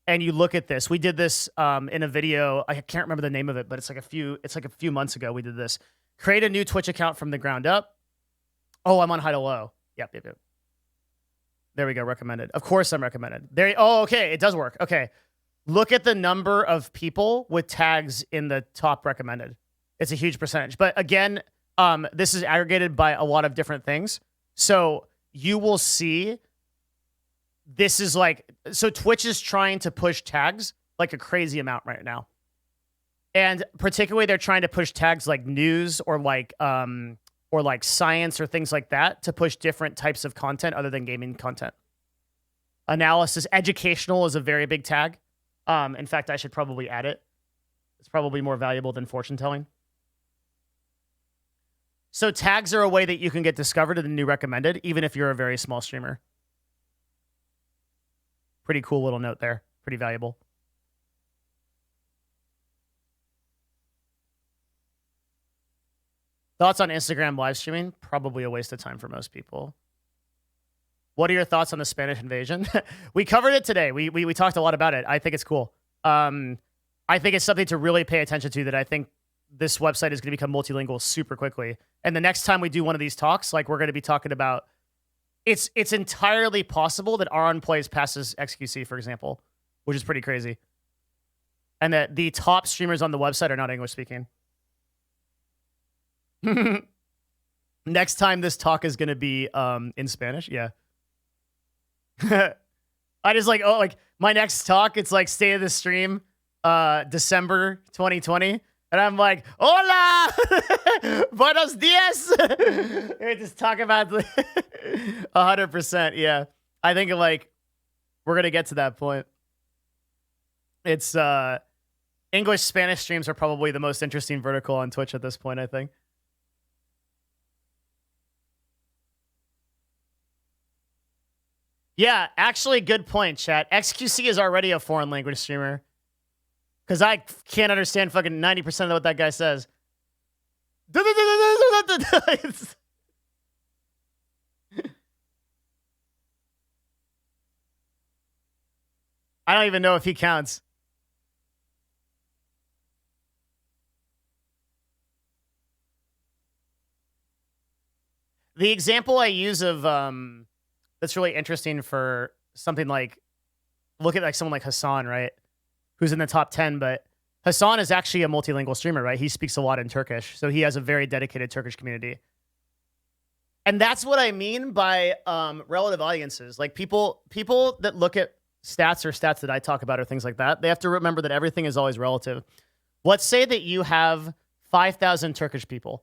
and you look at this, we did this in a video. I can't remember the name of it, but it's like a few months ago we did this. Create a new Twitch account from the ground up. Oh, I'm on high to low. Yep. There we go. Recommended. Of course I'm recommended. Oh, okay. It does work. Okay. Look at the number of people with tags in the top recommended. It's a huge percentage. But again, this is aggregated by a lot of different things. So you will see this is like, so Twitch is trying to push tags like a crazy amount right now. And particularly they're trying to push tags like news or like science or things like that to push different types of content other than gaming content. Analysis, educational is a very big tag. In fact, I should probably add it. It's probably more valuable than fortune telling. So tags are a way that you can get discovered in the new recommended, even if you're a very small streamer. Pretty cool little note there. Pretty valuable. Thoughts on Instagram live streaming? Probably a waste of time for most people. What are your thoughts on the Spanish invasion? We covered it today. We talked a lot about it. I think it's cool. I think it's something to really pay attention to that I think this website is going to become multilingual super quickly. And the next time we do one of these talks, like we're going to be talking about, it's entirely possible that Aron Plays passes XQC, for example, which is pretty crazy. And that the top streamers on the website are not English speaking. Next time this talk is going to be in Spanish. Yeah. I just like my next talk, it's like state of the stream, December 2020. And I'm like, hola, buenos dias. We just talk about 100%. Yeah. I think like we're going to get to that point. It's English Spanish streams are probably the most interesting vertical on Twitch at this point, I think. Yeah, actually, good point, chat. XQC is already a foreign language streamer. Because I can't understand fucking 90% of what that guy says. I don't even know if he counts. The example I use of that's really interesting for something like, look at like someone like Hassan, right? Who's in the top 10, but Hassan is actually a multilingual streamer, right? He speaks a lot in Turkish, so he has a very dedicated Turkish community. And that's what I mean by relative audiences. Like people that look at stats or stats that I talk about or things like that, they have to remember that everything is always relative. Let's say that you have 5,000 Turkish people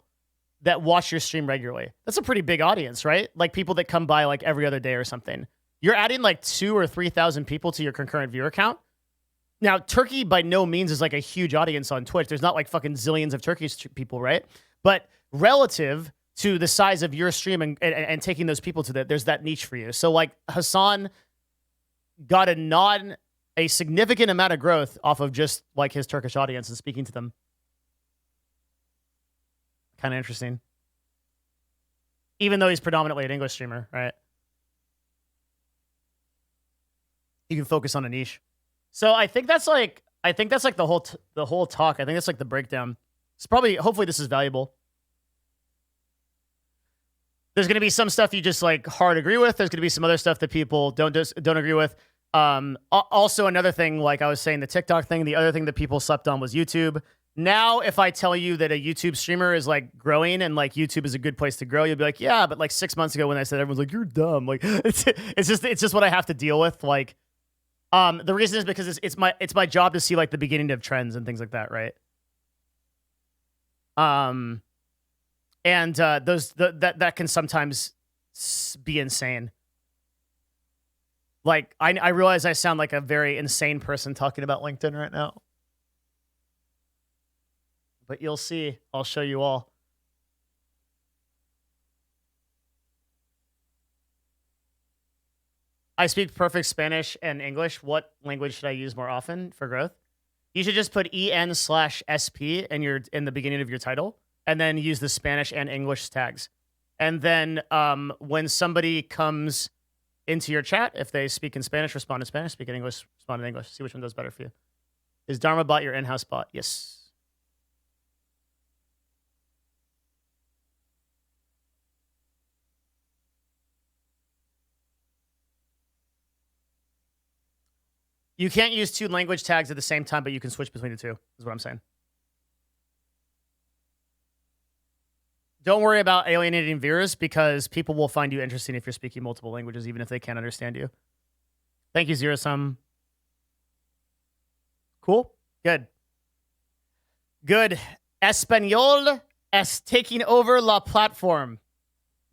that watch your stream regularly. That's a pretty big audience, right? Like people that come by like every other day or something. You're adding like 2,000 or 3,000 people to your concurrent viewer count. Now, Turkey by no means is like a huge audience on Twitch. There's not like fucking zillions of Turkish people, right? But relative to the size of your stream and taking those people to that, there's that niche for you. So like Hassan got a significant amount of growth off of just like his Turkish audience and speaking to them. Kind of interesting. Even though he's predominantly an English streamer, right? You can focus on a niche. So I think that's like the whole talk. I think that's like the breakdown. It's probably, hopefully this is valuable. There's going to be some stuff you just like hard agree with. There's going to be some other stuff that people don't agree with. Also another thing, like I was saying, the TikTok thing, the other thing that people slept on was YouTube. Now, if I tell you that a YouTube streamer is like growing and like YouTube is a good place to grow, you'll be like, yeah, but like 6 months ago when I said, everyone's like, you're dumb. Like it's just what I have to deal with. Like, the reason is because it's my job to see like the beginning of trends and things like that, right? That can sometimes be insane. Like I realize I sound like a very insane person talking about LinkedIn right now. But you'll see. I'll show you all. I speak perfect Spanish and English. What language should I use more often for growth? You should just put EN/SP in the beginning of your title, and then use the Spanish and English tags. And then when somebody comes into your chat, if they speak in Spanish, respond in Spanish. Speak in English, respond in English. See which one does better for you. Is Dharma Bot your in-house bot? Yes. You can't use 2 language tags at the same time, but you can switch between the two, is what I'm saying. Don't worry about alienating viewers because people will find you interesting if you're speaking multiple languages, even if they can't understand you. Thank you, Zero Sum. Cool? Good. Good. Español es taking over la platform.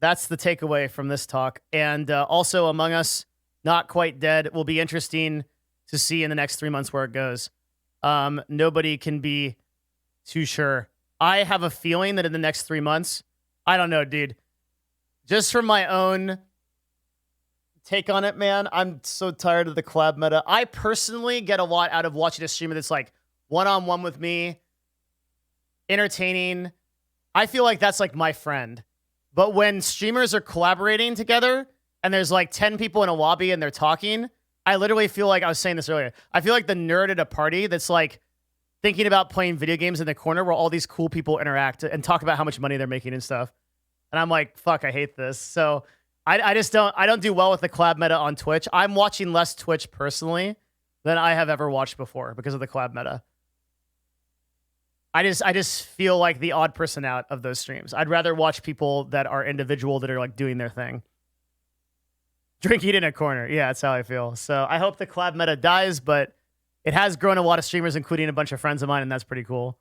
That's the takeaway from this talk. And also Among Us, not quite dead. It will be interesting to see in the next 3 months where it goes. Nobody can be too sure. I have a feeling that in the next 3 months, I don't know, dude. Just from my own take on it, man, I'm so tired of the collab meta. I personally get a lot out of watching a streamer that's like one-on-one with me, entertaining. I feel like that's like my friend. But when streamers are collaborating together and there's like 10 people in a lobby and they're talking, I literally feel like, I was saying this earlier, I feel like the nerd at a party that's like thinking about playing video games in the corner where all these cool people interact and talk about how much money they're making and stuff. And I'm like, fuck, I hate this. So I don't do well with the collab meta on Twitch. I'm watching less Twitch personally than I have ever watched before because of the collab meta. I just feel like the odd person out of those streams. I'd rather watch people that are individual, that are like doing their thing. Drinking in a corner. Yeah, that's how I feel. So I hope the collab meta dies, but it has grown a lot of streamers, including a bunch of friends of mine, and that's pretty cool.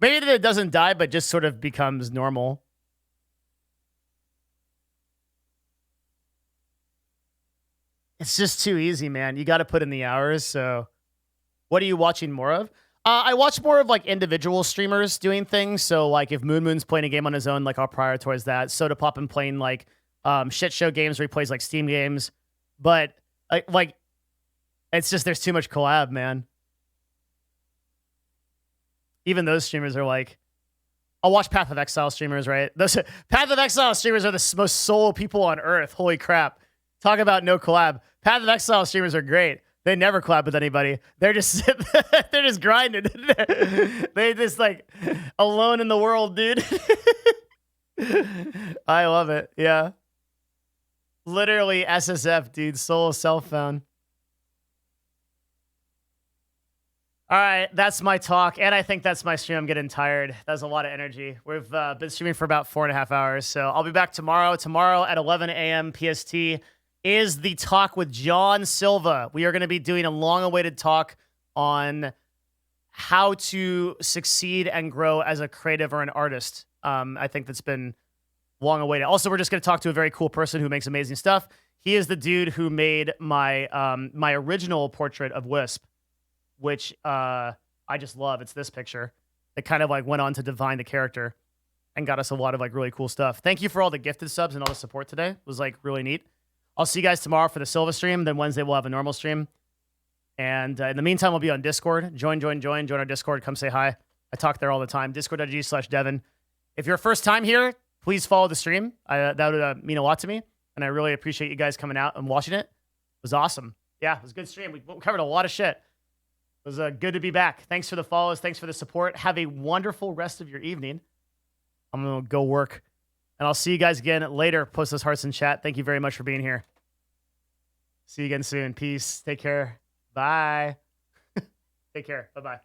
Maybe that it doesn't die, but just sort of becomes normal. It's just too easy, man. You got to put in the hours. So what are you watching more of? I watch more of like individual streamers doing things. So like if Moon's playing a game on his own, like I'll prioritize that. Soda Poppin playing like shit show games where he plays like Steam games. But like it's just there's too much collab, man. Even those streamers are like, I'll watch Path of Exile streamers, right? Those Path of Exile streamers are the most solo people on earth. Holy crap. Talk about no collab. Path of Exile streamers are great. They never collab with anybody. They're just they're just grinding. They just like alone in the world, dude. I love it. Yeah. Literally SSF, dude. Solo self-found. All right, that's my talk, and I think that's my stream. I'm getting tired. That was a lot of energy. We've been streaming for about 4.5 hours, so I'll be back tomorrow. Tomorrow at 11 a.m. PST is the talk with John Silva. We are going to be doing a long-awaited talk on how to succeed and grow as a creative or an artist. I think that's been long-awaited. Also, we're just going to talk to a very cool person who makes amazing stuff. He is the dude who made my my original portrait of Wisp, which I just love. It's this picture. It kind of like went on to define the character and got us a lot of like really cool stuff. Thank you for all the gifted subs and all the support today. It was like really neat. I'll see you guys tomorrow for the Silva stream. Then Wednesday we'll have a normal stream. And in the meantime, we'll be on Discord. Join our Discord. Come say hi. I talk there all the time. Discord.gg/Devin. If you're a first time here, please follow the stream. That would mean a lot to me. And I really appreciate you guys coming out and watching it. It was awesome. Yeah, it was a good stream. We covered a lot of shit. It was good to be back. Thanks for the follows. Thanks for the support. Have a wonderful rest of your evening. I'm going to go work. And I'll see you guys again later. Post those hearts in chat. Thank you very much for being here. See you again soon. Peace. Take care. Bye. Take care. Bye-bye.